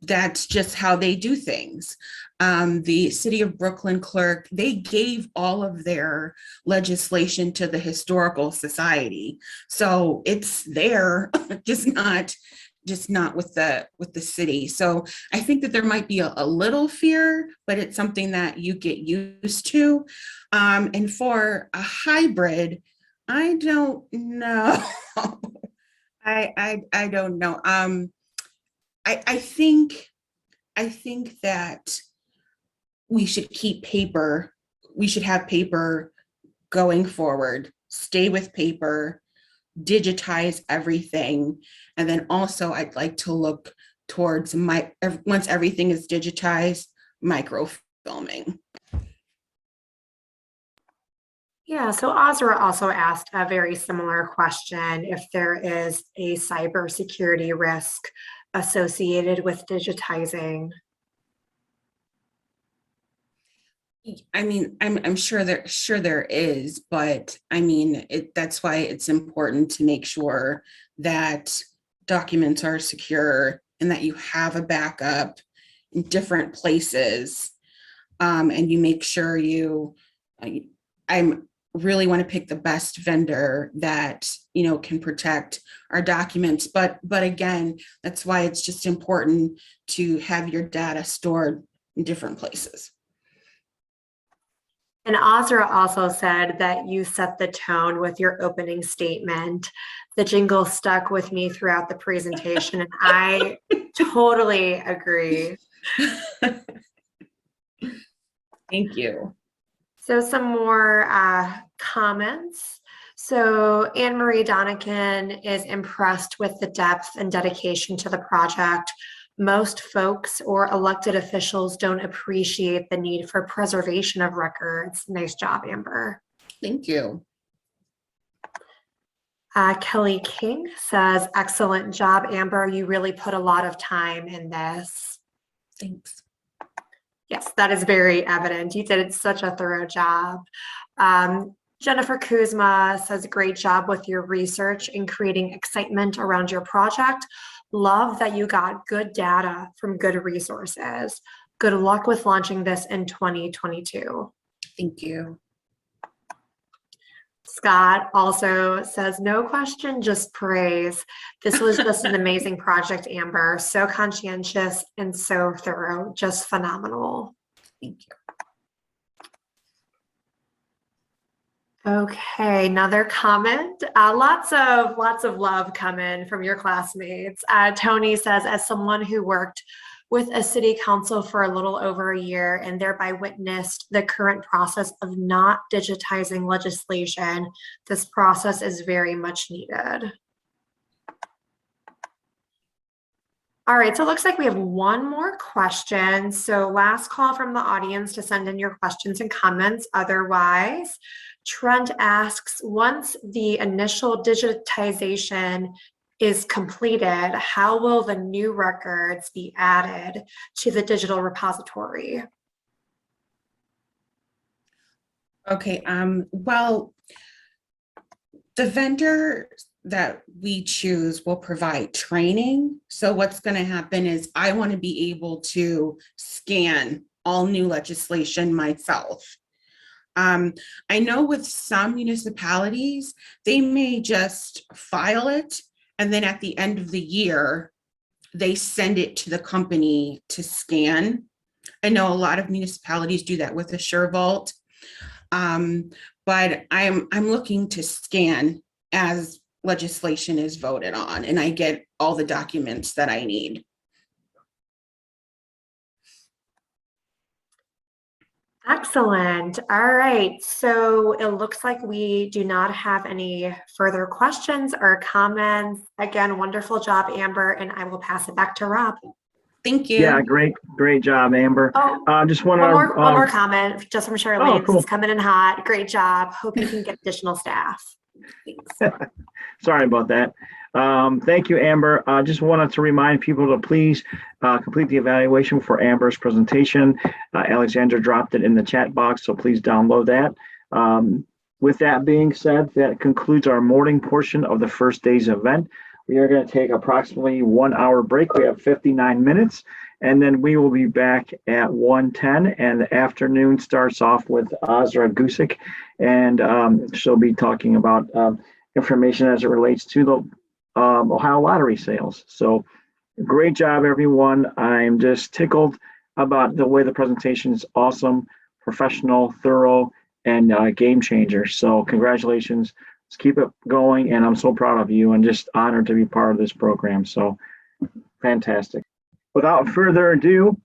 that's just how they do things. The City of Brooklyn clerk, they gave all of their legislation to the Historical Society. So it's there, just not with the city. So I think that there might be a little fear, but it's something that you get used to. And for a hybrid, I don't know. I don't know. I think that we should keep paper. We should have paper going forward. Stay with paper, digitize everything, and then also I'd like to look towards once everything is digitized, microfilming. Yeah, so Azra also asked a very similar question, if there is a cybersecurity risk associated with digitizing. I mean, I'm sure there is, but I mean, that's why it's important to make sure that documents are secure and that you have a backup in different places. And you make sure I'm really want to pick the best vendor that, can protect our documents. But again, that's why it's just important to have your data stored in different places. And Azra also said that you set the tone with your opening statement. The jingle stuck with me throughout the presentation, and I totally agree. Thank you. So some more comments. So Anne Marie Donican is impressed with the depth and dedication to the project. Most folks or elected officials don't appreciate the need for preservation of records. Nice job, Amber. Thank you. Kelly King says, excellent job, Amber. You really put a lot of time in this. Thanks. Yes, that is very evident. You did such a thorough job. Jennifer Kuzma says, great job with your research and creating excitement around your project. Love that you got good data from good resources. Good luck with launching this in 2022. Thank you. Scott also says, no question, just praise. This was just an amazing project, Amber. So conscientious and so thorough, just phenomenal. Thank you. Okay, another comment. Lots of love coming from your classmates. Tony says, as someone who worked with a city council for a little over a year and thereby witnessed the current process of not digitizing legislation, this process is very much needed. All right, so it looks like we have one more question. So last call from the audience to send in your questions and comments. Otherwise, Trent asks, once the initial digitization is completed, how will the new records be added to the digital repository? Okay, well, the vendor that we choose will provide training. So what's going to happen is I want to be able to scan all new legislation myself. I know with some municipalities, they may just file it And then at the end of the year, they send it to the company to scan. I know a lot of municipalities do that with a SureVault, but I'm looking to scan as legislation is voted on, and I get all the documents that I need. Excellent. All right. So it looks like we do not have any further questions or comments. Again, wonderful job, Amber, and I will pass it back to Rob. Thank you. Yeah, great job, Amber. Oh, Just want one more comment just from Charlene. cool. This is coming in hot. Great job. Hope you can get additional staff. Thanks. Sorry about that. Thank you, Amber. I just wanted to remind people to please complete the evaluation for Amber's presentation. Alexandra dropped it in the chat box, so please download that. With that being said, that concludes our morning portion of the first day's event. We are going to take approximately 1 hour break. We have 59 minutes, and then we will be back at 1:10. And the afternoon starts off with Azra Gusick, and she'll be talking about information as it relates to the Ohio lottery sales. So great job, everyone. I'm just tickled about the way the presentation is awesome, professional, thorough, and game changer. So congratulations. Let's keep it going. And I'm so proud of you and just honored to be part of this program. So fantastic. Without further ado,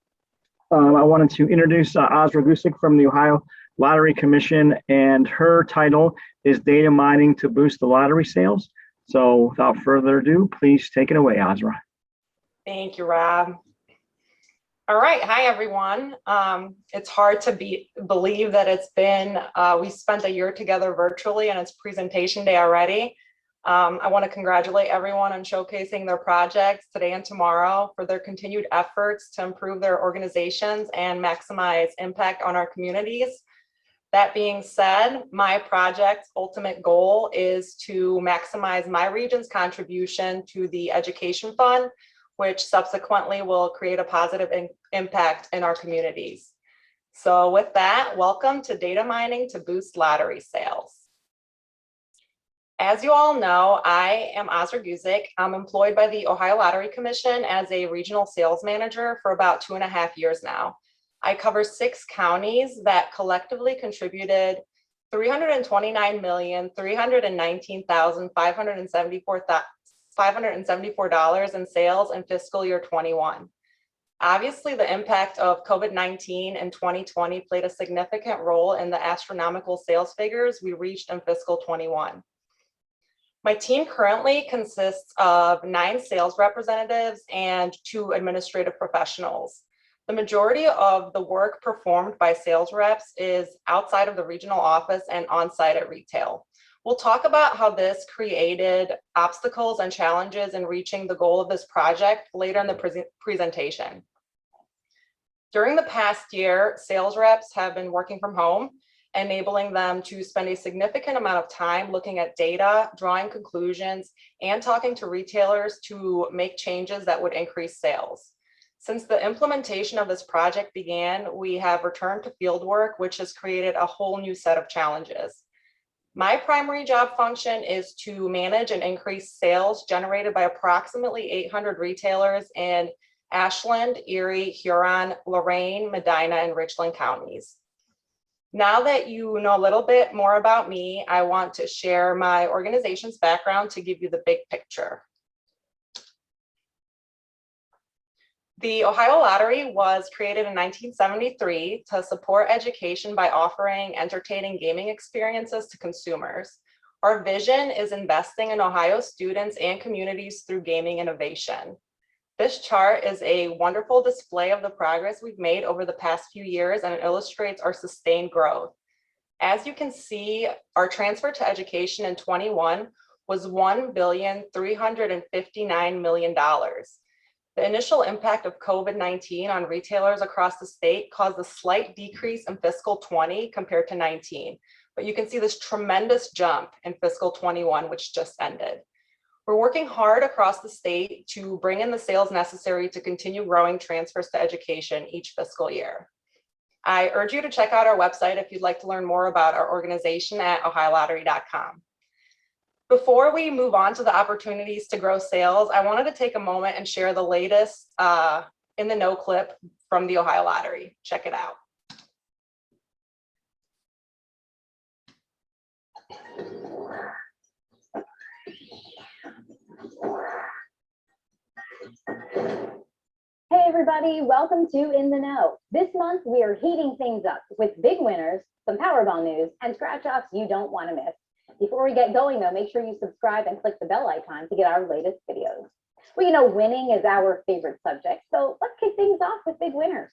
I wanted to introduce Azra Gusick from the Ohio Lottery Commission, and her title is Data Mining to Boost the Lottery Sales. So without further ado, please take it away, Azra. Thank you, Rob. All right. Hi, everyone. It's hard to believe that it's been, we spent a year together virtually and it's presentation day already. I want to congratulate everyone on showcasing their projects today and tomorrow for their continued efforts to improve their organizations and maximize impact on our communities. That being said, my project's ultimate goal is to maximize my region's contribution to the education fund, which subsequently will create a positive impact in our communities. So with that, welcome to Data Mining to Boost Lottery Sales. As you all know, I am Azra Gusick. I'm employed by the Ohio Lottery Commission as a regional sales manager for about 2.5 years now. I cover 6 counties that collectively contributed $329,319,574 in sales in fiscal year 21. Obviously, the impact of COVID-19 in 2020 played a significant role in the astronomical sales figures we reached in fiscal 21. My team currently consists of 9 sales representatives and 2 administrative professionals. The majority of the work performed by sales reps is outside of the regional office and on-site at retail. We'll talk about how this created obstacles and challenges in reaching the goal of this project later in the presentation. During the past year, sales reps have been working from home, enabling them to spend a significant amount of time looking at data, drawing conclusions, and talking to retailers to make changes that would increase sales. Since the implementation of this project began, we have returned to field work, which has created a whole new set of challenges. My primary job function is to manage and increase sales generated by approximately 800 retailers in Ashland, Erie, Huron, Lorain, Medina, and Richland counties. Now that you know a little bit more about me, I want to share my organization's background to give you the big picture. The Ohio Lottery was created in 1973 to support education by offering entertaining gaming experiences to consumers. Our vision is investing in Ohio students and communities through gaming innovation. This chart is a wonderful display of the progress we've made over the past few years, and it illustrates our sustained growth. As you can see, our transfer to education in 21 was $1,359 million. The initial impact of COVID-19 on retailers across the state caused a slight decrease in fiscal 20 compared to 19, but you can see this tremendous jump in fiscal 21, which just ended. We're working hard across the state to bring in the sales necessary to continue growing transfers to education each fiscal year. I urge you to check out our website if you'd like to learn more about our organization at ohiolottery.com. Before we move on to the opportunities to grow sales, I wanted to take a moment and share the latest in the know clip from the Ohio Lottery. Check it out. Hey everybody, welcome to In the Know. This month we are heating things up with big winners, some Powerball news, and scratch-offs you don't want to miss. Before we get going though, make sure you subscribe and click the bell icon to get our latest videos. Well, you know, winning is our favorite subject, so let's kick things off with big winners.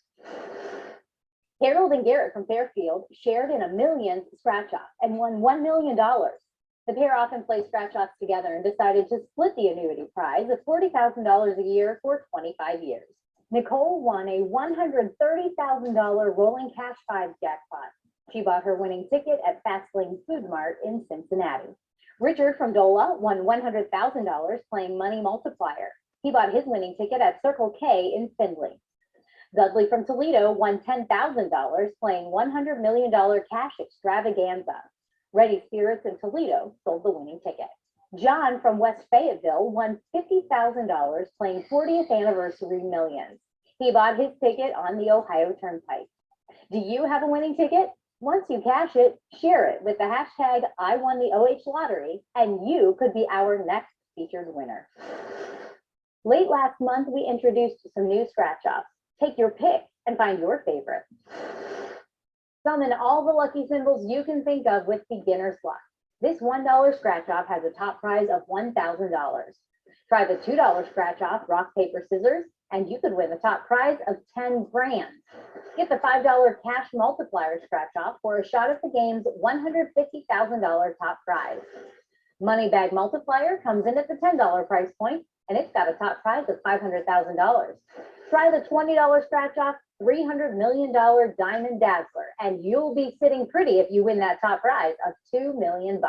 Harold and Garrett from Fairfield shared in a millions scratch-off and won $1 million. The pair often play scratch-offs together and decided to split the annuity prize of $40,000 a year for 25 years. Nicole won a $130,000 rolling cash prize jackpot. She bought her winning ticket at Fast Lane Food Mart in Cincinnati. Richard from Dola won $100,000 playing Money Multiplier. He bought his winning ticket at Circle K in Findlay. Dudley from Toledo won $10,000 playing $100 million cash extravaganza. Ready Spirits in Toledo sold the winning ticket. John from West Fayetteville won $50,000 playing 40th anniversary millions. He bought his ticket on the Ohio Turnpike. Do you have a winning ticket? Once you cash it, share it with the hashtag #IWonTheOHLottery, and you could be our next featured winner. Late last month, we introduced some new scratch-offs. Take your pick and find your favorite. Summon all the lucky symbols you can think of with beginner's luck. This $1 scratch-off has a top prize of $1,000. Try the $2 scratch-off, rock, paper, scissors, and you could win the top prize of 10 grand. Get the $5 cash multiplier scratch-off for a shot at the game's $150,000 top prize. Money bag multiplier comes in at the $10 price point, and it's got a top prize of $500,000. Try the $20 scratch-off, $300 million diamond dazzler, and you'll be sitting pretty if you win that top prize of $2 million.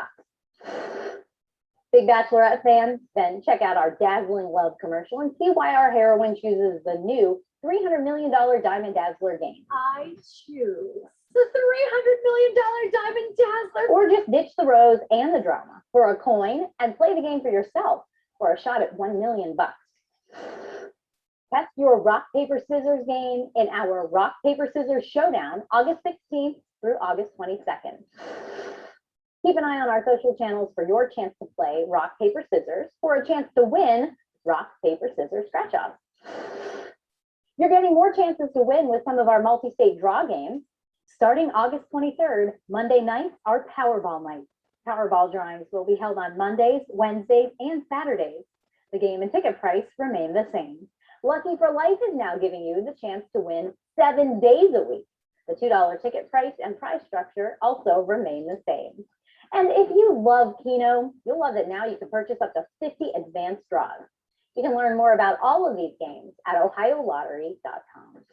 Big Bachelorette fans? Then check out our dazzling love commercial and see why our heroine chooses the new $300 million diamond dazzler game. I choose the $300 million diamond dazzler. Or just ditch the rose and the drama for a coin and play the game for yourself for a shot at $1 million. Test your rock, paper, scissors game in our Rock, Paper, Scissors Showdown, August 16th through August 22nd. Keep an eye on our social channels for your chance to play Rock, Paper, Scissors for a chance to win Rock, Paper, Scissors scratch-offs. You're getting more chances to win with some of our multi-state draw games. Starting August 23rd, Monday nights are Powerball nights. Powerball drawings will be held on Mondays, Wednesdays, and Saturdays. The game and ticket price remain the same. Lucky for Life is now giving you the chance to win 7 days a week. The $2 ticket price and price structure also remain the same. And if you love Keno, you'll love that now you can purchase up to 50 advanced draws. You can learn more about all of these games at ohiolottery.com.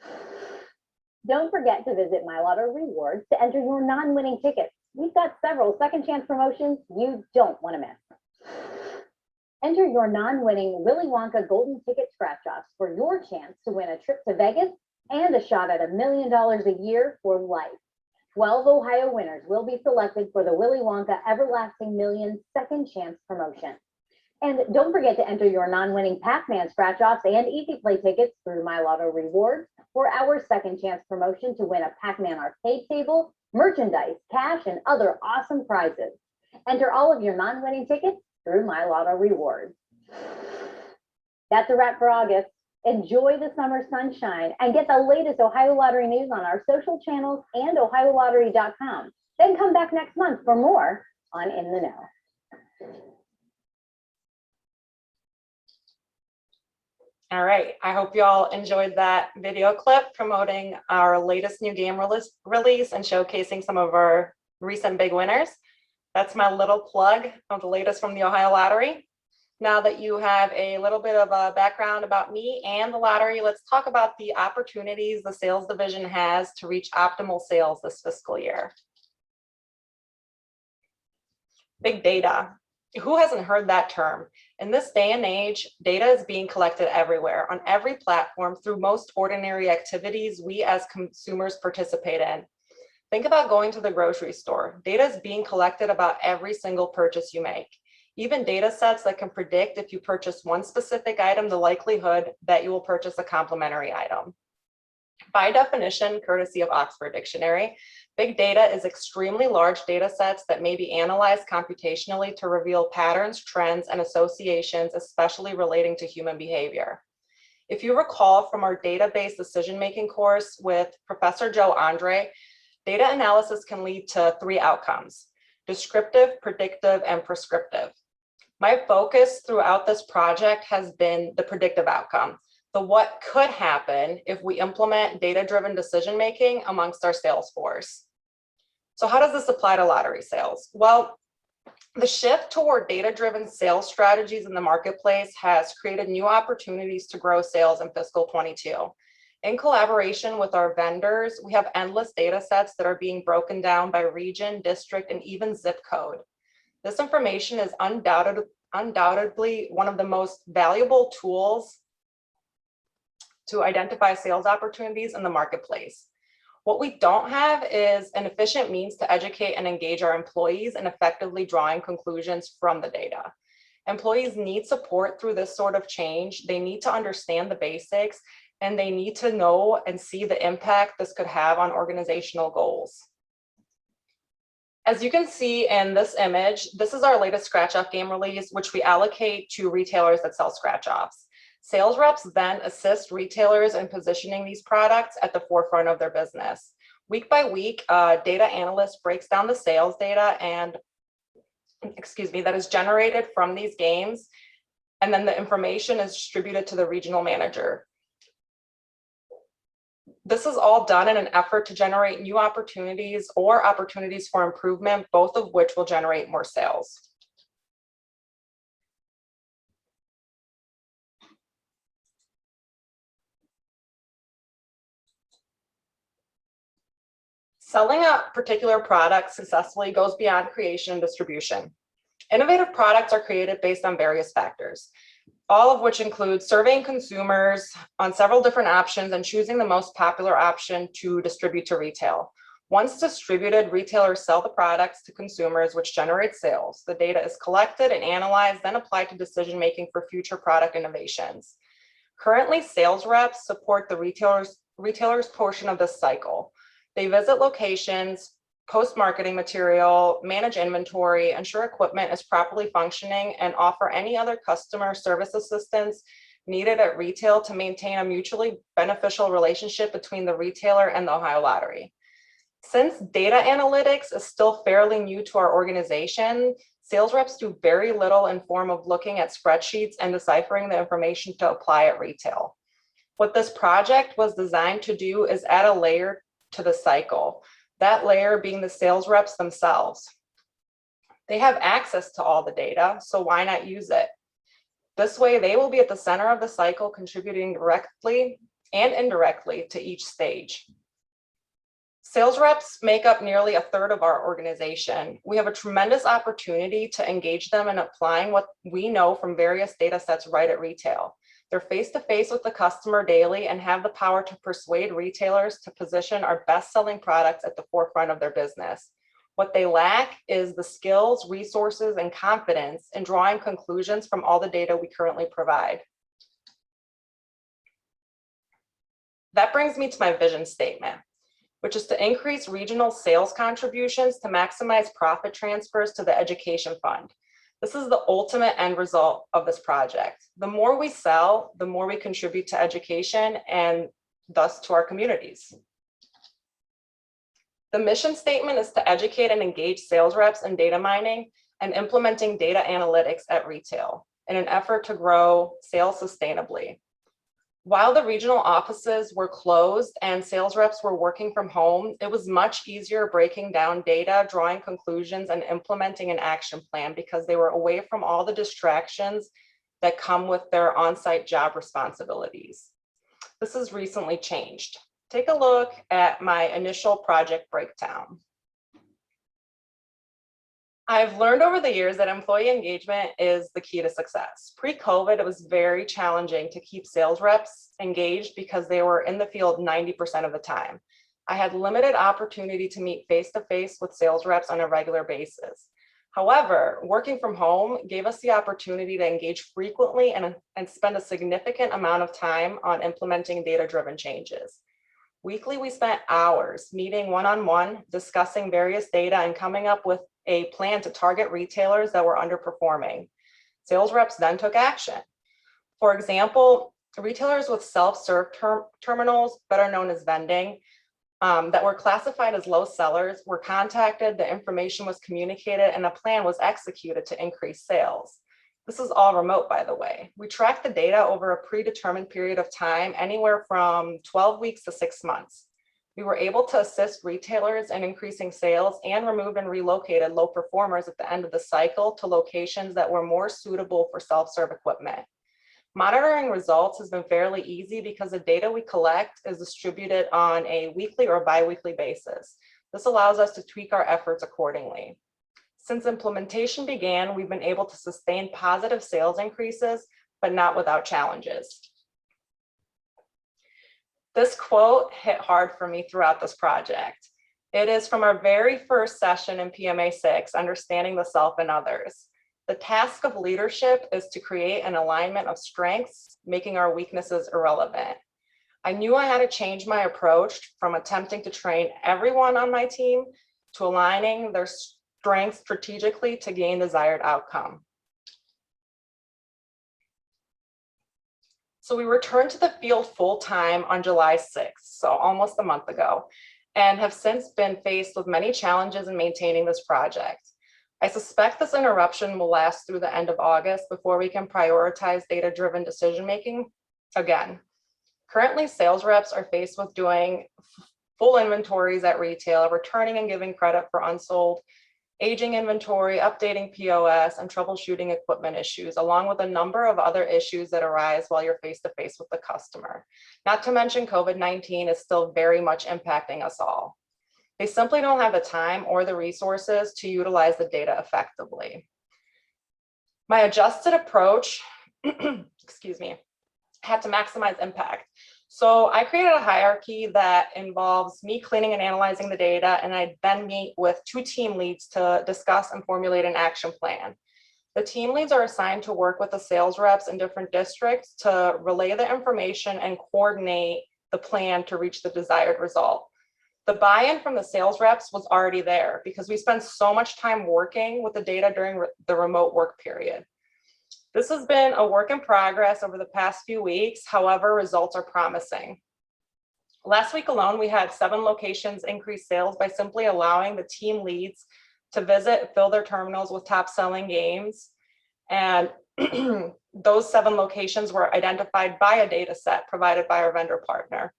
Don't forget to visit My Lotto Rewards to enter your non-winning tickets. We've got several second chance promotions you don't want to miss. Enter your non-winning Willy Wonka Golden Ticket Scratch-Offs for your chance to win a trip to Vegas and a shot at $1 million a year for life. 12 Ohio winners will be selected for the Willy Wonka Everlasting Millions Second Chance promotion. And don't forget to enter your non-winning Pac-Man scratch-offs and Easy Play tickets through My Lotto Rewards for our second chance promotion to win a Pac-Man arcade table, merchandise, cash, and other awesome prizes. Enter all of your non-winning tickets through My Lotto Rewards. That's a wrap for August. Enjoy the summer sunshine and get the latest Ohio Lottery news on our social channels and ohiolottery.com. Then come back next month for more on In the Know. All right, I hope you all enjoyed that video clip promoting our latest new game release and showcasing some of our recent big winners. That's my little plug of the latest from the Ohio Lottery. Now that you have a little bit of a background about me and the lottery, let's talk about the opportunities the sales division has to reach optimal sales this fiscal year. Big data. Who hasn't heard that term? In this day and age, data is being collected everywhere, on every platform, through most ordinary activities we as consumers participate in. Think about going to the grocery store. Data is being collected about every single purchase you make. even data sets that can predict if you purchase one specific item, the likelihood that you will purchase a complementary item. By definition, courtesy of Oxford Dictionary, big data is extremely large data sets that may be analyzed computationally to reveal patterns, trends, and associations, especially relating to human behavior. If you recall from our database decision-making course with Professor Joe Andre, data analysis can lead to 3 outcomes: descriptive, predictive, and prescriptive. My focus throughout this project has been the predictive outcome, the what could happen if we implement data-driven decision-making amongst our sales force. So how does this apply to lottery sales? Well, the shift toward data-driven sales strategies in the marketplace has created new opportunities to grow sales in fiscal 22. In collaboration with our vendors, we have endless data sets that are being broken down by region, district, and even zip code. This information is undoubtedly one of the most valuable tools to identify sales opportunities in the marketplace. What we don't have is an efficient means to educate and engage our employees in effectively drawing conclusions from the data. Employees need support through this sort of change. They need to understand the basics, and they need to know and see the impact this could have on organizational goals. As you can see in this image, this is our latest scratch-off game release, which we allocate to retailers that sell scratch-offs. Sales reps then assist retailers in positioning these products at the forefront of their business. Week by week, data analyst breaks down the sales data that is generated from these games, and then the information is distributed to the regional manager. This is all done in an effort to generate new opportunities or opportunities for improvement, both of which will generate more sales. Selling a particular product successfully goes beyond creation and distribution. Innovative products are created based on various factors, all of which include surveying consumers on several different options and choosing the most popular option to distribute to retail. Once distributed, retailers sell the products to consumers, which generates sales. The data is collected and analyzed, then applied to decision-making for future product innovations. Currently, sales reps support the retailer's portion of this cycle. They visit locations, post marketing material, manage inventory, ensure equipment is properly functioning, and offer any other customer service assistance needed at retail to maintain a mutually beneficial relationship between the retailer and the Ohio Lottery. Since data analytics is still fairly new to our organization, sales reps do very little in form of looking at spreadsheets and deciphering the information to apply at retail. What this project was designed to do is add a layer to the cycle, that layer being the sales reps themselves. They have access to all the data, so why not use it? This way, they will be at the center of the cycle, contributing directly and indirectly to each stage. Sales reps make up nearly a third of our organization. We have a tremendous opportunity to engage them in applying what we know from various data sets right at retail. They're face-to-face with the customer daily and have the power to persuade retailers to position our best-selling products at the forefront of their business. What they lack is the skills, resources, and confidence in drawing conclusions from all the data we currently provide. That brings me to my vision statement, which is to increase regional sales contributions to maximize profit transfers to the education fund. This is the ultimate end result of this project. The more we sell, the more we contribute to education and thus to our communities. The mission statement is to educate and engage sales reps in data mining and implementing data analytics at retail in an effort to grow sales sustainably. While the regional offices were closed and sales reps were working from home, it was much easier breaking down data, drawing conclusions, and implementing an action plan because they were away from all the distractions that come with their on-site job responsibilities. This has recently changed. Take a look at my initial project breakdown. I've learned over the years that employee engagement is the key to success. Pre-COVID, it was very challenging to keep sales reps engaged because they were in the field 90% of the time. I had limited opportunity to meet face-to-face with sales reps on a regular basis. However, working from home gave us the opportunity to engage frequently and spend a significant amount of time on implementing data-driven changes. Weekly, we spent hours meeting one-on-one, discussing various data and coming up with a plan to target retailers that were underperforming. Sales reps then took action. For example, retailers with self-serve terminals, better known as vending, that were classified as low sellers were contacted, the information was communicated, and a plan was executed to increase sales. This is all remote, by the way. We tracked the data over a predetermined period of time, anywhere from 12 weeks to 6 months. We were able to assist retailers in increasing sales and remove and relocated low performers at the end of the cycle to locations that were more suitable for self-serve equipment. Monitoring results has been fairly easy because the data we collect is distributed on a weekly or bi-weekly basis. This allows us to tweak our efforts accordingly. Since implementation began, we've been able to sustain positive sales increases, but not without challenges. This quote hit hard for me throughout this project. It is from our very first session in PMA 6, Understanding the Self and Others. The task of leadership is to create an alignment of strengths, making our weaknesses irrelevant. I knew I had to change my approach from attempting to train everyone on my team to aligning their strengths strategically to gain desired outcome. So we returned to the field full-time on July 6th, so almost a month ago, and have since been faced with many challenges in maintaining this project. I suspect this interruption will last through the end of August before we can prioritize data-driven decision-making again. Currently, sales reps are faced with doing full inventories at retail, returning and giving credit for unsold, aging inventory, updating POS, and troubleshooting equipment issues, along with a number of other issues that arise while you're face-to-face with the customer. Not to mention COVID-19 is still very much impacting us all. They simply don't have the time or the resources to utilize the data effectively. My adjusted approach, excuse me, had to maximize impact. So I created a hierarchy that involves me cleaning and analyzing the data, and I then meet with 2 team leads to discuss and formulate an action plan. The team leads are assigned to work with the sales reps in different districts to relay the information and coordinate the plan to reach the desired result. The buy-in from the sales reps was already there because we spent so much time working with the data during the remote work period. This has been a work in progress over the past few weeks. However, results are promising. Last week alone, we had 7 locations increase sales by simply allowing the team leads to visit, fill their terminals with top selling games. And those 7 locations were identified by a data set provided by our vendor partner.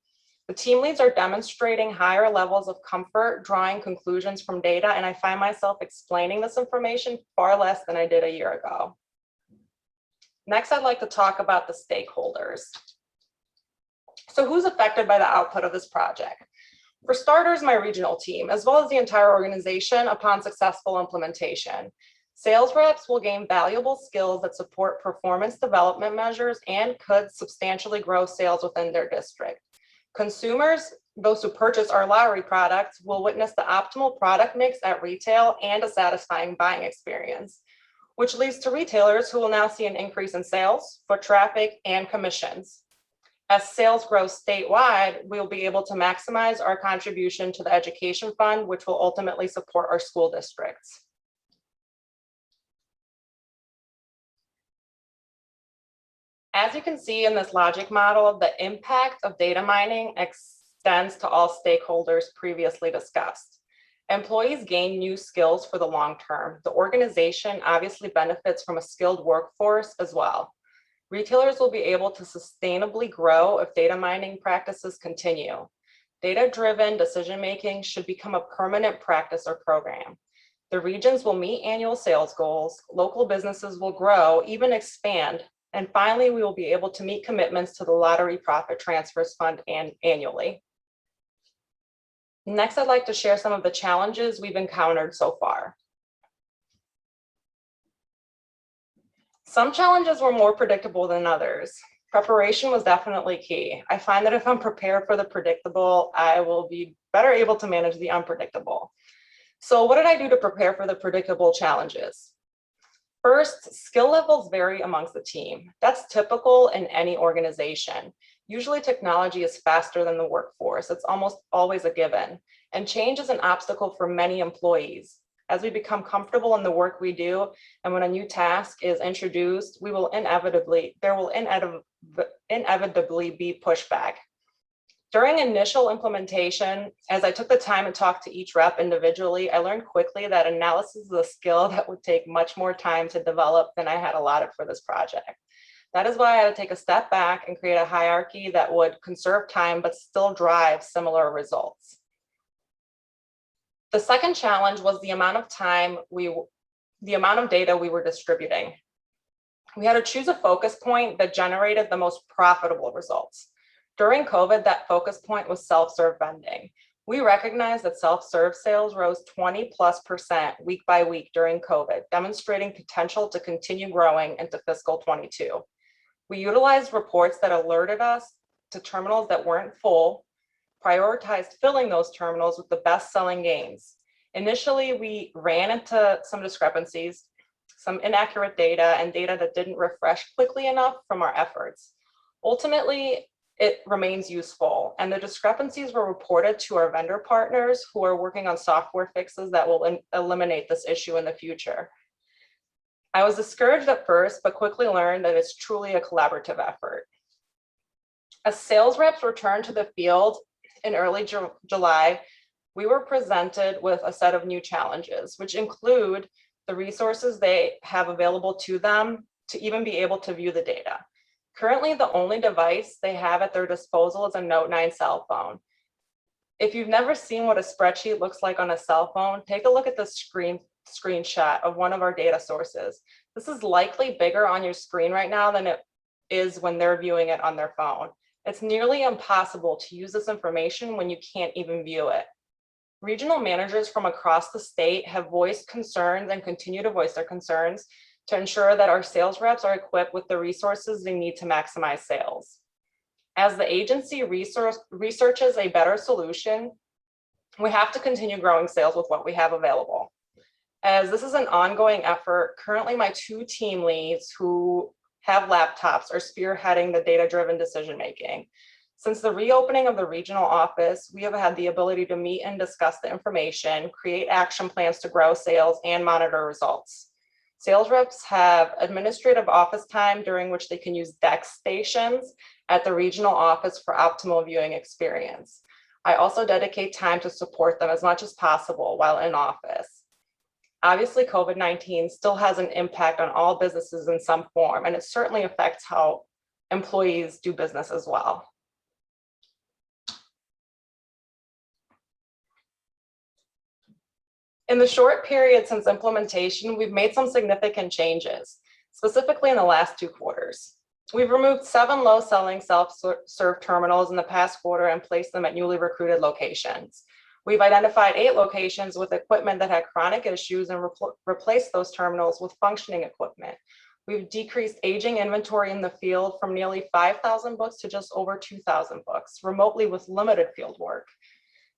The team leads are demonstrating higher levels of comfort, drawing conclusions from data, and I find myself explaining this information far less than I did a year ago. Next, I'd like to talk about the stakeholders. So who's affected by the output of this project? For starters, my regional team, as well as the entire organization upon successful implementation. Sales reps will gain valuable skills that support performance development measures and could substantially grow sales within their district. Consumers, those who purchase our lottery products, will witness the optimal product mix at retail and a satisfying buying experience, which leads to retailers who will now see an increase in sales, foot traffic, and commissions. As sales grow statewide, we'll be able to maximize our contribution to the education fund, which will ultimately support our school districts. As you can see in this logic model, the impact of data mining extends to all stakeholders previously discussed. Employees gain new skills for the long term. The organization obviously benefits from a skilled workforce as well. Retailers will be able to sustainably grow if data mining practices continue. Data-driven decision-making should become a permanent practice or program. The regions will meet annual sales goals, local businesses will grow, even expand, and finally, we will be able to meet commitments to the Lottery Profit Transfers Fund annually. Next, I'd like to share some of the challenges we've encountered so far. Some challenges were more predictable than others. Preparation was definitely key. I find that if I'm prepared for the predictable, I will be better able to manage the unpredictable. So what did I do to prepare for the predictable challenges? First, skill levels vary amongst the team. That's typical in any organization. Usually technology is faster than the workforce. It's almost always a given. And change is an obstacle for many employees. As we become comfortable in the work we do, and when a new task is introduced, there will inevitably be pushback. During initial implementation, as I took the time to talk to each rep individually, I learned quickly that analysis is a skill that would take much more time to develop than I had allotted for this project. That is why I had to take a step back and create a hierarchy that would conserve time but still drive similar results. The second challenge was the amount of data we were distributing. We had to choose a focus point that generated the most profitable results. During COVID, that focus point was self-serve vending. We recognized that self-serve sales rose 20+% week by week during COVID, demonstrating potential to continue growing into fiscal 22. We utilized reports that alerted us to terminals that weren't full, prioritized filling those terminals with the best-selling games. Initially, we ran into some discrepancies, some inaccurate data, and data that didn't refresh quickly enough from our efforts. Ultimately, it remains useful, and the discrepancies were reported to our vendor partners who are working on software fixes that will eliminate this issue in the future. I was discouraged at first, but quickly learned that it's truly a collaborative effort. As sales reps returned to the field in early July, we were presented with a set of new challenges, which include the resources they have available to them to even be able to view the data. Currently, the only device they have at their disposal is a Note 9 cell phone. If you've never seen what a spreadsheet looks like on a cell phone, take a look at the screenshot of one of our data sources. This is likely bigger on your screen right now than it is when they're viewing it on their phone. It's nearly impossible to use this information when you can't even view it. Regional managers from across the state have voiced concerns and continue to voice their concerns to ensure that our sales reps are equipped with the resources they need to maximize sales. As the agency researches a better solution, we have to continue growing sales with what we have available. As this is an ongoing effort, currently my 2 team leads who have laptops are spearheading the data-driven decision-making. Since the reopening of the regional office, we have had the ability to meet and discuss the information, create action plans to grow sales, and monitor results. Sales reps have administrative office time during which they can use desk stations at the regional office for optimal viewing experience. I also dedicate time to support them as much as possible while in office. Obviously, COVID-19 still has an impact on all businesses in some form, and it certainly affects how employees do business as well. In the short period since implementation, we've made some significant changes, specifically in the last 2 quarters. We've removed 7 low-selling self-serve terminals in the past quarter and placed them at newly recruited locations. We've identified 8 locations with equipment that had chronic issues and replaced those terminals with functioning equipment. We've decreased aging inventory in the field from nearly 5,000 books to just over 2,000 books, remotely with limited field work.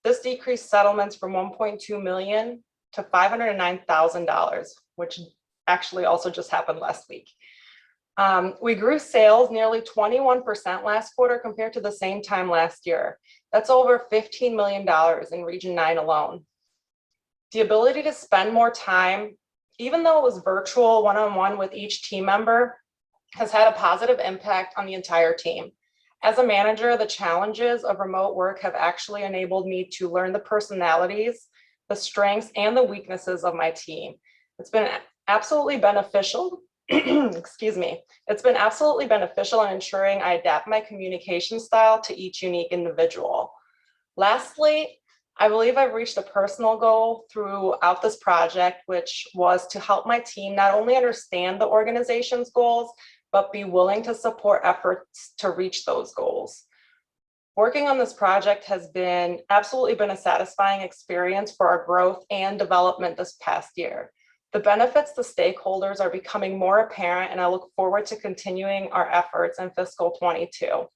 This decreased settlements from $1.2 million to $509,000, which actually also just happened last week. We grew sales nearly 21% last quarter compared to the same time last year. That's over $15 million in Region 9 alone. The ability to spend more time, even though it was virtual one-on-one with each team member, has had a positive impact on the entire team. As a manager, the challenges of remote work have actually enabled me to learn the personalities, the strengths, and the weaknesses of my team. It's been absolutely beneficial. Excuse me. It's been absolutely beneficial in ensuring I adapt my communication style to each unique individual. Lastly, I believe I've reached a personal goal throughout this project, which was to help my team not only understand the organization's goals, but be willing to support efforts to reach those goals. Working on this project has absolutely been a satisfying experience for our growth and development this past year. The benefits to stakeholders are becoming more apparent, and I look forward to continuing our efforts in fiscal 22.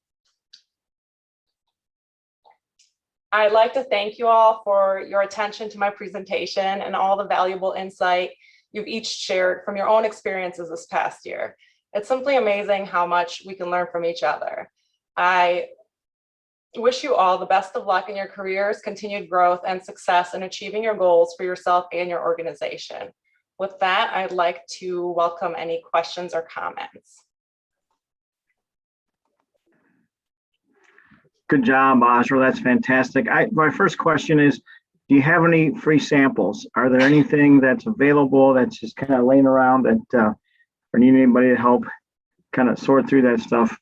I'd like to thank you all for your attention to my presentation and all the valuable insight you've each shared from your own experiences this past year. It's simply amazing how much we can learn from each other. I wish you all the best of luck in your careers, continued growth, and success in achieving your goals for yourself and your organization. With that, I'd like to welcome any questions or comments. Good job, Azra. That's fantastic. My first question is, do you have any free samples? Are there anything that's available that's just kind of laying around that, or need anybody to help kind of sort through that stuff?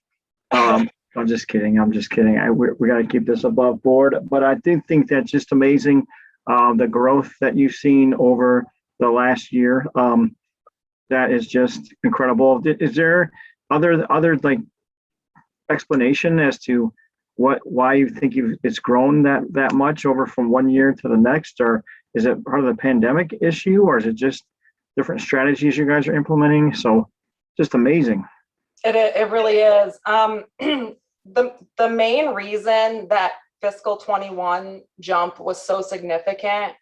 I'm just kidding. I'm just kidding. We got to keep this above board, but I do think that's just amazing. The growth that you've seen over the last year, that is just incredible. Is there other like explanation as to why you think it's grown that much over from one year to the next, or is it part of the pandemic issue, or is it just different strategies you guys are implementing? So just amazing. It really is. The main reason that fiscal 21 jump was so significant,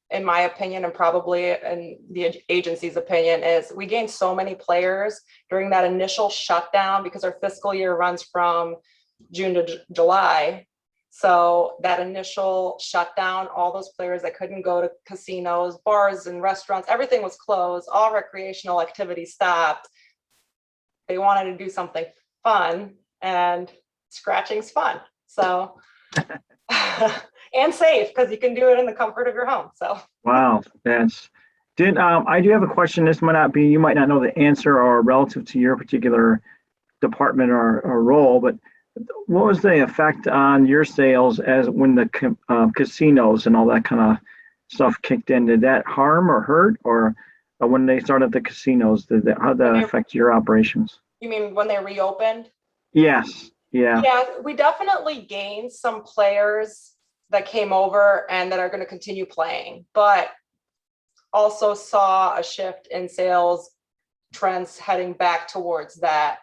in my opinion, and probably in the agency's opinion, is we gained so many players during that initial shutdown because our fiscal year runs from June to July. So that initial shutdown, all those players that couldn't go to casinos, bars and restaurants, everything was closed, all recreational activity stopped. They wanted to do something fun, and scratching's fun. So, and safe, because you can do it in the comfort of your home. So. Wow, I do have a question. This might not be, you might not know the answer or relative to your particular department or role, but what was the effect on your sales as when the casinos and all that kind of stuff kicked in? Did that harm or hurt, or when they started the casinos, how did that affect your operations? You mean when they reopened? Yes. Yeah. Yeah, we definitely gained some players that came over and that are going to continue playing, but also saw a shift in sales trends heading back towards that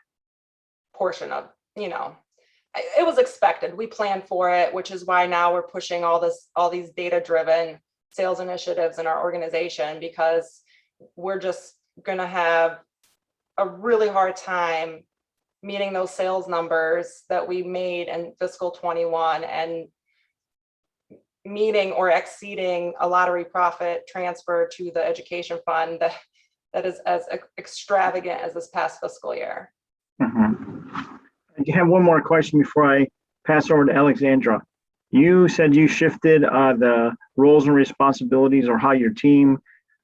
portion of, it was expected. We planned for it, which is why now we're pushing all these data-driven sales initiatives in our organization, because we're just going to have a really hard time meeting those sales numbers that we made in fiscal 21 and meeting or exceeding a lottery profit transfer to the education fund that is as extravagant as this past fiscal year. Mm-hmm. I have one more question before I pass over to Alexandra. You said you shifted the roles and responsibilities, or how your team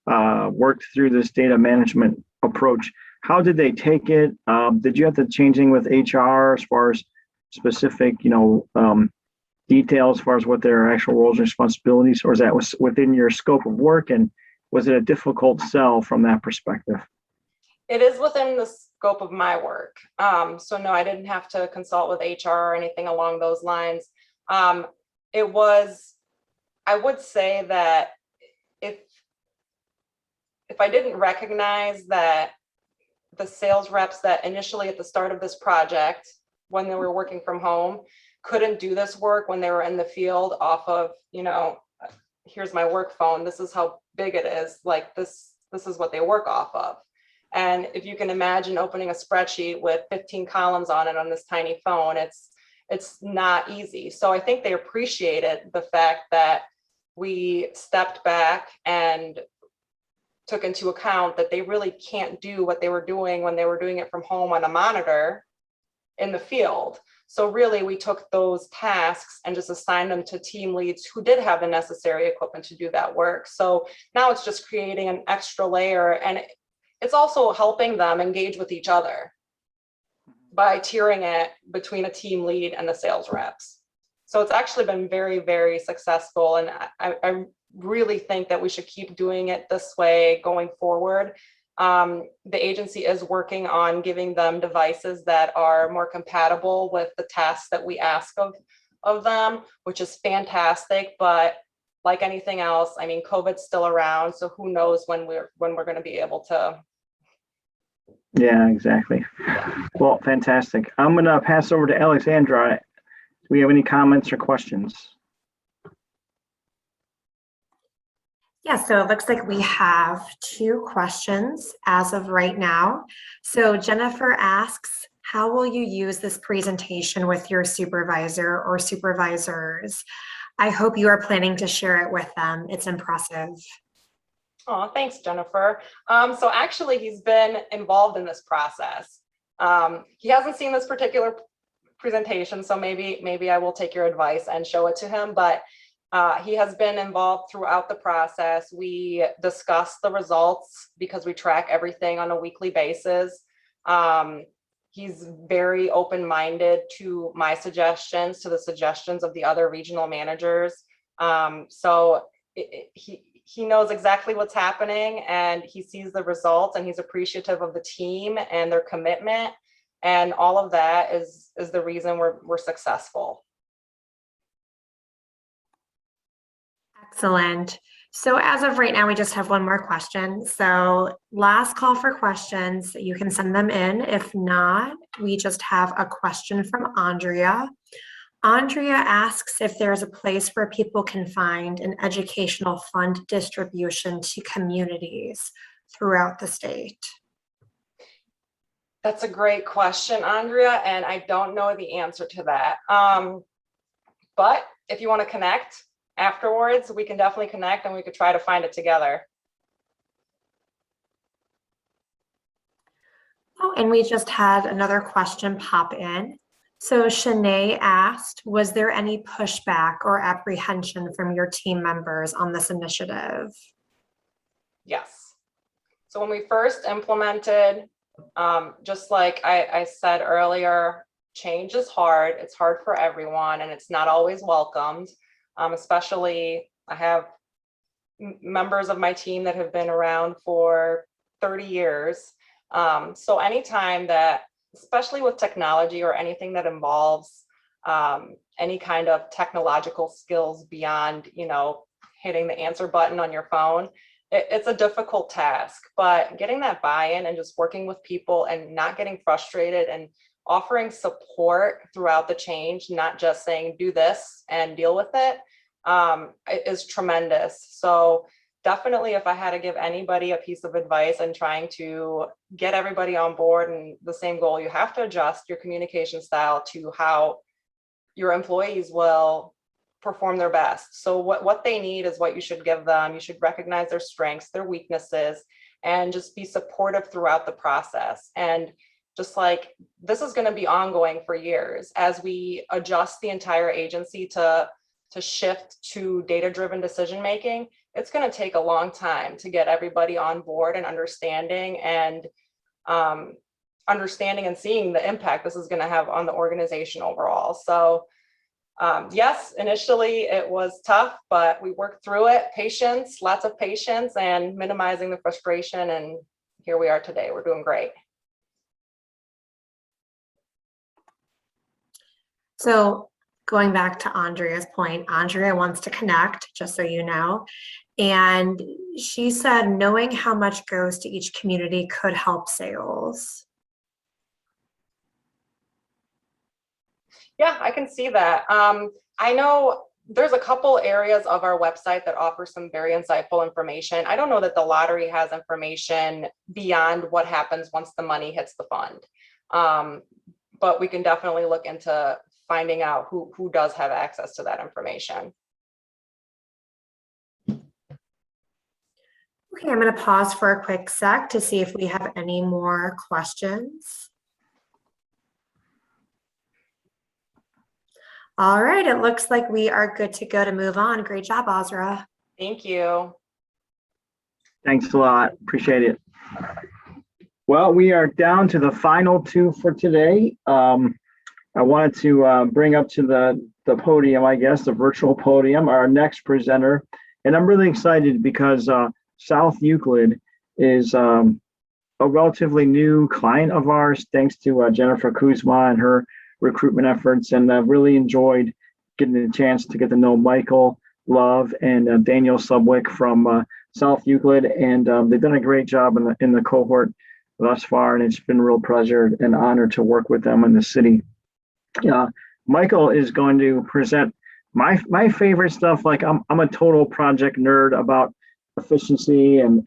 worked through this data management approach. How did they take it? Did you have to changing with HR as far as specific, details as far as what their actual roles and responsibilities, or is that was within your scope of work, and was it a difficult sell from that perspective? It is within the scope of my work. So no, I didn't have to consult with HR or anything along those lines. I would say that if I didn't recognize that the sales reps that initially at the start of this project, when they were working from home, couldn't do this work when they were in the field off of, here's my work phone, this is how big it is, like this is what they work off of. And if you can imagine opening a spreadsheet with 15 columns on it on this tiny phone, it's not easy. So I think they appreciated the fact that we stepped back and took into account that they really can't do what they were doing when they were doing it from home on a monitor in the field. So really, we took those tasks and just assigned them to team leads who did have the necessary equipment to do that work. So now it's just creating an extra layer, and it's also helping them engage with each other by tiering it between a team lead and the sales reps. So it's actually been very, very successful. And I really think that we should keep doing it this way going forward. The agency is working on giving them devices that are more compatible with the tasks that we ask of them, which is fantastic. But like anything else, I mean, COVID's still around, so who knows when we're going to be able to. Yeah, exactly. Well, fantastic. I'm going to pass over to Alexandra. Do we have any comments or questions? Yeah, so it looks like we have 2 questions as of right now. So Jennifer asks, how will you use this presentation with your supervisor or supervisors? I hope you are planning to share it with them. It's impressive. Oh, thanks, Jennifer. So actually, he's been involved in this process. He hasn't seen this particular presentation, so maybe I will take your advice and show it to him, but he has been involved throughout the process. We discuss the results because we track everything on a weekly basis. He's very open-minded to my suggestions, to the suggestions of the other regional managers. So he knows exactly what's happening, and he sees the results, and he's appreciative of the team and their commitment. And all of that is the reason we're successful. Excellent. So as of right now, we just have 1 more question. So last call for questions. You can send them in. If not, we just have a question from Andrea. Andrea asks if there's a place where people can find an educational fund distribution to communities throughout the state. That's a great question, Andrea, and I don't know the answer to that. But if you want to connect afterwards, we can definitely connect and we could try to find it together. Oh, and we just had another question pop in. So Shanae asked, was there any pushback or apprehension from your team members on this initiative? Yes. So when we first implemented, just like I said earlier, change is hard. It's hard for everyone, and it's not always welcomed. Especially, I have members of my team that have been around for 30 years. So anytime that, especially with technology or anything that involves any kind of technological skills beyond, hitting the answer button on your phone, it's a difficult task. But getting that buy-in and just working with people and not getting frustrated and offering support throughout the change, not just saying do this and deal with it, is tremendous. So definitely, if I had to give anybody a piece of advice and trying to get everybody on board and the same goal, you have to adjust your communication style to how your employees will perform their best. So what they need is what you should give them. You should recognize their strengths, their weaknesses, and just be supportive throughout the process. And just like this is going to be ongoing for years as we adjust the entire agency to shift to data-driven decision-making. It's going to take a long time to get everybody on board and understanding and seeing the impact this is going to have on the organization overall. So yes, initially it was tough, but we worked through it. Patience, lots of patience, and minimizing the frustration. And here we are today. We're doing great. So going back to Andrea's point, Andrea wants to connect, just so you know. And she said, knowing how much goes to each community could help sales. Yeah, I can see that. I know there's a couple areas of our website that offer some very insightful information. I don't know that the lottery has information beyond what happens once the money hits the fund. But we can definitely look into finding out who does have access to that information. Okay, I'm going to pause for a quick sec to see if we have any more questions. All right, it looks like we are good to go to move on. Great job, Azra. Thank you. Thanks a lot. Appreciate it. Well, we are down to the final 2 for today. I wanted to bring up to the podium, I guess, the virtual podium, our next presenter. And I'm really excited because South Euclid is a relatively new client of ours, thanks to Jennifer Kuzma and her recruitment efforts. And I've really enjoyed getting the chance to get to know Michael Love and Daniel Subwick from South Euclid. And they've done a great job in the cohort thus far. And it's been a real pleasure and honor to work with them in the city. Michael is going to present my favorite stuff. Like I'm a total project nerd about efficiency and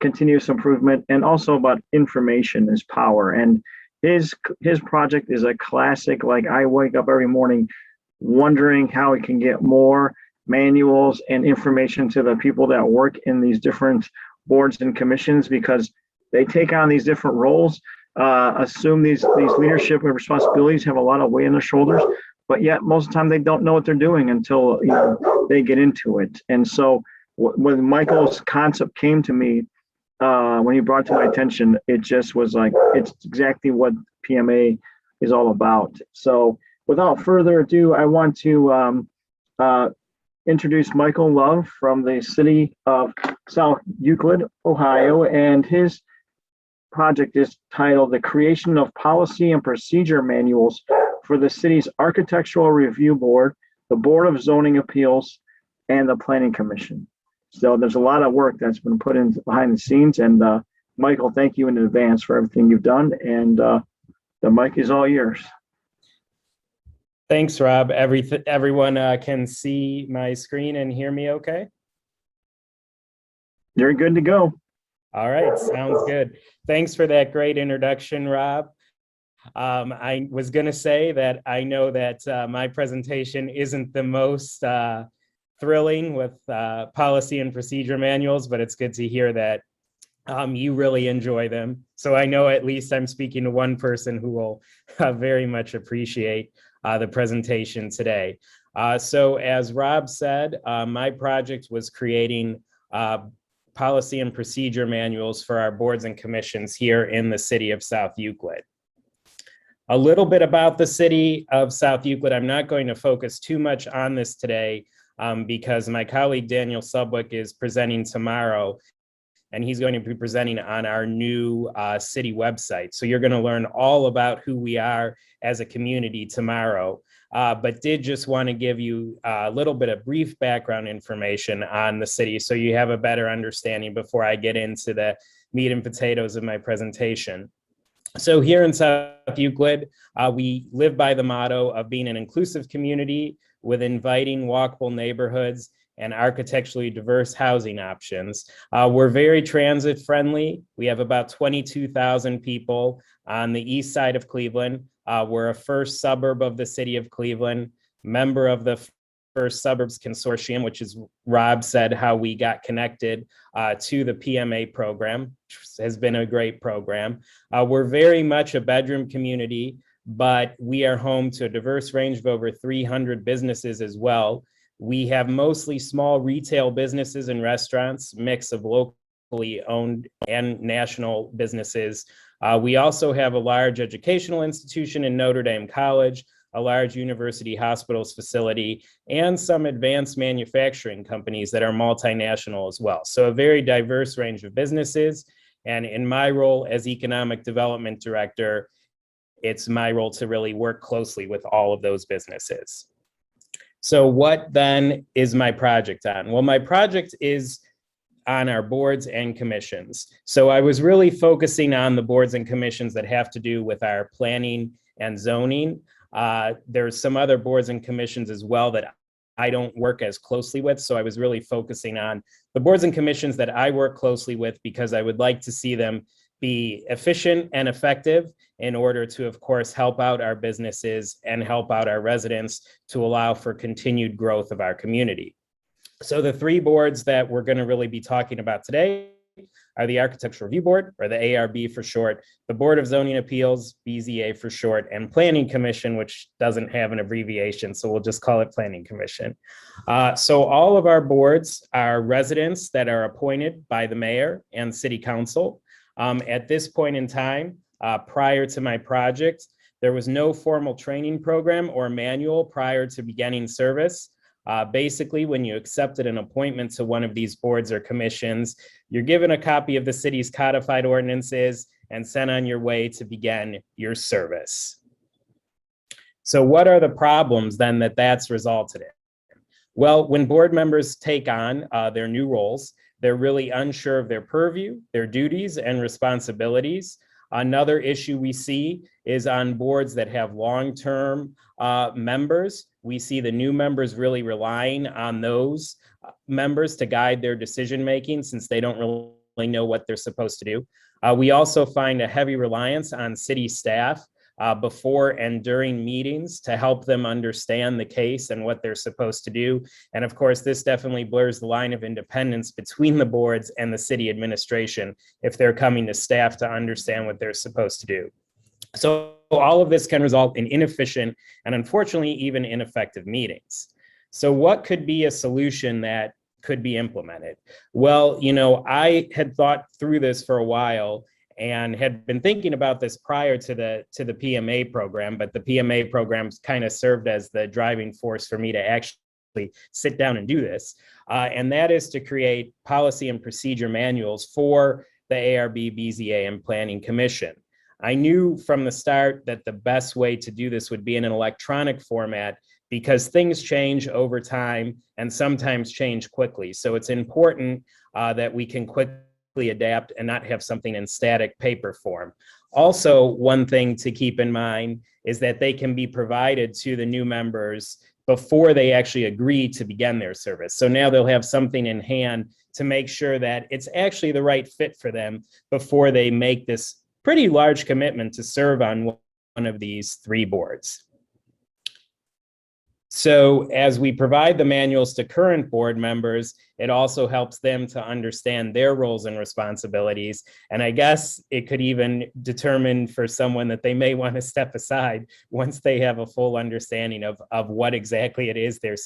continuous improvement, and also about information is power. And his project is a classic. Like, I wake up every morning wondering how we can get more manuals and information to the people that work in these different boards and commissions, because they take on these different roles, assume these leadership and responsibilities, have a lot of weight on their shoulders, but yet most of the time they don't know what they're doing until they get into it. And so when Michael's concept came to me, when he brought it to my attention, it just was like, it's exactly what PMA is all about. So without further ado, I want to introduce Michael Love from the city of South Euclid, Ohio, and his project is titled The Creation of Policy and Procedure Manuals for the city's Architectural Review Board, the Board of Zoning Appeals, and the Planning Commission. So there's a lot of work that's been put in behind the scenes. And Michael, thank you in advance for everything you've done. And the mic is all yours. Thanks, Rob. Everyone can see my screen and hear me okay? You're good to go. All right, sounds good. Thanks for that great introduction, Rob. I was going to say that I know that my presentation isn't the most thrilling with policy and procedure manuals, but it's good to hear that you really enjoy them. So I know at least I'm speaking to one person who will very much appreciate the presentation today. So as Rob said, my project was creating policy and procedure manuals for our boards and commissions here in the city of South Euclid. A little bit about the city of South Euclid. I'm not going to focus too much on this today because my colleague Daniel Subwick is presenting tomorrow, and he's going to be presenting on our new city website. So you're going to learn all about who we are as a community tomorrow, but did just want to give you a little bit of brief background information on the city so you have a better understanding before I get into the meat and potatoes of my presentation. So here in South Euclid, we live by the motto of being an inclusive community with inviting, walkable neighborhoods and architecturally diverse housing options. We're very transit friendly. We have about 22,000 people on the east side of Cleveland. We're a first suburb of the city of Cleveland, member of the First Suburbs Consortium, which is, Rob said, how we got connected to the PMA program, which has been a great program. We're very much a bedroom community, but we are home to a diverse range of over 300 businesses as well. We have mostly small retail businesses and restaurants, mix of locally owned and national businesses. We also have a large educational institution in Notre Dame College, a large university hospitals facility, and some advanced manufacturing companies that are multinational as well. So a very diverse range of businesses. And in my role as Economic Development Director, it's my role to really work closely with all of those businesses. So what then is my project on? Well, my project is on our boards and commissions. So I was really focusing on the boards and commissions that have to do with our planning and zoning. There's some other boards and commissions as well that I don't work as closely with. So I was really focusing on the boards and commissions that I work closely with because I would like to see them be efficient and effective in order to, of course, help out our businesses and help out our residents to allow for continued growth of our community. So the three boards that we're going to really be talking about today are the Architectural Review Board, or the ARB for short, the Board of Zoning Appeals, BZA for short, and Planning Commission, which doesn't have an abbreviation, so we'll just call it Planning Commission. So all of our boards are residents that are appointed by the mayor and city council. At this point in time, prior to my project, there was no formal training program or manual prior to beginning service. Basically, when you accepted an appointment to one of these boards or commissions, you're given a copy of the city's codified ordinances and sent on your way to begin your service. So what are the problems then that's resulted in? Well, when board members take on their new roles, they're really unsure of their purview, their duties and responsibilities. Another issue we see is on boards that have long-term members we see the new members really relying on those members to guide their decision-making since they don't really know what they're supposed to do. We also find a heavy reliance on city staff before and during meetings to help them understand the case and what they're supposed to do. And of course, this definitely blurs the line of independence between the boards and the city administration if they're coming to staff to understand what they're supposed to do. So all of this can result in inefficient and unfortunately even ineffective meetings. So what could be a solution that could be implemented? Well, I had thought through this for a while and had been thinking about this prior to the PMA program, but the PMA programs kind of served as the driving force for me to actually sit down and do this. And that is to create policy and procedure manuals for the ARB, BZA, and Planning Commission. I knew from the start that the best way to do this would be in an electronic format because things change over time and sometimes change quickly. So it's important that we can quickly adapt and not have something in static paper form. Also, one thing to keep in mind is that they can be provided to the new members before they actually agree to begin their service. So now they'll have something in hand to make sure that it's actually the right fit for them before they make this pretty large commitment to serve on one of these 3 boards. So as we provide the manuals to current board members, it also helps them to understand their roles and responsibilities. And I guess it could even determine for someone that they may want to step aside once they have a full understanding of what exactly it is they're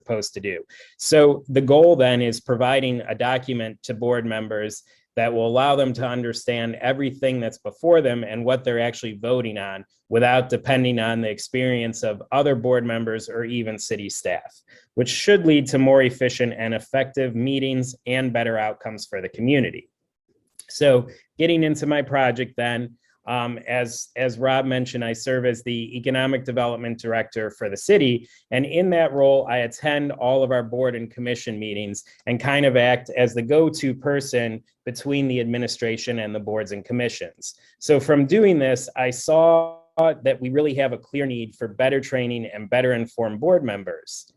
supposed to do. So the goal then is providing a document to board members that will allow them to understand everything that's before them and what they're actually voting on without depending on the experience of other board members or even city staff, which should lead to more efficient and effective meetings and better outcomes for the community. So getting into my project then, as Rob mentioned, I serve as the Economic Development Director for the city. And in that role, I attend all of our board and commission meetings and kind of act as the go-to person between the administration and the boards and commissions. So from doing this, I saw that we really have a clear need for better training and better informed board members.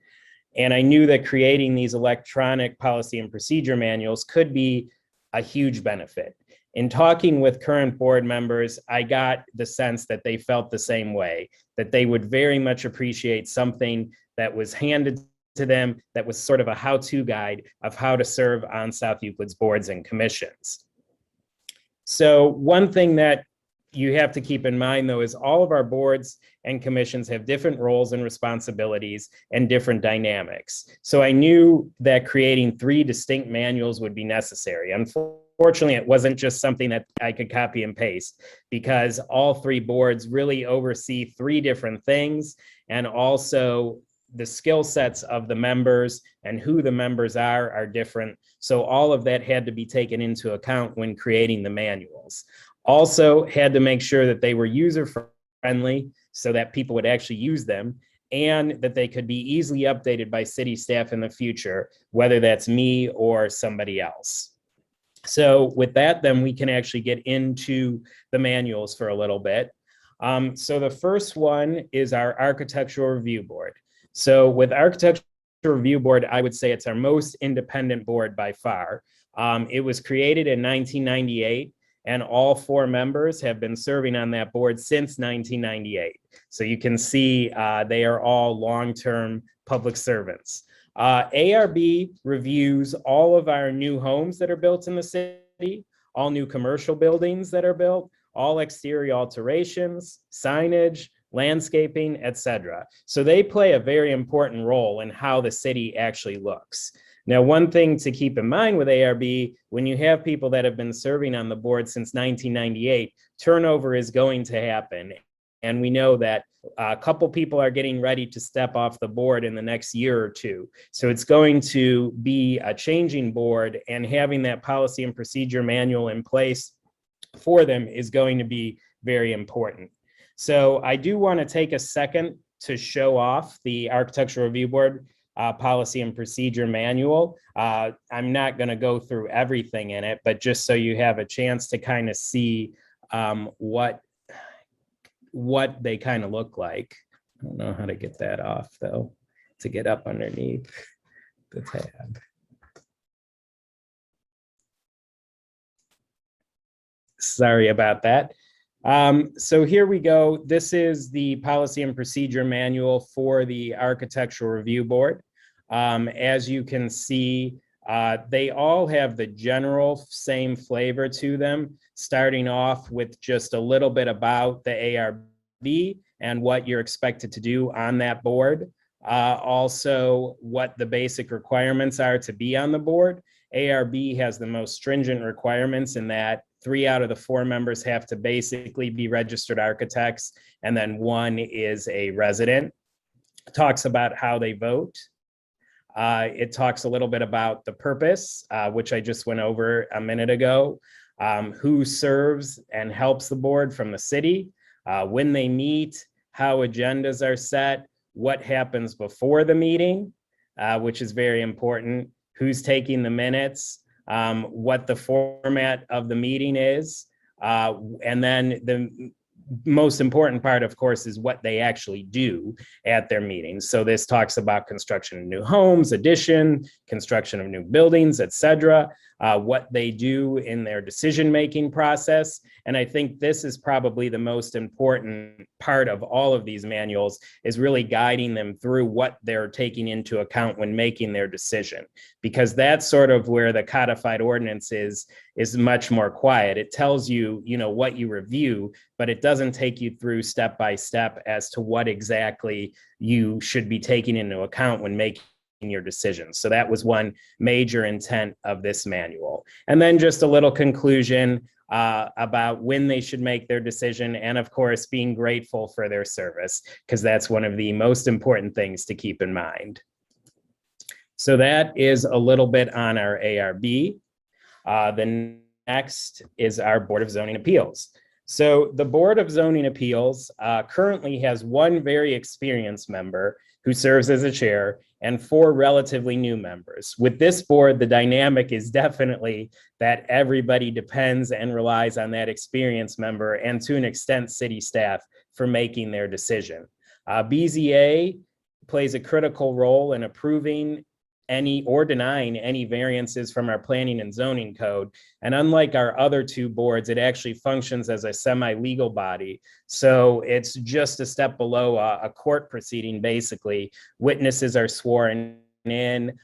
And I knew that creating these electronic policy and procedure manuals could be a huge benefit. In talking with current board members, I got the sense that they felt the same way, that they would very much appreciate something that was handed to them that was sort of a how-to guide of how to serve on South Euclid's boards and commissions. So one thing that you have to keep in mind, though, is all of our boards and commissions have different roles and responsibilities and different dynamics. So I knew that creating 3 distinct manuals would be necessary. Unfortunately, it wasn't just something that I could copy and paste because all 3 boards really oversee 3 different things, and also the skill sets of the members and who the members are different. So all of that had to be taken into account when creating the manuals. Also had to make sure that they were user-friendly so that people would actually use them and that they could be easily updated by city staff in the future, whether that's me or somebody else. So with that, then we can actually get into the manuals for a little bit. So the first one is our Architectural Review Board. So with Architectural Review Board, I would say it's our most independent board by far. It was created in 1998. And all 4 members have been serving on that board since 1998. So you can see they are all long-term public servants. ARB reviews all of our new homes that are built in the city, all new commercial buildings that are built, all exterior alterations, signage, landscaping, etc. So they play a very important role in how the city actually looks. Now, one thing to keep in mind with ARB, when you have people that have been serving on the board since 1998, turnover is going to happen. And we know that a couple people are getting ready to step off the board in the next year or 2. So it's going to be a changing board, and having that policy and procedure manual in place for them is going to be very important. So I do want to take a second to show off the Architectural Review Board policy and procedure manual. I'm not going to go through everything in it, but just so you have a chance to kind of see what they kind of look like. I don't know how to get that off though, to get up underneath the tab. Sorry about that. So here we go. This is the policy and procedure manual for the Architectural Review Board. As you can see, they all have the general same flavor to them, starting off with just a little bit about the ARB and what you're expected to do on that board. Also, what the basic requirements are to be on the board. ARB has the most stringent requirements in that 3 out of the 4 members have to basically be registered architects, and then 1 is a resident. It talks about how they vote. It talks a little bit about the purpose, which I just went over a minute ago, who serves and helps the board from the city, when they meet, how agendas are set, what happens before the meeting, which is very important, who's taking the minutes, what the format of the meeting is, and then the most important part, of course, is what they actually do at their meetings. So this talks about construction of new homes, addition, construction of new buildings, etc., what they do in their decision-making process. And I think this is probably the most important part of all of these manuals, is really guiding them through what they're taking into account when making their decision, because that's sort of where the codified ordinance is much more quiet. It tells you, what you review, but it doesn't take you through step by step as to what exactly you should be taking into account when making your decisions. So that was one major intent of this manual. And then just a little conclusion about when they should make their decision, and of course, being grateful for their service, because that's one of the most important things to keep in mind. So that is a little bit on our ARB. The next is our Board of Zoning Appeals. So the Board of Zoning Appeals currently has 1 very experienced member who serves as a chair and 4 relatively new members. With this board, the dynamic is definitely that everybody depends and relies on that experienced member, and to an extent, city staff, for making their decision. BZA plays a critical role in approving any or denying any variances from our planning and zoning code. And unlike our other 2 boards, it actually functions as a semi-legal body. So it's just a step below a court proceeding, basically. Witnesses are sworn in,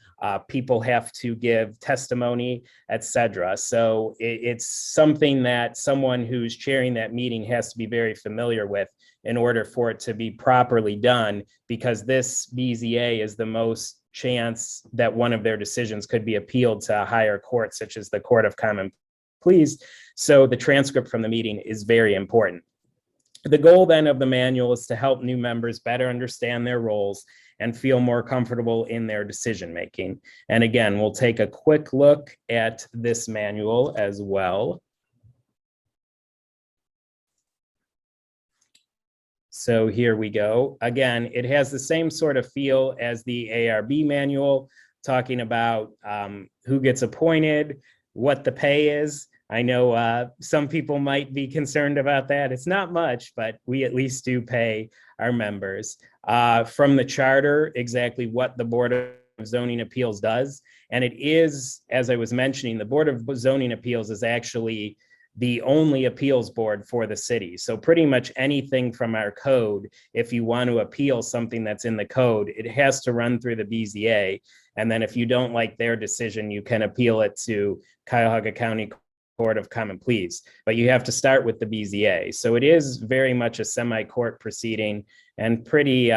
people have to give testimony, etc. So it's something that someone who's chairing that meeting has to be very familiar with in order for it to be properly done, because this BZA is the most chance that one of their decisions could be appealed to a higher court, such as the Court of Common Pleas. So the transcript from the meeting is very important. The goal then of the manual is to help new members better understand their roles and feel more comfortable in their decision making. And again, we'll take a quick look at this manual as well. So here we go. Again, it has the same sort of feel as the ARB manual, talking about who gets appointed, what the pay is. I know some people might be concerned about that. It's not much, but we at least do pay our members. From the charter, exactly what the Board of Zoning Appeals does. And it is, as I was mentioning, the Board of Zoning Appeals is actually the only appeals board for the city. So pretty much anything from our code, if you want to appeal something that's in the code, it has to run through the BZA. And then if you don't like their decision, you can appeal it to Cuyahoga County Court of Common Pleas, but you have to start with the BZA. So it is very much a semi-court proceeding, and pretty,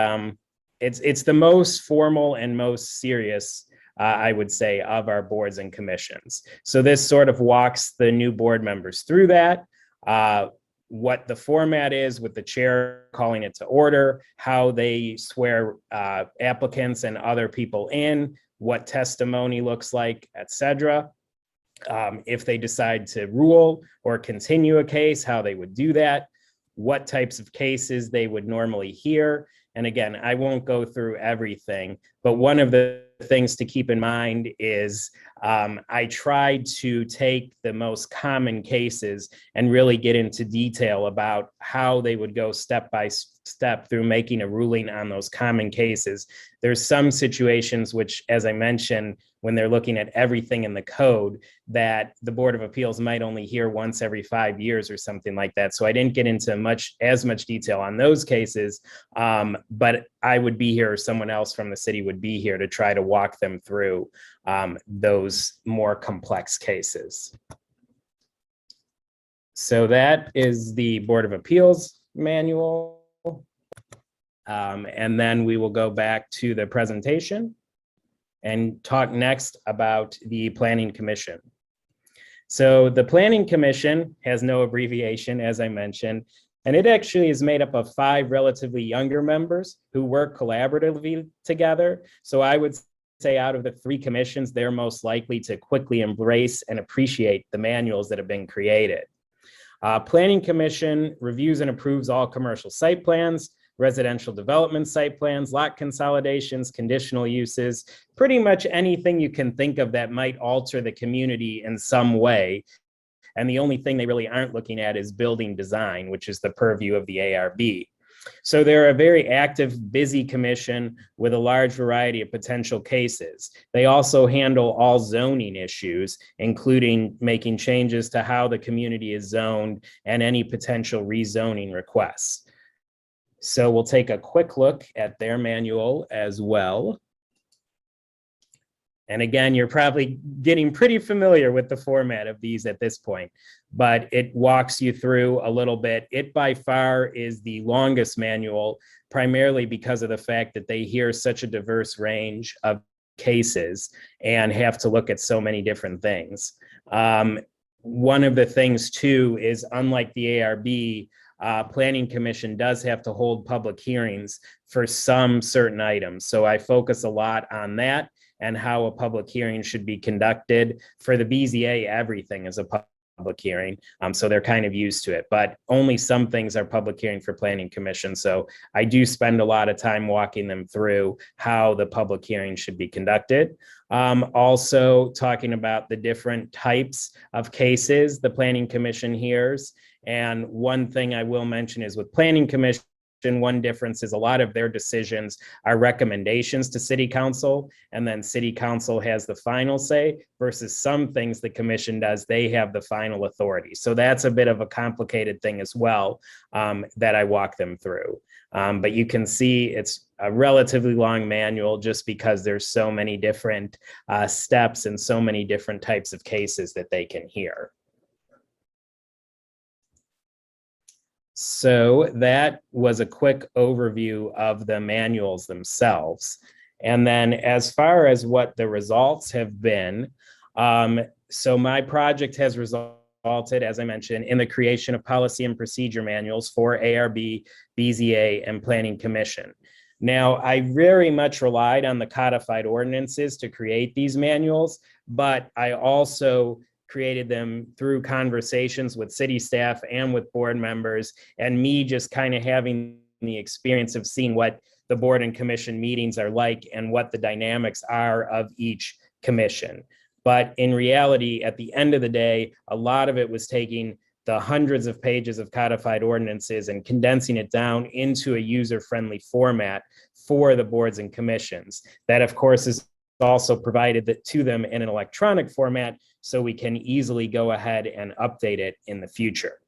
it's the most formal and most serious, I would say, of our boards and commissions. So this sort of walks the new board members through that, what the format is with the chair calling it to order, how they swear applicants and other people in, what testimony looks like, etc. If they decide to rule or continue a case, how they would do that, what types of cases they would normally hear. And again, I won't go through everything, but one of the things to keep in mind is I tried to take the most common cases and really get into detail about how they would go step by step through making a ruling on those common cases. There's some situations which, as I mentioned, when they're looking at everything in the code, that the Board of Appeals might only hear once every 5 years or something like that. So I didn't get into as much detail on those cases, but I would be here, or someone else from the city would be here to try to walk them through those more complex cases. So that is the Board of Appeals manual. And then we will go back to the presentation and talk next about the Planning Commission. So the Planning Commission has no abbreviation, as I mentioned, and it actually is made up of 5 relatively younger members who work collaboratively together. So I would say out of the 3 commissions, they're most likely to quickly embrace and appreciate the manuals that have been created. Planning Commission reviews and approves all commercial site plans, residential development site plans, lot consolidations, conditional uses, pretty much anything you can think of that might alter the community in some way. And the only thing they really aren't looking at is building design, which is the purview of the ARB. So they're a very active, busy commission with a large variety of potential cases. They also handle all zoning issues, including making changes to how the community is zoned and any potential rezoning requests. So we'll take a quick look at their manual as well. And again, you're probably getting pretty familiar with the format of these at this point, but it walks you through a little bit. It by far is the longest manual, primarily because of the fact that they hear such a diverse range of cases and have to look at so many different things. One of the things too is, unlike the ARB, Planning Commission does have to hold public hearings for some certain items. So I focus a lot on that and how a public hearing should be conducted. For the BZA, everything is a public hearing. So they're kind of used to it, but only some things are public hearing for Planning Commission. So I do spend a lot of time walking them through how the public hearing should be conducted. Also talking about the different types of cases the Planning Commission hears. And one thing I will mention is with Planning Commission, one difference is a lot of their decisions are recommendations to City Council, and then City Council has the final say, versus some things the commission does, they have the final authority. So that's a bit of a complicated thing as well, that I walk them through. But you can see it's a relatively long manual just because there's so many different steps and so many different types of cases that they can hear. So that was a quick overview of the manuals themselves. And then as far as what the results have been, so my project has resulted, as I mentioned, in the creation of policy and procedure manuals for ARB, BZA, and Planning Commission. Now, I very much relied on the codified ordinances to create these manuals, but I also created them through conversations with city staff and with board members, and me just kind of having the experience of seeing what the board and commission meetings are like and what the dynamics are of each commission. But in reality, at the end of the day, a lot of it was taking the hundreds of pages of codified ordinances and condensing it down into a user-friendly format for the boards and commissions. That, of course, is also provided to them in an electronic format, so we can easily go ahead and update it in the future.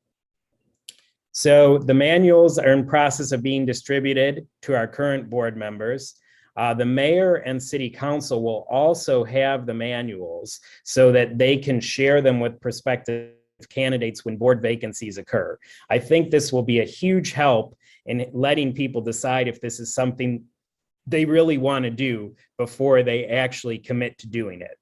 So the manuals are in process of being distributed to our current board members. The mayor and city council will also have the manuals so that they can share them with prospective candidates when board vacancies occur. I think this will be a huge help in letting people decide if this is something they really want to do before they actually commit to doing it.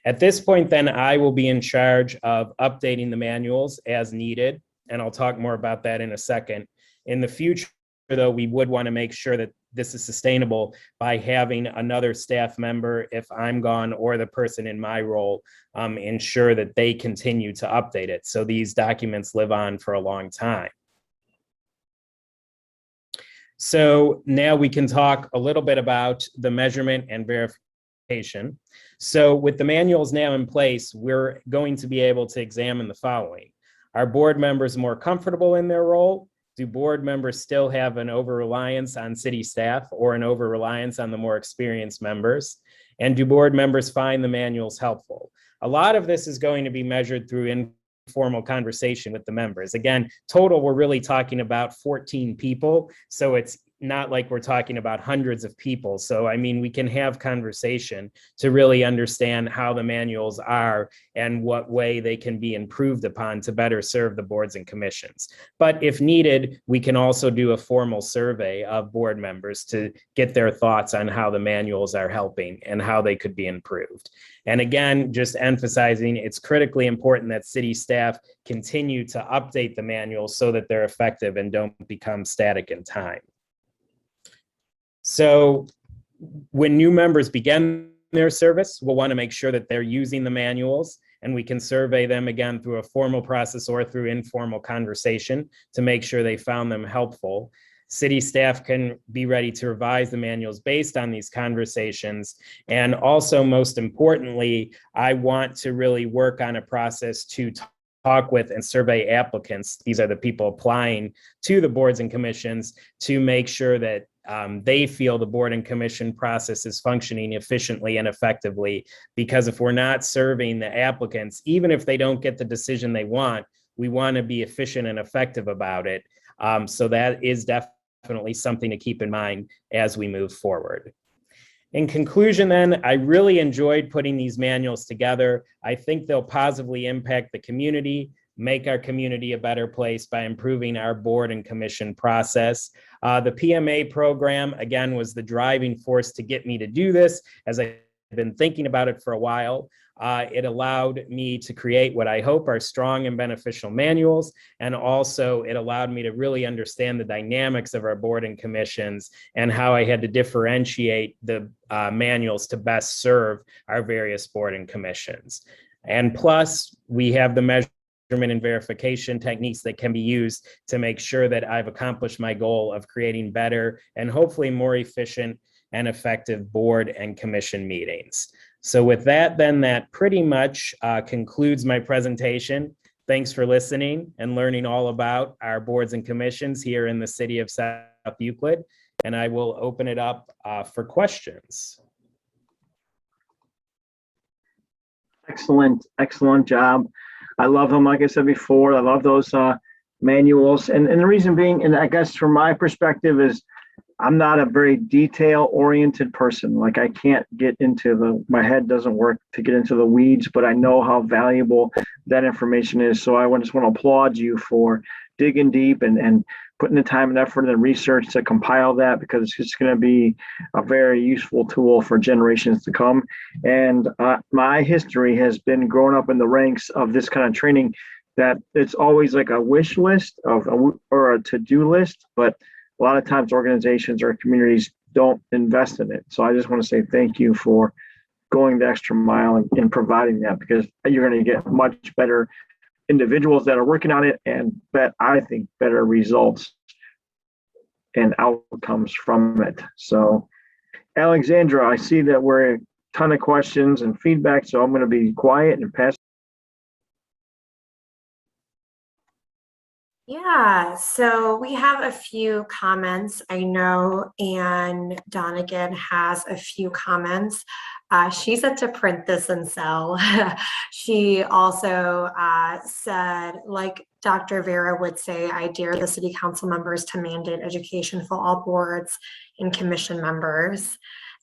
At this point, then, I will be in charge of updating the manuals as needed, and I'll talk more about that in a second. In the future, though, we would want to make sure that this is sustainable by having another staff member, if I'm gone, or the person in my role, ensure that they continue to update it so these documents live on for a long time. So now we can talk a little bit about the measurement and verification So with the manuals now in place, we're going to be able to examine the following. Are board members more comfortable in their role? Do board members still have an over-reliance on city staff or an over-reliance on the more experienced members? And do board members find the manuals helpful? A lot of this is going to be measured through informal conversation with the members. Again, total, we're really talking about 14 people. So it's not like we're talking about hundreds of people. So, I mean, we can have conversation to really understand how the manuals are and what way they can be improved upon to better serve the boards and commissions. But if needed, we can also do a formal survey of board members to get their thoughts on how the manuals are helping and how they could be improved. And again, just emphasizing, it's critically important that city staff continue to update the manuals so that they're effective and don't become static in time. So when new members begin their service, we'll want to make sure that they're using the manuals, and we can survey them again through a formal process or through informal conversation to make sure they found them helpful. City staff can be ready to revise the manuals based on these conversations. And also, most importantly, I want to really work on a process to talk with and survey applicants. These are the people applying to the boards and commissions, to make sure that they feel the board and commission process is functioning efficiently and effectively. Because if we're not serving the applicants, even if they don't get the decision they want, we want to be efficient and effective about it. So that is definitely something to keep in mind as we move forward. In conclusion, then, I really enjoyed putting these manuals together. I think they'll positively impact the community, make our community a better place by improving our board and commission process. The PMA program, again, was the driving force to get me to do this, as I've been thinking about it for a while. It allowed me to create what I hope are strong and beneficial manuals. And also it allowed me to really understand the dynamics of our board and commissions and how I had to differentiate the manuals to best serve our various board and commissions. And plus, we have the measurement and verification techniques that can be used to make sure that I've accomplished my goal of creating better and hopefully more efficient and effective board and commission meetings. So with that, then, that pretty much concludes my presentation. Thanks for listening and learning all about our boards and commissions here in the city of South Euclid. And I will open it up for questions. Excellent, excellent job. I love them, like I said before. I love those manuals. And the reason being, and I guess from my perspective, is I'm not a very detail-oriented person. Like, I can't get into my head doesn't work to get into the weeds, but I know how valuable that information is. So I just want to applaud you for digging deep and putting the time and effort and research to compile that, because it's just going to be a very useful tool for generations to come. And my history has been growing up in the ranks of this kind of training, that it's always like a wish list or a to-do list, but a lot of times organizations or communities don't invest in it. So I just want to say thank you for going the extra mile and providing that, because you're going to get much better individuals that are working on it, and I think better results and outcomes from it. So Alexandra, I see that we're a ton of questions and feedback, so I'm going to be quiet and pass. Yeah, so we have a few comments. I know Ann Donegan has a few comments. She said to print this and sell. She also said, like Dr. Vera would say, I dare the city council members to mandate education for all boards and commission members.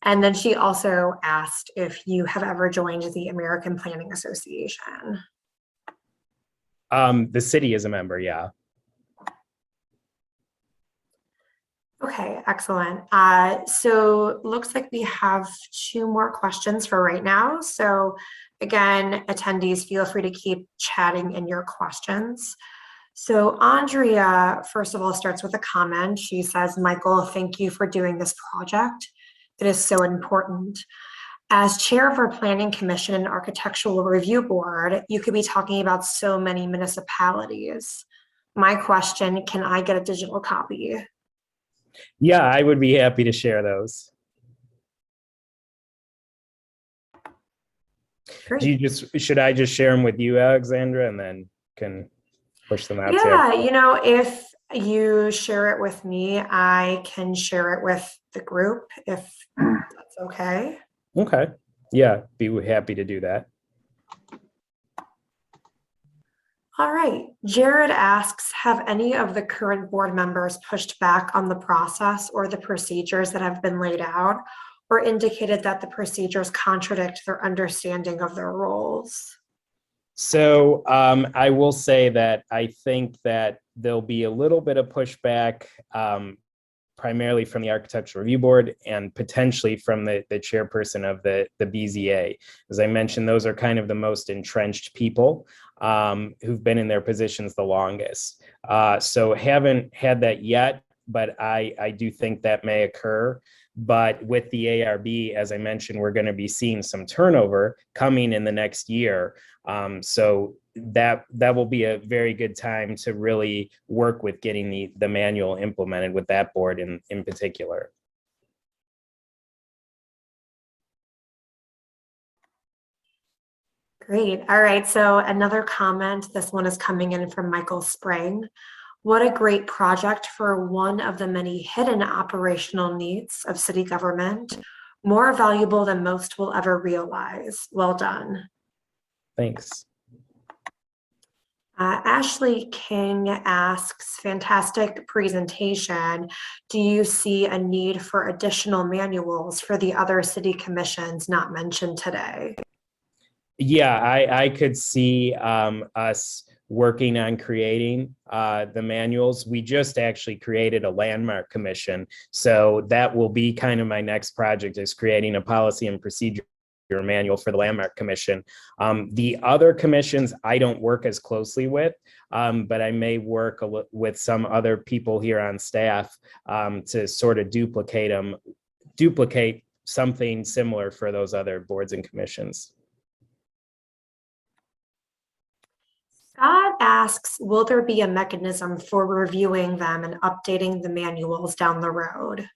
And then she also asked if you have ever joined the American Planning Association. The city is a member, yeah. Okay, excellent. So looks like we have 2 more questions for right now. So again, attendees, feel free to keep chatting in your questions. So Andrea, first of all, starts with a comment. She says, Michael, thank you for doing this project. It is so important. As chair of our Planning Commission and Architectural Review Board, you could be talking about so many municipalities. My question, can I get a digital copy? Yeah, I would be happy to share those. Great. Should I just share them with you, Alexandra, and then can push them out to Yeah, everyone? if you share it with me, I can share it with the group if that's okay. Okay. Yeah, be happy to do that. All right. Jared asks, have any of the current board members pushed back on the process or the procedures that have been laid out, or indicated that the procedures contradict their understanding of their roles? So I will say that I think that there'll be a little bit of pushback, primarily from the Architectural Review Board and potentially from the chairperson of the BZA. As I mentioned, those are kind of the most entrenched people who've been in their positions the longest. So haven't had that yet, but I do think that may occur. But with the ARB, as I mentioned, we're going to be seeing some turnover coming in the next year. So that will be a very good time to really work with getting the manual implemented with that board in particular. Great. All right. So another comment, this one is coming in from Michael Spring. What a great project for one of the many hidden operational needs of city government, more valuable than most will ever realize. Well done. Thanks. Ashley King asks, fantastic presentation. Do you see a need for additional manuals for the other city commissions not mentioned today? Yeah, I could see us working on creating the manuals. We just actually created a landmark commission. So that will be kind of my next project, is creating a policy and procedure manual for the landmark commission. The other commissions I don't work as closely with, but I may work with some other people here on staff to sort of duplicate something similar for those other boards and commissions. Scott asks, will there be a mechanism for reviewing them and updating the manuals down the road?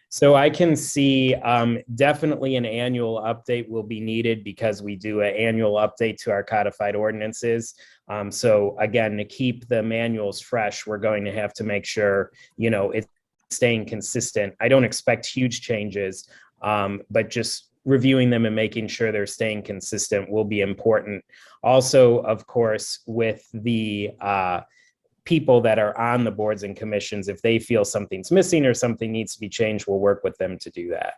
So I can see definitely an annual update will be needed, because we do an annual update to our codified ordinances. So again, to keep the manuals fresh, we're going to have to make sure, it's staying consistent. I don't expect huge changes, but just reviewing them and making sure they're staying consistent will be important. Also, of course, with the people that are on the boards and commissions, if they feel something's missing or something needs to be changed, we'll work with them to do that.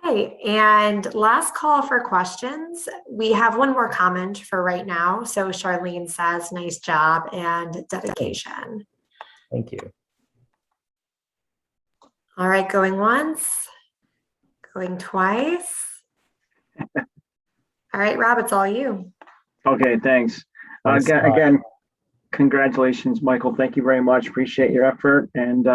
Okay, and last call for questions. We have one more comment for right now. So Charlene says, nice job and dedication. Thank you. All right, going once, going twice. All right, Rob, it's all you. Okay, thanks. Again, congratulations, Michael. Thank you very much. Appreciate your effort. And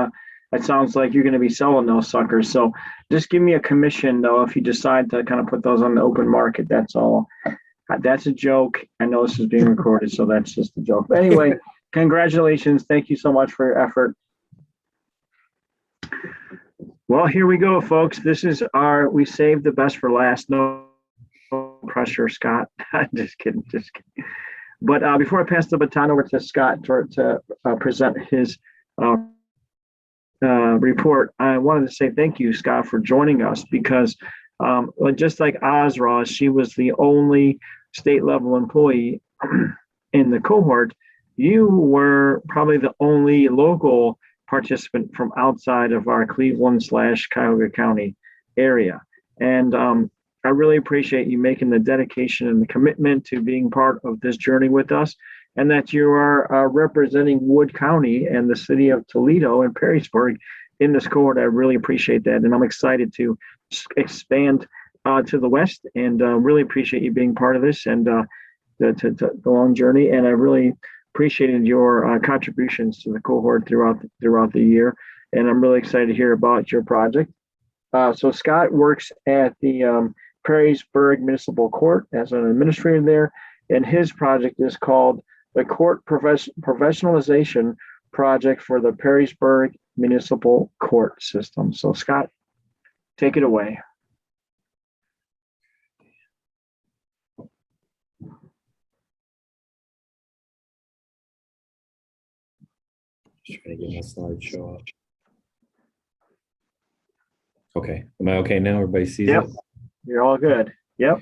it sounds like you're going to be selling those suckers. So just give me a commission, though, if you decide to kind of put those on the open market. That's all. That's a joke. I know this is being recorded, so that's just a joke. But anyway, congratulations. Thank you so much for your effort. Well, here we go, folks. This is we saved the best for last. No pressure, Scott. Just kidding. But before I pass the baton over to Scott to present his report, I wanted to say thank you, Scott, for joining us, because just like Azra, she was the only state level employee in the cohort. You were probably the only local participant from outside of our Cleveland/Cuyahoga County area. And I really appreciate you making the dedication and the commitment to being part of this journey with us, and that you are representing Wood County and the city of Toledo and Perrysburg in this cohort. I really appreciate that. And I'm excited to expand to the west, and really appreciate you being part of this and the long journey. And I really appreciated your contributions to the cohort throughout the year. And I'm really excited to hear about your project. So Scott works at the Perrysburg Municipal Court as an administrator there, and his project is called the Court Professionalization Project for the Perrysburg Municipal Court System. So Scott, take it away. Just trying to get my slideshow up. Okay, am I okay now? Everybody sees Yep. it? You're all good. Yep.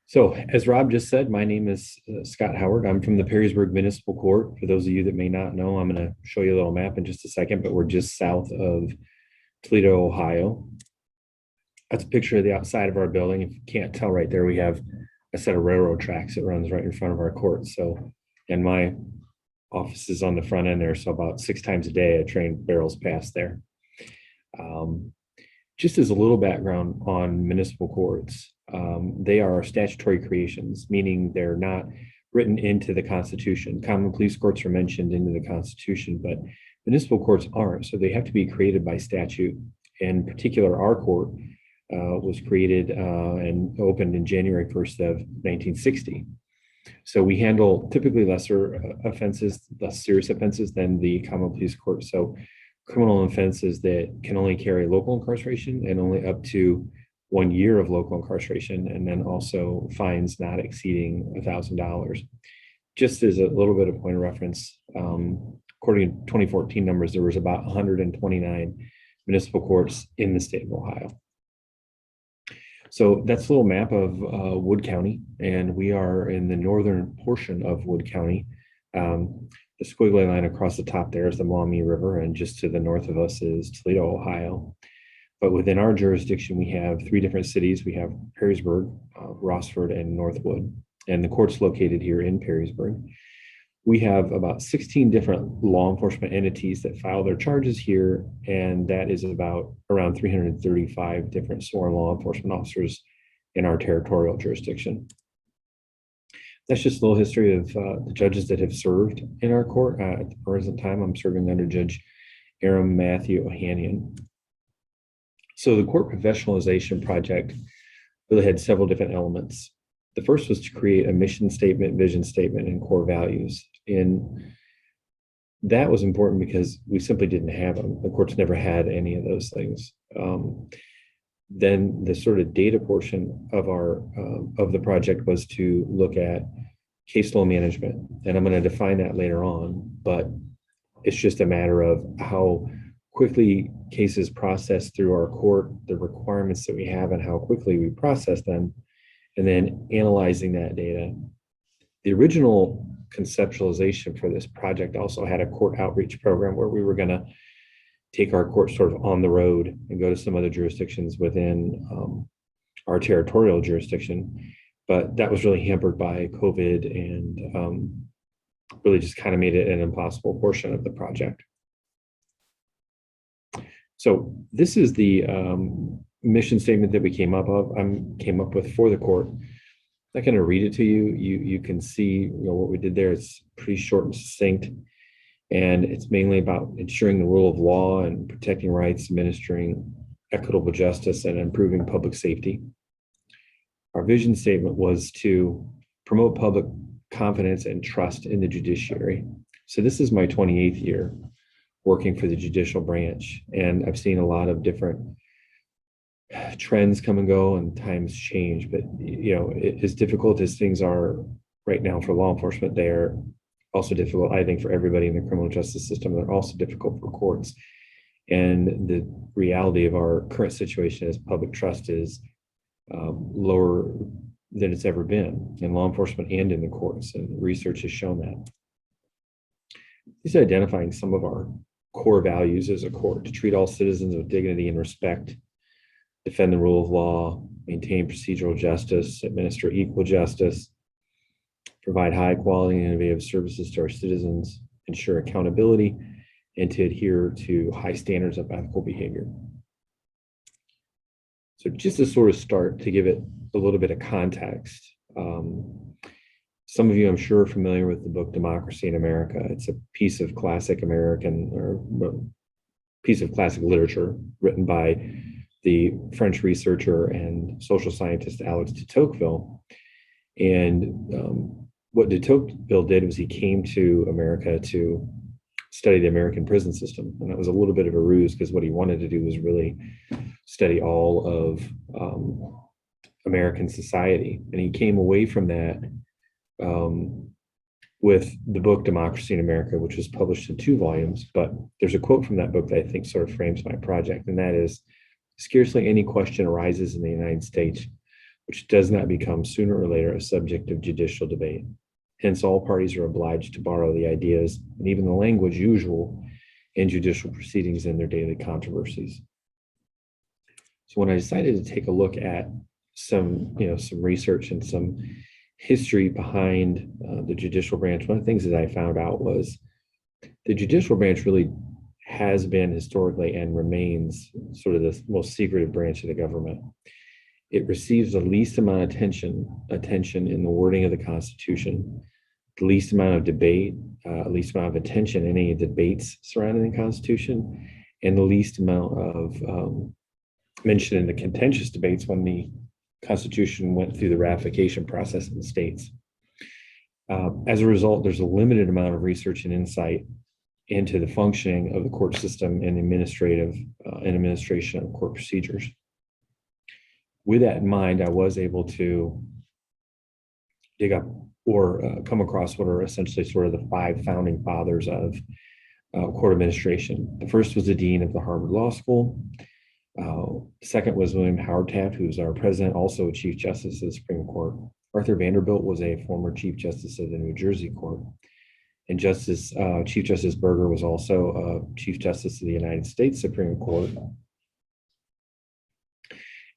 So as Rob just said, my name is Scott Howard. I'm from the Perrysburg Municipal Court. For those of you that may not know, I'm going to show you a little map in just a second, but we're just south of Toledo, Ohio. That's a picture of the outside of our building. If you can't tell right there, we have a set of railroad tracks that runs right in front of our court. So, and my office is on the front end there. So about 6 times a day, a train barrels past there. Just as a little background on municipal courts, they are statutory creations, meaning they're not written into the Constitution. Common police courts are mentioned into the Constitution, but municipal courts aren't. So they have to be created by statute. In particular, our court was created and opened in January 1st of 1960. So we handle typically lesser offenses, less serious offenses than the common police court. So criminal offenses that can only carry local incarceration and only up to 1 year of local incarceration, and then also fines not exceeding $1,000. Just as a little bit of point of reference, according to 2014 numbers, there was about 129 municipal courts in the state of Ohio. So that's a little map of Wood County, and we are in the northern portion of Wood County. The squiggly line across the top there is the Maumee River, and just to the north of us is Toledo, Ohio. But within our jurisdiction, we have 3 different cities. We have Perrysburg, Rossford, and Northwood, and the court's located here in Perrysburg. We have about 16 different law enforcement entities that file their charges here, and that is about around 335 different sworn law enforcement officers in our territorial jurisdiction. That's just a little history of the judges that have served in our court. At the present time, I'm serving under Judge Aram Matthew Ohanian. So the court professionalization project really had several different elements. The first was to create a mission statement, vision statement, and core values. And that was important because we simply didn't have them. The courts never had any of those things. Then the sort of data portion of our of the project was to look at case law management, and I'm going to define that later on. But it's just a matter of how quickly cases process through our court, the requirements that we have, and how quickly we process them, and then analyzing that data. The original conceptualization for this project also had a court outreach program where we were going to take our court sort of on the road and go to some other jurisdictions within our territorial jurisdiction. But that was really hampered by COVID and really just kind of made it an impossible portion of the project. So this is the mission statement that we came up with for the court. I'm not going to read it to you. You can see what we did there. It's pretty short and succinct. And it's mainly about ensuring the rule of law and protecting rights, administering equitable justice, and improving public safety. Our vision statement was to promote public confidence and trust in the judiciary. So this is my 28th year working for the judicial branch, and I've seen a lot of different trends come and go, and times change. But as difficult as things are right now for law enforcement, they are also difficult, I think, for everybody in the criminal justice system. They're also difficult for courts. And the reality of our current situation is public trust is lower than it's ever been in law enforcement and in the courts, and research has shown that. These are identifying some of our core values as a court: to treat all citizens with dignity and respect, defend the rule of law, maintain procedural justice, administer equal justice, provide high quality and innovative services to our citizens, ensure accountability, and to adhere to high standards of ethical behavior. So just to sort of start to give it a little bit of context, some of you, I'm sure, are familiar with the book Democracy in America. It's a piece of classic piece of classic literature written by the French researcher and social scientist Alex de Tocqueville. And what de Tocqueville did was he came to America to study the American prison system. And that was a little bit of a ruse, because what he wanted to do was really study all of American society. And he came away from that with the book Democracy in America, which was published in 2 volumes. But there's a quote from that book that I think sort of frames my project, and that is, scarcely any question arises in the United States which does not become sooner or later a subject of judicial debate. Hence, all parties are obliged to borrow the ideas and even the language usual in judicial proceedings in their daily controversies. So when I decided to take a look at some research and some history behind the judicial branch, one of the things that I found out was the judicial branch really has been historically and remains sort of the most secretive branch of the government. It receives the least amount of attention in the wording of the Constitution, the least amount of debate, least amount of attention in any debates surrounding the Constitution, and the least amount of mention in the contentious debates when the Constitution went through the ratification process in the states. As a result, there's a limited amount of research and insight into the functioning of the court system and administration of court procedures. With that in mind, I was able to dig up or come across what are essentially sort of the 5 founding fathers of court administration. The first was the dean of the Harvard Law School. Second was William Howard Taft, who was our president, also a Chief Justice of the Supreme Court. Arthur Vanderbilt was a former Chief Justice of the New Jersey Court. And Chief Justice Berger was also a Chief Justice of the United States Supreme Court.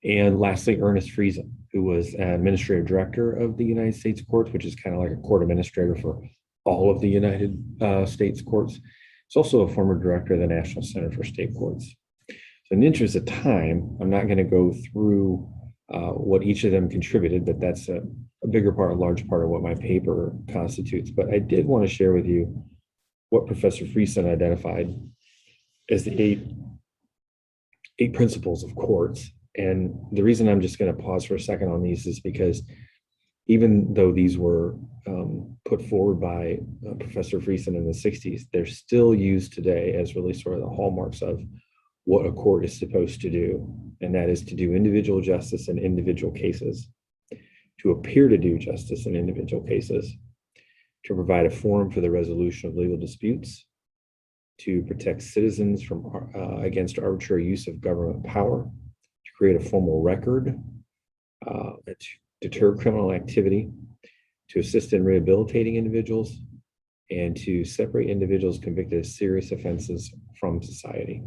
And lastly, Ernest Friesen, who was an administrative director of the United States Courts, which is kind of like a court administrator for all of the United States courts. He's also a former director of the National Center for State Courts. So in the interest of time, I'm not going to go through what each of them contributed, but that's a large part of what my paper constitutes. But I did want to share with you what Professor Friesen identified as the eight principles of courts. And the reason I'm just going to pause for a second on these is because even though these were put forward by Professor Friesen in the 60s, they're still used today as really sort of the hallmarks of what a court is supposed to do. And that is to do individual justice in individual cases, to appear to do justice in individual cases, to provide a forum for the resolution of legal disputes, to protect citizens from against arbitrary use of government power, to create a formal record, to deter criminal activity, to assist in rehabilitating individuals, and to separate individuals convicted of serious offenses from society.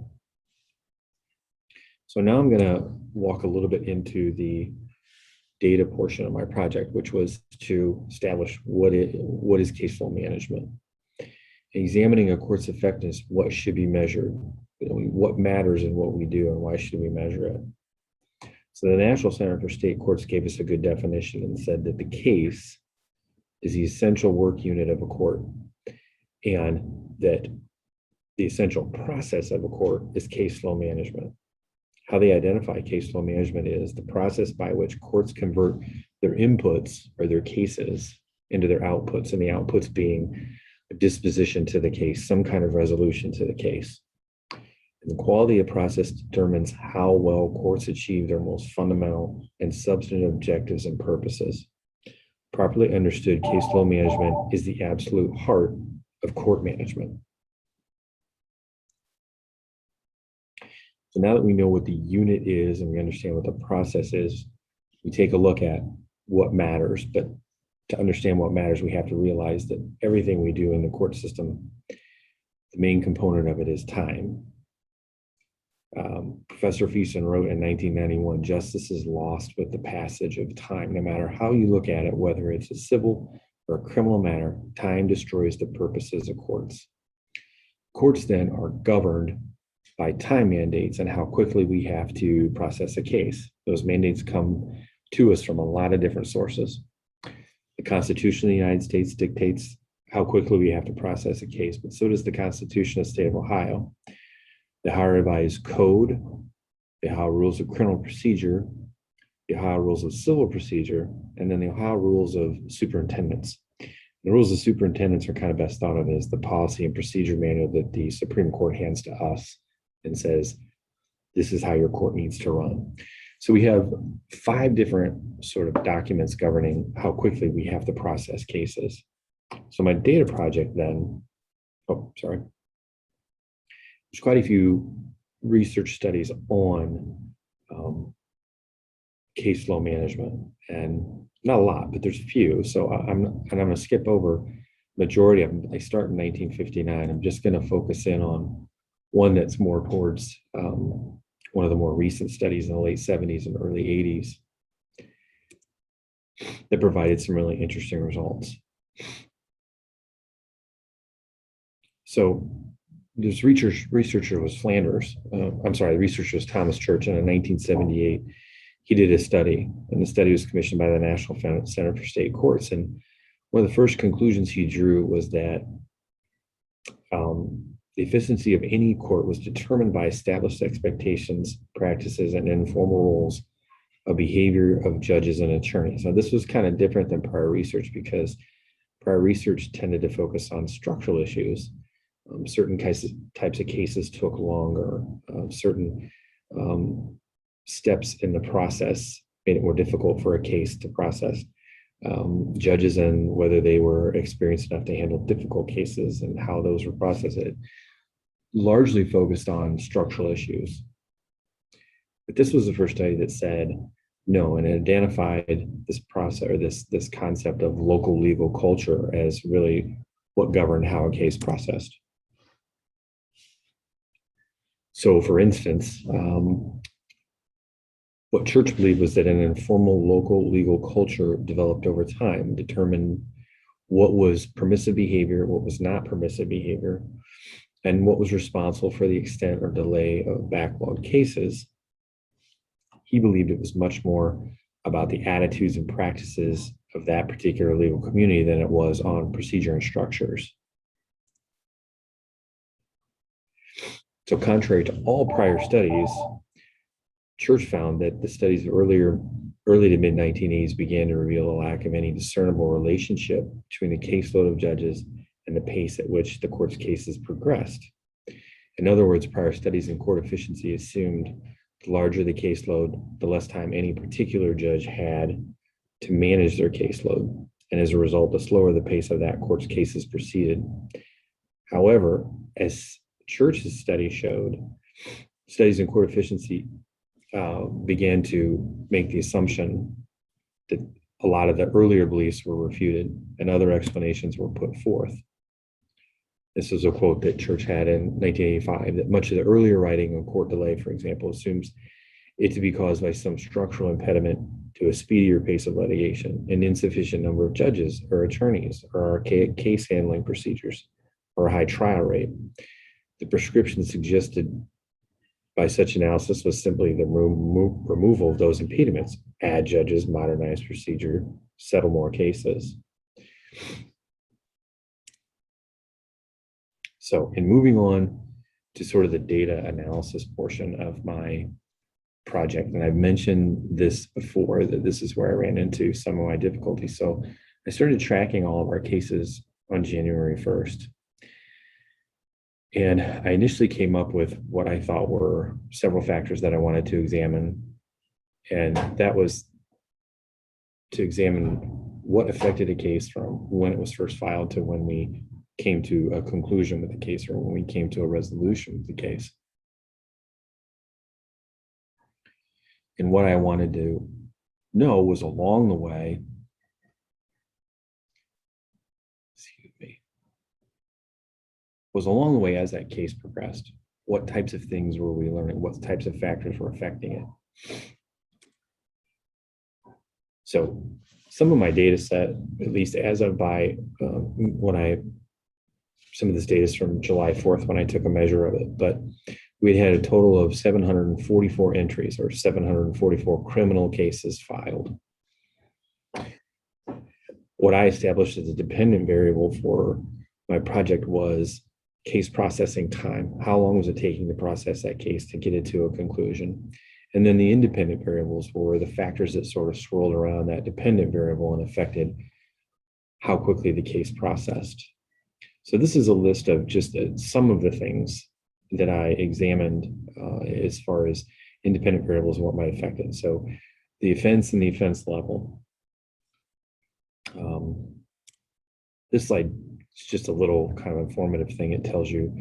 So now I'm going to walk a little bit into the data portion of my project, which was to establish what is case flow management. Examining a court's effectiveness, what should be measured, what matters in what we do, and why should we measure it. So the National Center for State Courts gave us a good definition and said that the case is the essential work unit of a court, and that the essential process of a court is case flow management. How they identify case flow management is the process by which courts convert their inputs or their cases into their outputs, and the outputs being a disposition to the case, some kind of resolution to the case. And the quality of process determines how well courts achieve their most fundamental and substantive objectives and purposes. Properly understood, case flow management is the absolute heart of court management. So now that we know what the unit is and we understand what the process is, we take a look at what matters. But to understand what matters, we have to realize that everything we do in the court system, the main component of it is time. Professor Friesen wrote in 1991, justice is lost with the passage of time. No matter how you look at it, whether it's a civil or a criminal matter, time destroys the purposes of courts. Courts then are governed by time mandates and how quickly we have to process a case. Those mandates come to us from a lot of different sources. The Constitution of the United States dictates how quickly we have to process a case, but so does the Constitution of the State of Ohio, the Ohio Revised Code, the Ohio Rules of Criminal Procedure, the Ohio Rules of Civil Procedure, and then the Ohio Rules of Superintendents. The rules of superintendents are kind of best thought of as the policy and procedure manual that the Supreme Court hands to us and says, this is how your court needs to run. So we have 5 different sort of documents governing how quickly we have to process cases. So my data project then, oh, sorry. There's quite a few research studies on case flow management, and not a lot, but there's a few. So I'm going to skip over majority of them. They start in 1959. I'm just going to focus in on one that's more towards one of the more recent studies in the late 70s and early 80s that provided some really interesting results. So this researcher was Flanders. I'm sorry, the researcher was Thomas Church, and in 1978, he did a study, and the study was commissioned by the National Center for State Courts. And one of the first conclusions he drew was that the efficiency of any court was determined by established expectations, practices, and informal rules of behavior of judges and attorneys. Now, this was kind of different than prior research because prior research tended to focus on structural issues. Certain types of cases took longer. Certain steps in the process made it more difficult for a case to process. Judges and whether they were experienced enough to handle difficult cases and how those were processed, it largely focused on structural issues. But this was the first study that said no, and it identified this process or this concept of local legal culture as really what governed how a case processed. So, for instance, what Church believed was that an informal local legal culture developed over time, determined what was permissive behavior, what was not permissive behavior, and what was responsible for the extent or delay of backlogged cases. He believed it was much more about the attitudes and practices of that particular legal community than it was on procedure and structures. So contrary to all prior studies, Church found that the studies early to mid 1980s began to reveal a lack of any discernible relationship between the caseload of judges and the pace at which the court's cases progressed. In other words, prior studies in court efficiency assumed the larger the caseload, the less time any particular judge had to manage their caseload. And as a result, the slower the pace of that court's cases proceeded. However, as Church's study showed, studies in court efficiency began to make the assumption that a lot of the earlier beliefs were refuted and other explanations were put forth. This is a quote that Church had in 1985, that much of the earlier writing on court delay, for example, assumes it to be caused by some structural impediment to a speedier pace of litigation, an insufficient number of judges or attorneys, or archaic case handling procedures, or a high trial rate. The prescription suggested by such analysis was simply the removal of those impediments: add judges, modernize procedure, settle more cases. So in moving on to sort of the data analysis portion of my project, and I've mentioned this before, that this is where I ran into some of my difficulties. So I started tracking all of our cases on January 1st. And I initially came up with what I thought were several factors that I wanted to examine. And that was to examine what affected a case from when it was first filed to when we came to a conclusion with the case, or when we came to a resolution with the case. And what I wanted to know was along the way, as that case progressed, what types of things were we learning? What types of factors were affecting it? So some of my data set, at least as of by some of this data is from July 4th when I took a measure of it, but we had a total of 744 entries, or 744 criminal cases filed. What I established as a dependent variable for my project was case processing time. How long was it taking to process that case to get it to a conclusion? And then the independent variables were the factors that sort of swirled around that dependent variable and affected how quickly the case processed. So this is a list of just some of the things that I examined as far as independent variables and what might affect it. So the offense and the offense level, this slide is just a little kind of informative thing. It tells you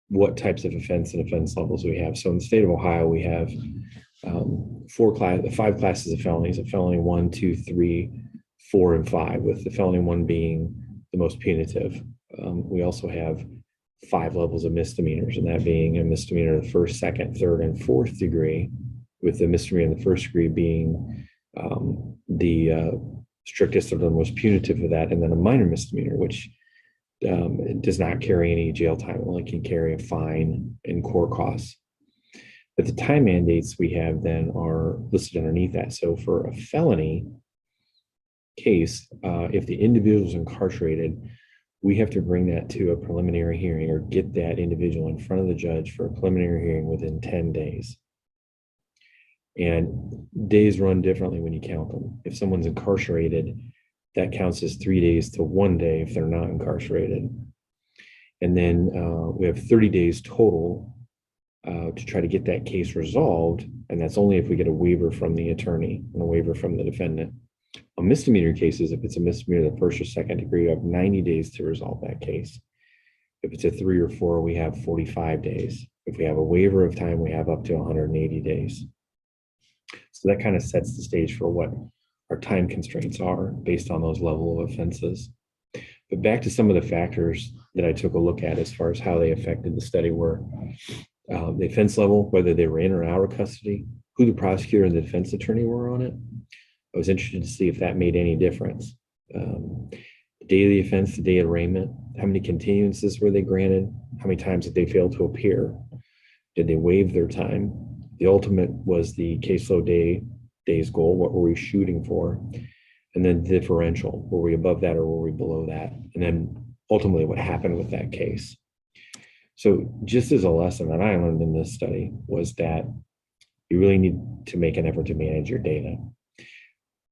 what types of offense and offense levels we have. So in the state of Ohio, we have 5 classes of felonies: a felony 1, 2, 3, 4, and 5, with the felony 1 being the most punitive. We also have 5 levels of misdemeanors, and that being a misdemeanor of the 1st, 2nd, 3rd, and 4th degree, with the misdemeanor in the 1st degree being the strictest of the most punitive of that, and then a minor misdemeanor, which it does not carry any jail time, it only can carry a fine and court costs. But the time mandates we have then are listed underneath that. So for a felony case, if the individual is incarcerated, we have to bring that to a preliminary hearing or get that individual in front of the judge for a preliminary hearing within 10 days. And days run differently when you count them. If someone's incarcerated, that counts as 3 days to 1 day if they're not incarcerated. And then we have 30 days total to try to get that case resolved. And that's only if we get a waiver from the attorney and a waiver from the defendant. On misdemeanor cases, if it's a misdemeanor of the 1st or 2nd degree, we have 90 days to resolve that case. If it's a 3 or 4, we have 45 days. If we have a waiver of time, we have up to 180 days. So that kind of sets the stage for what our time constraints are based on those level of offenses. But back to some of the factors that I took a look at as far as how they affected the study were the offense level, whether they were in or out of custody, who the prosecutor and the defense attorney were on it. I was interested to see if that made any difference. The day of the offense, the day of arraignment, how many continuances were they granted? How many times did they fail to appear? Did they waive their time? The ultimate was the caseload days goal. What were we shooting for? And then differential, were we above that or were we below that? And then ultimately what happened with that case. So just as a lesson that I learned in this study was that you really need to make an effort to manage your data.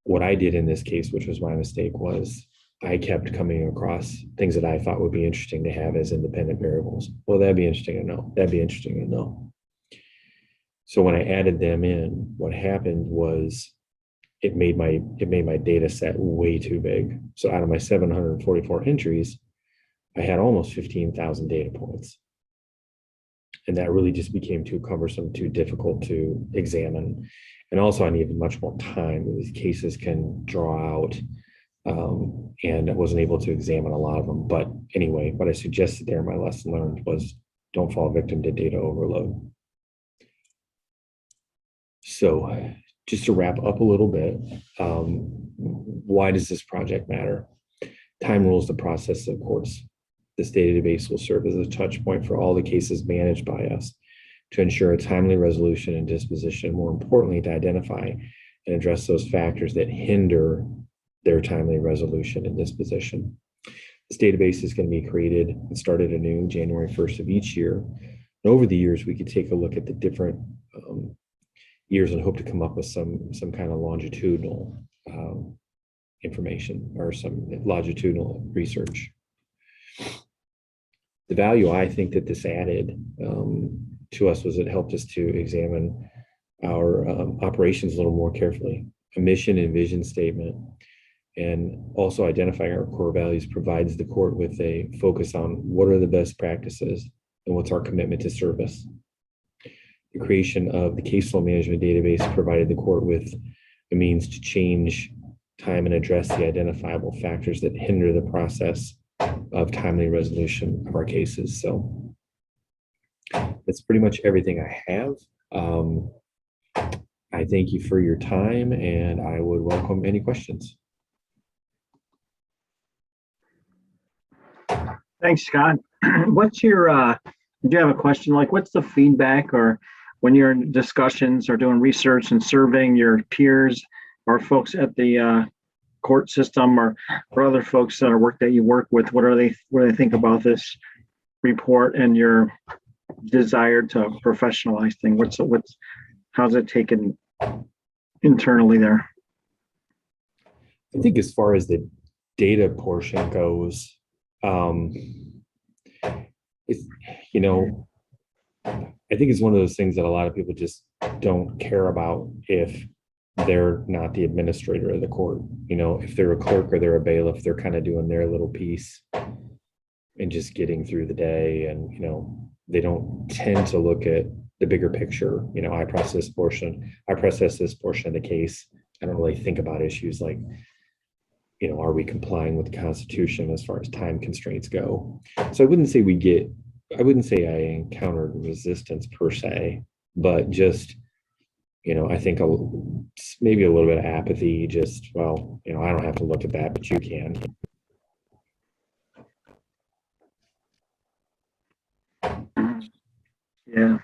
What I did in this case, which was my mistake, was I kept coming across things that I thought would be interesting to have as independent variables. Well, that'd be interesting to know. That'd be interesting to know. So when I added them in, what happened was it made my data set way too big. So out of my 744 entries, I had almost 15,000 data points. And that really just became too cumbersome, too difficult to examine. And also I needed much more time. These cases can draw out, and I wasn't able to examine a lot of them. But anyway, what I suggested there, my lesson learned, was don't fall victim to data overload. So just to wrap up a little bit, why does this project matter? Time rules the process of courts. This database will serve as a touch point for all the cases managed by us to ensure a timely resolution and disposition, more importantly, to identify and address those factors that hinder their timely resolution and disposition. This database is going to be created and started anew January 1st of each year. And over the years, we could take a look at the different years and hope to come up with some kind of longitudinal information or some longitudinal research. The value I think that this added to us was it helped us to examine our operations a little more carefully. A mission and vision statement, and also identifying our core values provides the court with a focus on what are the best practices and what's our commitment to service. The creation of the caseflow management database provided the court with a means to change time and address the identifiable factors that hinder the process of timely resolution of our cases. So that's pretty much everything I have. I thank you for your time, and I would welcome any questions. Thanks, Scott. What's your, do you have a question? Like, what's the feedback, or when you're in discussions or doing research and surveying your peers or folks at the court system or other folks that you work with, what do they think about this report and your desire to professionalize things? How's it taken internally there? I think as far as the data portion goes, it's, I think it's one of those things that a lot of people just don't care about if they're not the administrator of the court. You know, if they're a clerk or they're a bailiff, they're kind of doing their little piece and just getting through the day. And, you know, they don't tend to look at the bigger picture. You know, I process this portion of the case. I don't really think about issues like, you know, are we complying with the Constitution as far as time constraints go? So I wouldn't say I encountered resistance per se, but just, you know, I think maybe a little bit of apathy, just, well, you know, I don't have to look at that, but you can. Yeah.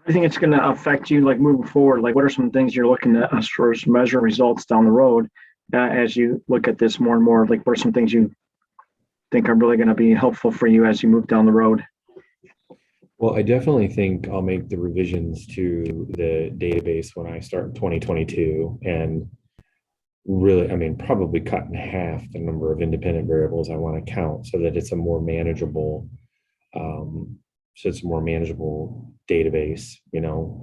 I think it's going to affect you, like, moving forward. Like, what are some things you're looking at as far as measure results down the road as you look at this more and more? Like, what are some things you think are really going to be helpful for you as you move down the road? Well, I definitely think I'll make the revisions to the database when I start in 2022, and really, I mean, probably cut in half the number of independent variables I want to count so that it's a more manageable, database, you know,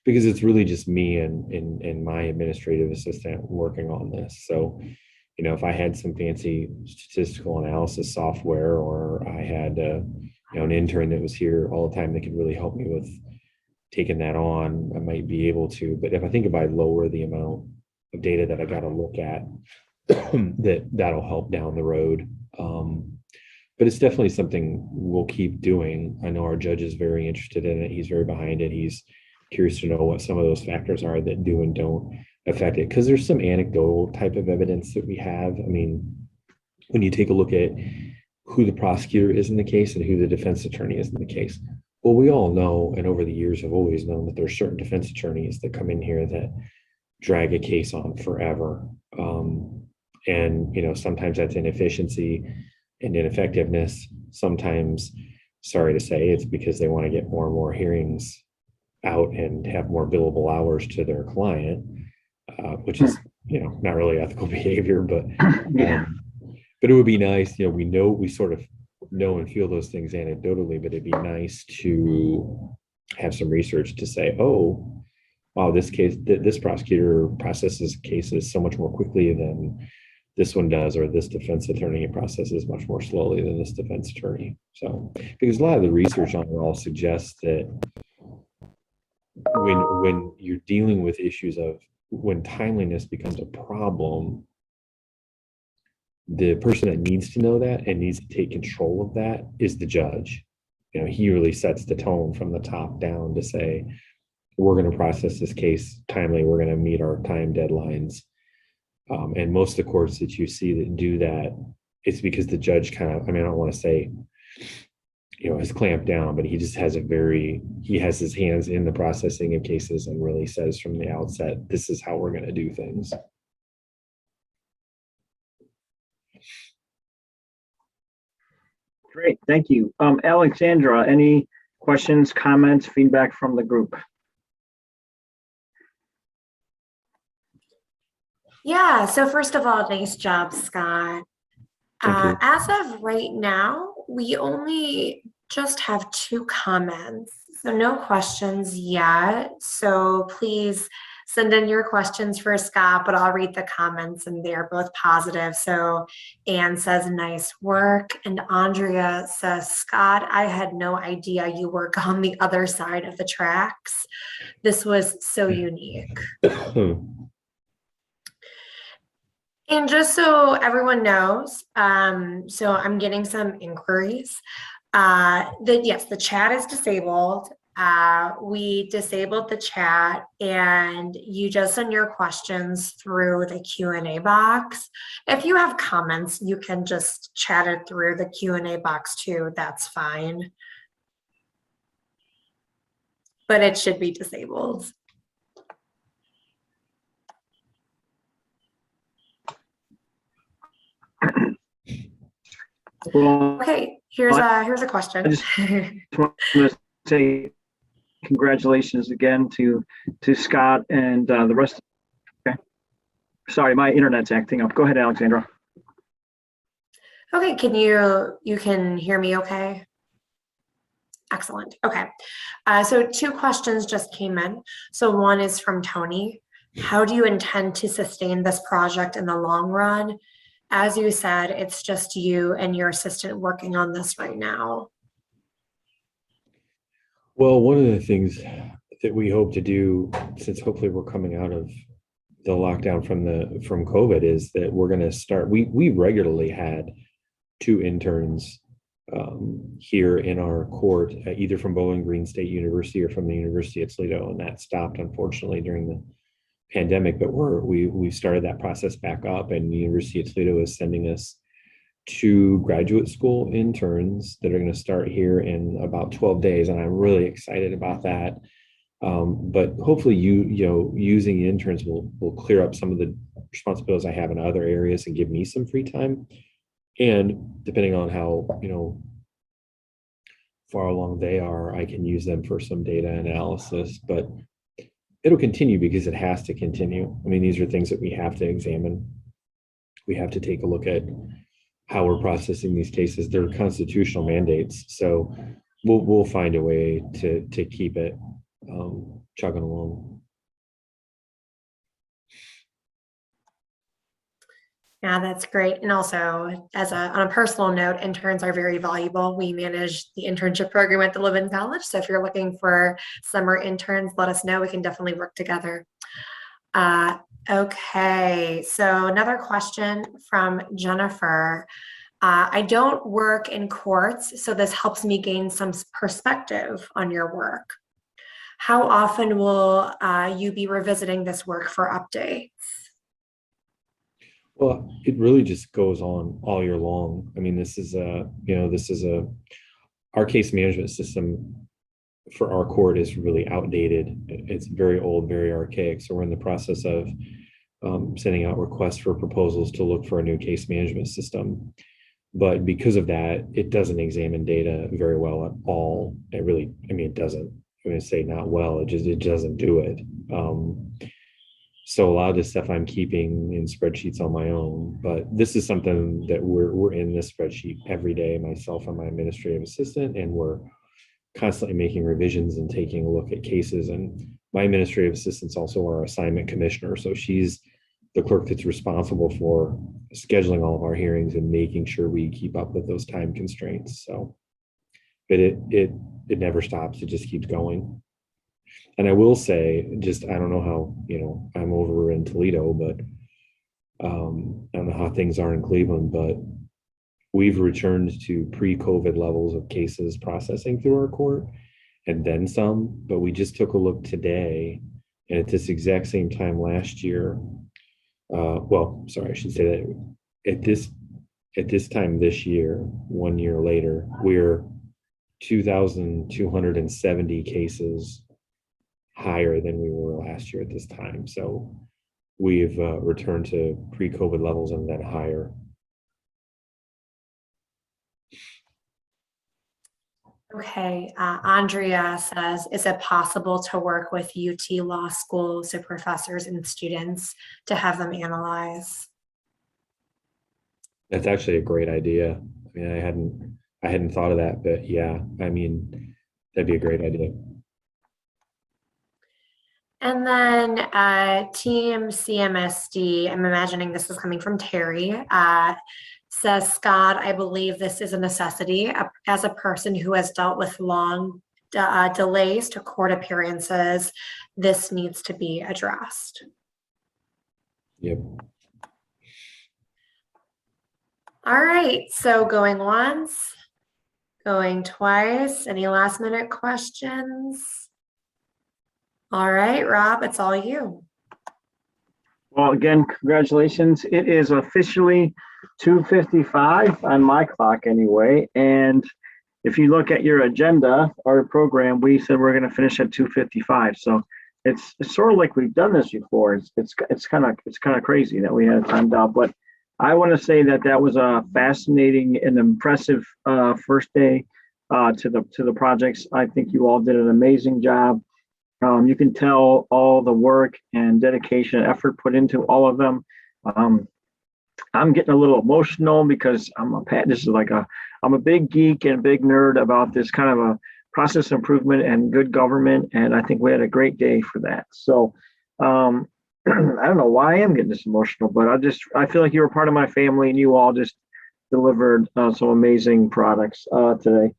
because it's really just me and my administrative assistant working on this. So, you know, if I had some fancy statistical analysis software, or I had you know, an intern that was here all the time that could really help me with taking that on, I might be able to. But if I think if I lower the amount of data that I got to look at, that'll help down the road. But it's definitely something we'll keep doing. I know our judge is very interested in it. He's very behind it. He's curious to know what some of those factors are that do and don't affect it, because there's some anecdotal type of evidence that we have. I mean, when you take a look at who the prosecutor is in the case and who the defense attorney is in the case, well, we all know, and over the years have always known, that there's certain defense attorneys that come in here that drag a case on forever. And, you know, sometimes that's inefficiency and ineffectiveness. Sometimes, sorry to say, it's because they want to get more and more hearings out and have more billable hours to their client, which is, you know, not really ethical behavior, but but it would be nice, you know, we sort of know and feel those things anecdotally, but it'd be nice to have some research to say, oh, wow, this prosecutor processes cases so much more quickly than this one does, or this defense attorney processes much more slowly than this defense attorney. So, because a lot of the research on it all suggests that when you're dealing with issues of when timeliness becomes a problem, the person that needs to know that and needs to take control of that is the judge. You know, he really sets the tone from the top down to say, we're going to process this case timely. We're going to meet our time deadlines. And most of the courts that you see that do that, it's because the judge kind of, I mean, I don't want to say, you know, has clamped down, but he just has he has his hands in the processing of cases and really says from the outset, this is how we're going to do things. Great, thank you. Alexandra, any questions, comments, feedback from the group? Yeah, so first of all, nice job, Scott. As of right now, we only just have 2 comments, so no questions yet. So please send in your questions for Scott, but I'll read the comments and they're both positive. So Anne says, nice work. And Andrea says, Scott, I had no idea you work on the other side of the tracks. This was so unique. And just so everyone knows, so I'm getting some inquiries that yes, the chat is disabled. We disabled the chat and you just send your questions through the Q&A box. If you have comments, you can just chat it through the Q&A box too, that's fine. But it should be disabled. Well, okay, here's a question. I just want to say congratulations again to Scott and the rest. Okay, sorry, my internet's acting up. Go ahead, Alexandra. Okay, you can hear me okay? Excellent. Okay. So 2 questions just came in. So one is from Tony. How do you intend to sustain this project in the long run? As you said, it's just you and your assistant working on this right now. Well, one of the things that we hope to do, since hopefully we're coming out of the lockdown from COVID, is that we're going to start. We regularly had 2 interns here in our court, either from Bowling Green State University or from the University of Toledo, and that stopped unfortunately during the pandemic. But we started that process back up, and the University of Toledo is sending us 2 graduate school interns that are going to start here in about 12 days, and I'm really excited about that. But hopefully, using the interns will clear up some of the responsibilities I have in other areas and give me some free time. And depending on how far along they are, I can use them for some data analysis. But it'll continue because it has to continue. I mean, these are things that we have to examine. We have to take a look at how we're processing these cases. They're constitutional mandates, so we'll find a way to keep it chugging along. Yeah, that's great. And also, on a personal note, interns are very valuable. We manage the internship program at the Live-In College. So if you're looking for summer interns, let us know. We can definitely work together. Okay, so another question from Jennifer. I don't work in courts, so this helps me gain some perspective on your work. How often will you be revisiting this work for updates? Well, it really just goes on all year long. I mean, this is our case management system for our court is really outdated. It's very old, very archaic. So we're in the process of sending out requests for proposals to look for a new case management system. But because of that, it doesn't examine data very well at all. It doesn't. I'm going to say not well. It doesn't do it. So a lot of this stuff I'm keeping in spreadsheets on my own, but this is something that we're in this spreadsheet every day, myself and my administrative assistant, and we're constantly making revisions and taking a look at cases. And my administrative assistant's also our assignment commissioner. So she's the clerk that's responsible for scheduling all of our hearings and making sure we keep up with those time constraints. So, but it never stops. It just keeps going. And I will say, I don't know how, I'm over in Toledo, but I don't know how things are in Cleveland, but we've returned to pre-COVID levels of cases processing through our court and then some. But we just took a look today, and at this exact same time last year, I should say that at this time this year, 1 year later, we're 2,270 cases higher than we were last year at this time. So we've returned to pre-COVID levels and then higher. Okay, Andrea says, is it possible to work with UT Law School, so professors and students, to have them analyze? That's actually a great idea. I mean, I hadn't thought of that, but yeah, I mean, that'd be a great idea. And then Team Cmsd, I'm imagining this is coming from Terry, says, Scott, I believe this is a necessity. As a person who has dealt with long delays to court appearances, this needs to be addressed. Yep. All right, so going once, going twice. Any last minute questions? All right, Rob, it's all you. Well, again, congratulations. It is officially 2:55 on my clock anyway. And if you look at your agenda, our program, we said we're going to finish at 2:55. So it's sort of like we've done this before. It's kind of crazy that we had timed out. But I want to say that was a fascinating and impressive first day to the projects. I think you all did an amazing job. You can tell all the work and dedication and effort put into all of them. I'm getting a little emotional because I'm a big geek and a big nerd about this kind of process improvement and good government. And I think we had a great day for that. So I don't know why I am getting this emotional, but I feel like you were part of my family and you all just delivered some amazing products today.